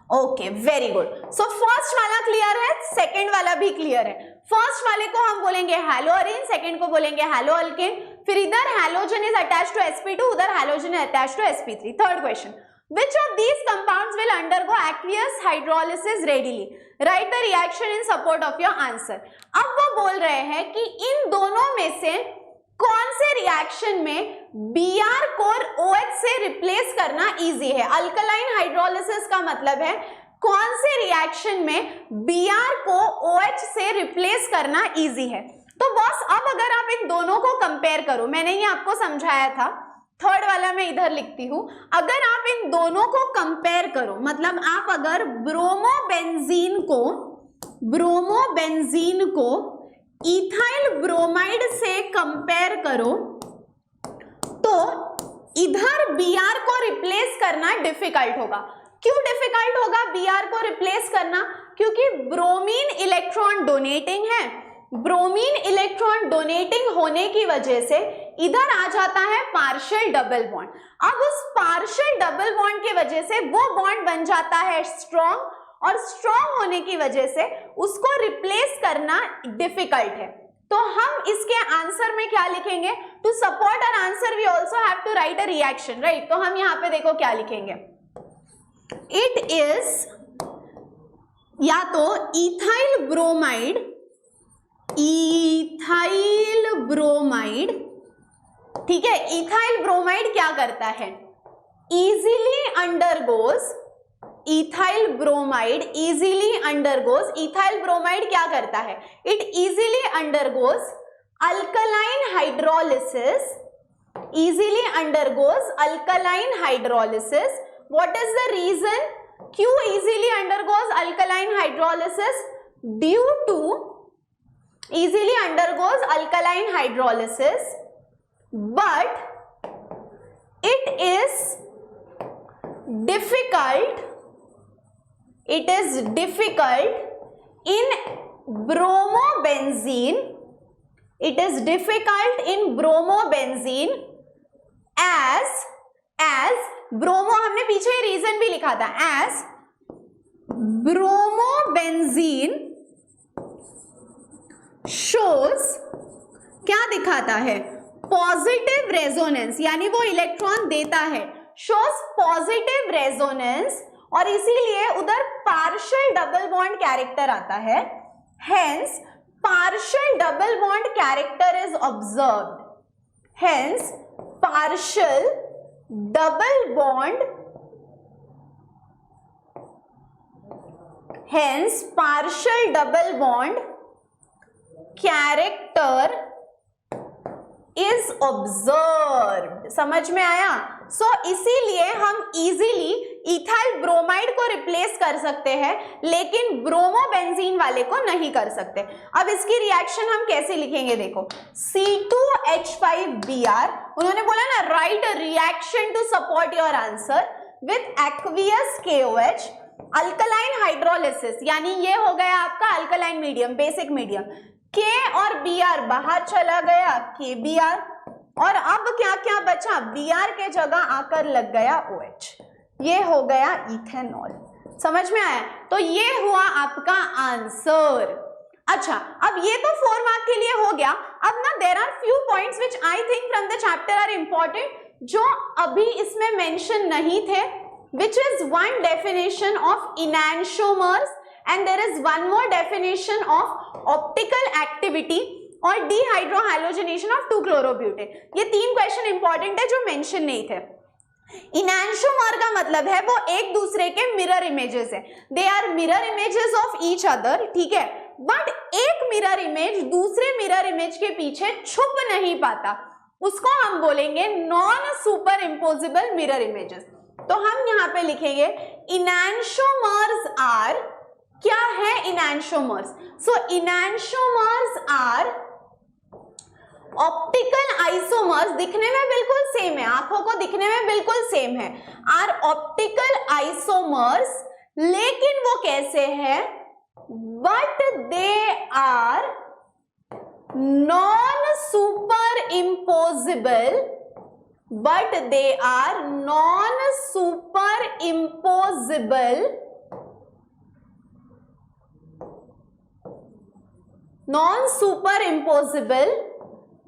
Okay, very good. So first वाला क्लियर है, सेकंड वाला भी क्लियर है। फर्स्ट वाले को हम बोलेंगे हैलोअरीन, सेकंड को बोलेंगे हैलो अल्केन, फिर इधर halogen is attached to sp2, उधर halogen is attached to sp3। Third question, which of these compounds will undergo aqueous hydrolysis readily? Write the reaction in support of your answer. अब वो बोल रहे हैं कि इन दोनों में से कौन से रिएक्शन में Br को OH से रिप्लेस करना इजी है? अल्कलाइन हाइड्रोलिसिस का मतलब है कौन से रिएक्शन में Br को OH से रिप्लेस करना इजी है। तो बॉस अब अगर आप इन दोनों को कंपेयर करो, मैंने ये आपको समझाया था, थर्ड वाला मैं इधर लिखती हूं, अगर आप इन दोनों को कंपेयर करो, मतलब आप अगर ब्रोमोबेंजीन को इथाइल ब्रोमाइड से कंपेयर करो तो इधर Br को रिप्लेस करना डिफिकल्ट होगा। क्यों डिफिकल्ट होगा Br को रिप्लेस करना? क्योंकि ब्रोमीन इलेक्ट्रॉन डोनेटिंग है, ब्रोमीन इलेक्ट्रॉन डोनेटिंग होने की वजह से इधर आ जाता है पार्शियल डबल बॉन्ड। अब उस पार्शियल डबल बॉन्ड की वजह से वो बॉन्ड बन जाता है स्ट्रॉन्ग, और स्ट्रॉन्ग होने की वजह से उसको रिप्लेस करना डिफिकल्ट है। तो हम इसके आंसर में क्या लिखेंगे? To support our answer we also have to write a reaction, right? तो हम यहाँ पे देखो क्या लिखेंगे, इट इज या तो इथाइल ब्रोमाइड, इथाइल ब्रोमाइड, ठीक है। इथाइल ब्रोमाइड क्या करता है? Easily undergoes, ethyl bromide easily undergoes, ethyl bromide क्या करता है? It easily undergoes alkaline hydrolysis, easily undergoes alkaline hydrolysis. What is the reason? क्यों easily undergoes alkaline hydrolysis? Due to easily undergoes alkaline hydrolysis, but it is difficult in bromobenzene, it is difficult in bromobenzene as bromo, हमने पीछे रीजन भी लिखा था, as bromobenzene shows, क्या दिखाता है? पॉजिटिव रेजोनेंस, यानी वो इलेक्ट्रॉन देता है, shows पॉजिटिव रेजोनेंस, और इसीलिए उधर पार्शियल डबल बॉन्ड कैरेक्टर आता है, hence partial double bond character is observed, hence partial double bond, hence partial double bond character is observed. समझ में आया? इसीलिए हम इजीली इथाइल ब्रोमाइड को रिप्लेस कर सकते हैं, लेकिन ब्रोमोबेंजीन वाले को नहीं कर सकते। अब इसकी रिएक्शन हम कैसे लिखेंगे? देखो, C2H5Br, उन्होंने बोला ना write a reaction to support your answer with aqueous KOH, alkaline hydrolysis, यानी ये हो गया आपका alkaline medium, basic medium, K और Br बाहर चला गया, KBr, और अब क्या क्या बचा? Br के जगह आकर लग गया OH, ये हो गया इथेनॉल। समझ में आया? तो ये हुआ आपका आंसर। अच्छा, अब ये तो 4 मार्क के लिए हो गया। अब ना there are few points which I think from the chapter are important, जो अभी इसमें मेंशन नहीं थे, which is one definition of enantiomers and there is one more definition of optical activity और dehydrohalogenation of 2-chlorobutane। ये 3 क्वेश्चन इंपॉर्टेंट है जो मेंशन नहीं थे। इनैंशियोमर का मतलब है वो एक दूसरे के मिरर इमेजेस है, they are mirror images of each other, ठीक है, बट एक मिरर इमेज दूसरे मिरर इमेज के पीछे छुप नहीं पाता, उसको हम बोलेंगे non superimposable mirror images. तो हम यहाँ पे लिखेंगे इनैंशियोमर्स आर, क्या है इनैंशियोमर्स? सो इनैंशियोमर्स आर ऑप्टिकल आइसोमर्स, दिखने में बिल्कुल सेम है, आंखों को दिखने में बिल्कुल सेम है, आर ऑप्टिकल आइसोमर्स, लेकिन वो कैसे है? But they are non superimposable, but they are non-superimposable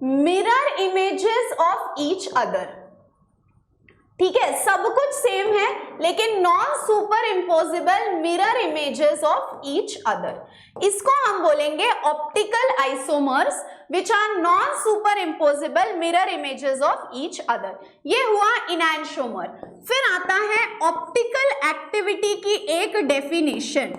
mirror images of each other। ठीक है, सब कुछ सेम है लेकिन non superimposable mirror images of each other. इसको हम बोलेंगे optical isomers which are non superimposable mirror images of each other. ये हुआ इनैंशियोमर। फिर आता है ऑप्टिकल एक्टिविटी की एक डेफिनेशन।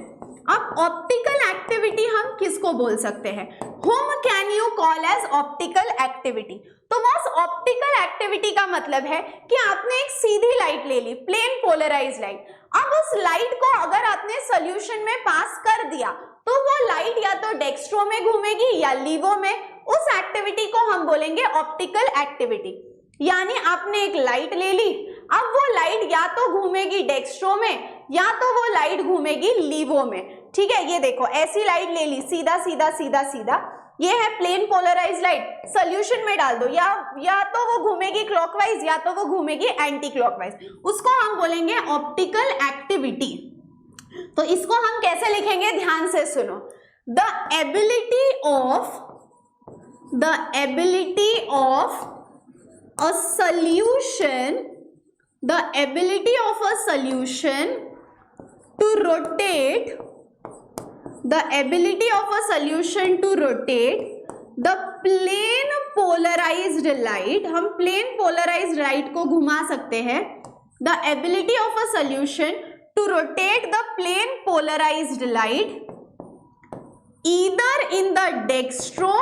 अब ऑप्टिकल एक्टिविटी हम किसको बोल सकते हैं? Whom can you call as optical activity? तो बस ऑप्टिकल एक्टिविटी का मतलब है कि आपने एक सीधी लाइट ले ली, प्लेन पोलराइज लाइट। अब उस लाइट को अगर आपने सॉल्यूशन में पास कर दिया तो वो लाइट या तो डेक्स्ट्रो में घूमेगी या लीवो में। उस एक्टिविटी को हम बोलेंगे ऑप्टिकल एक्टिविटी। यानी आपने एक लाइट ले ली, अब वो लाइट या तो घूमेगी डेक्स्ट्रो में या तो वो लाइट घूमेगी लीवो में। ठीक है, ये देखो ऐसी लाइट ले ली, सीधा सीधा सीधा सीधा, ये है प्लेन पोलराइज लाइट, सोल्यूशन में डाल दो, या तो वो घूमेगी क्लॉकवाइज या तो वो घूमेगी एंटी क्लॉकवाइज, उसको हम बोलेंगे ऑप्टिकल एक्टिविटी। तो इसको हम कैसे लिखेंगे, ध्यान से सुनो, the ability of a solution, the ability of a solution to rotate, the ability of a solution to rotate the plane polarized light, हम plane polarized light को घुमा सकते हैं, the ability of a solution to rotate the plane polarized light either in the dextro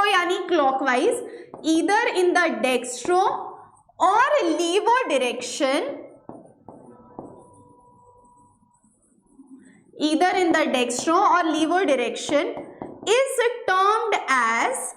यानी clockwise, either in the dextro or levo direction, either in the dextro or levo direction is termed as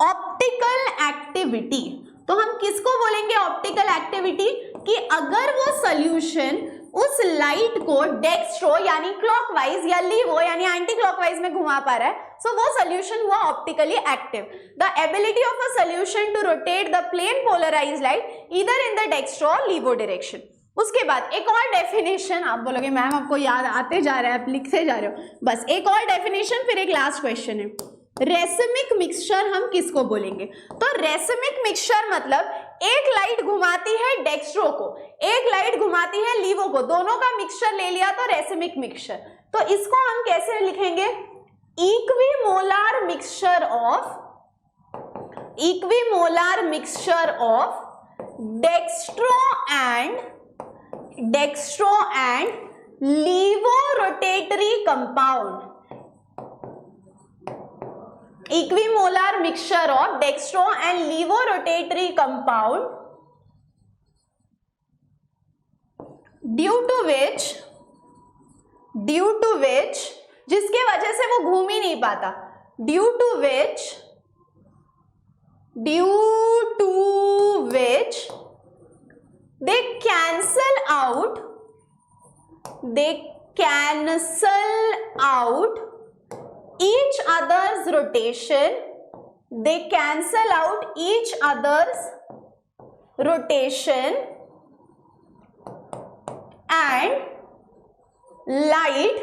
optical activity। तो हम किसको बोलेंगे ऑप्टिकल एक्टिविटी, कि अगर वो सोल्यूशन उस लाइट को डेक्स्ट्रो यानी क्लॉकवाइज या लीवो यानी एंटी क्लॉकवाइज में घुमा पा रहा है, सो वो सोल्यूशन हुआ optically active. The ability of a solution to rotate the plane polarized light either in the dextro और लीवो डायरेक्शन। उसके बाद एक और डेफिनेशन, आप बोलोगे मैम आपको याद आते जा रहा है, आप लिखते जा रहे हो, बस एक और डेफिनेशन फिर एक लास्ट क्वेश्चन है। रेसिमिक मिक्सचर हम किसको बोलेंगे, तो रेसिमिक मिक्सचर मतलब एक लाइट घुमाती है डेक्स्ट्रो को, एक लाइट घुमाती है लीवो को, दोनों का मिक्सचर ले लिया तो रेसिमिक मिक्सचर। तो इसको हम कैसे लिखेंगे, equimolar mixture of dextro and levo rotatory compound, equimolar mixture of dextro and levo rotatory compound due to which जिसके वजह से वो घूम ही नहीं पाता, due to which they cancel out each other's rotation, and light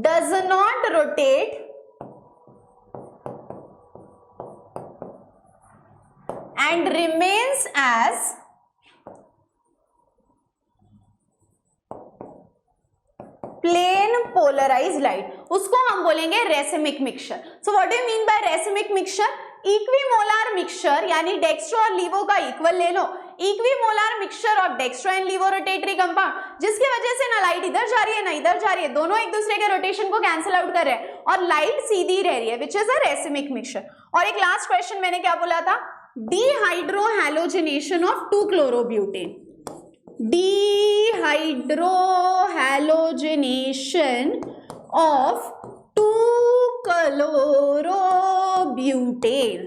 does not rotate and remains as plane polarized light, उसको हम बोलेंगे racemic mixture. So what do you mean by racemic mixture, equimolar mixture यानी डेक्स्ट्रो और लीवो का इक्वल ले लो, equimolar mixture of dextro and levo rotatory compound, जिसकी वजह से ना लाइट इधर जा रही है ना इधर जा रही है, दोनों एक दूसरे के रोटेशन को कैंसिल आउट कर रहे हैं और लाइट सीधी रह रही है, which is a racemic mixture. और एक लास्ट क्वेश्चन मैंने क्या बोला था, dehydrohalogenation of 2-chlorobutain, dehydrohalogenation of 2-chlorobutane,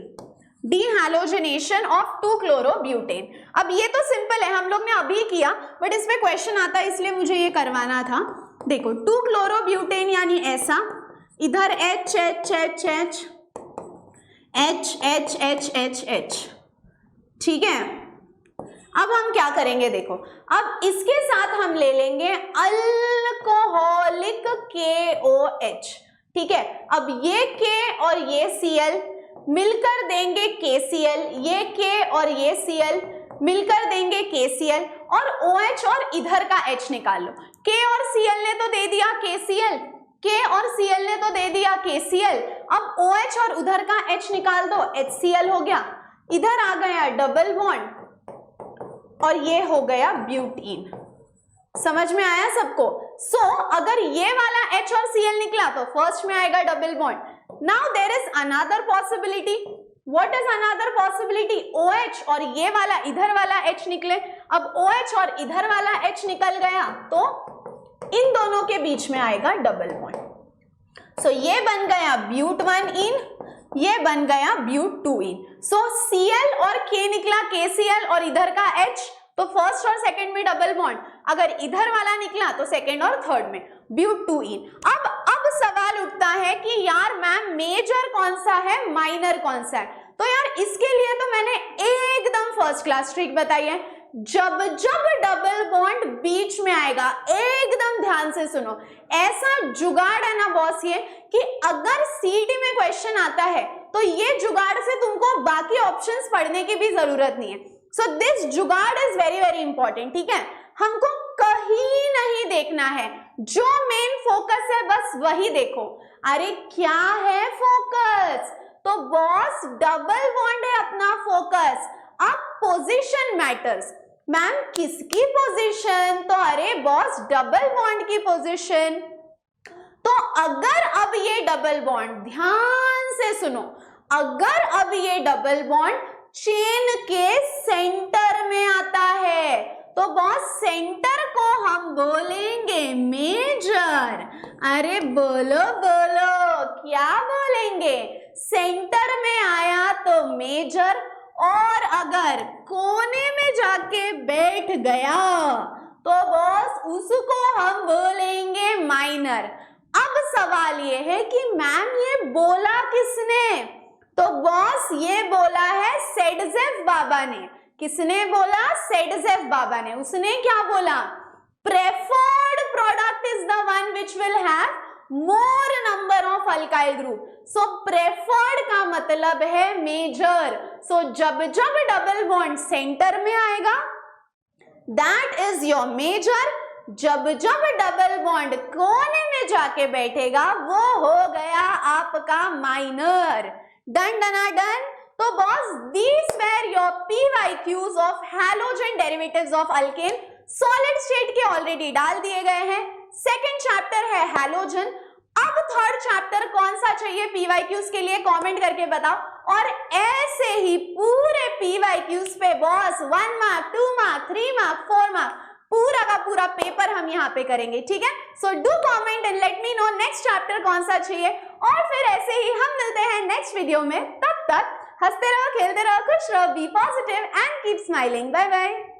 dehydrogenation of 2-chlorobutane। अब ये तो सिंपल है, हम लोग ने अभी किया, बट इसमें क्वेश्चन आता है इसलिए मुझे ये करवाना था। देखो 2-chlorobutane यानी ऐसा, इधर H H H H H H H H H, ठीक है। अब हम क्या करेंगे, देखो अब इसके साथ हम ले लेंगे अल्कोहलिक KOH, ठीक है। अब ये K और ये Cl मिलकर देंगे KCl, ये K और ये Cl मिलकर देंगे KCl, और OH और इधर का H निकाल लो। K और Cl ने तो दे दिया KCl, K और Cl ने तो दे दिया KCl, अब OH और उधर का H निकाल दो, HCl हो गया, इधर आ गया डबल बॉन्ड और ये हो गया ब्यूटीन। समझ में आया सबको? सो अगर ये वाला H और Cl निकला तो फर्स्ट में आएगा double bond. Now there is another possibility. What is another possibility? OH और ये वाला इधर वाला H निकले। अब OH और इधर वाला H निकल गया तो इन दोनों के बीच में आएगा डबल बॉन्ड। सो ये बन गया ब्यूट 1 इन, ये बन गया ब्यूट 2 इन। सो Cl और K निकला KCl और इधर का H, तो फर्स्ट और सेकंड में डबल बॉन्ड। अगर इधर वाला निकला तो सेकेंड और थर्ड में, ब्यूटीन। अब सवाल उठता है कि यार मैम मेजर कौन सा है, माइनर कौन सा है? तो यार इसके लिए तो मैंने एकदम फर्स्ट क्लास ट्रिक बताई है। जब जब डबल बॉन्ड बीच में आएगा, एकदम ध्यान से सुनो, ऐसा जुगाड़ है ना बॉस ये कि अगर सीटी में क्वेश्चन आता है तो ये जुगाड़ से तुमको बाकी ऑप्शंस पढ़ने की भी जरूरत नहीं है। सो दिस जुगाड़ इज वेरी वेरी इंपॉर्टेंट, ठीक है? हमको कहीं नहीं देखना है, जो मेन फोकस है बस वही देखो। अरे क्या है फोकस? तो बॉस डबल बॉन्ड है अपना फोकस। अब पोजीशन मैटर्स। मैम किसकी पोजीशन? तो अरे बॉस डबल बॉन्ड की पोजीशन। तो अगर अब ये डबल बॉन्ड, ध्यान से सुनो, अगर अब ये डबल बॉन्ड चेन के सेंटर में आता है तो बॉस सेंटर को हम बोलेंगे मेजर। अरे बोलो बोलो, क्या बोलेंगे? सेंटर में आया तो मेजर, और अगर कोने में जाके बैठ गया तो बॉस उसको हम बोलेंगे माइनर। अब सवाल ये है कि मैम ये बोला किसने? तो बॉस ये बोला है सेडजेफ बाबा ने। किसने बोला? सेडजेफ बाबा ने। उसने क्या बोला? Preferred product is the one which will have more number of alkyl group. So preferred का मतलब है मेजर। सो जब जब डबल बॉन्ड सेंटर में आएगा दैट इज योर मेजर, जब जब डबल बॉन्ड कोने में जाके बैठेगा वो हो गया आपका माइनर। डन डना डन। तो boss these were your PYQs of halogen derivatives of alkane. Solid state के ऑलरेडी डाल दिए गए हैं। सेकेंड चैप्टर है हैलोजन। अब थर्ड चैप्टर कौन सा चाहिए PYQs के लिए कमेंट करके बताओ। और ऐसे ही पूरे PYQs पे boss 1 mark, 2 mark, 3 mark, 4 mark पूरा का पूरा पेपर हम यहाँ पे करेंगे, ठीक है? So do comment and let me no next chapter कौन सा चाहिए। और फिर ऐसे ही हम मिलते हैं नेक्स्ट वीडियो में। तब तक हंसते रहो, खेलते रहो, खुश रहो, be positive and keep smiling. Bye bye.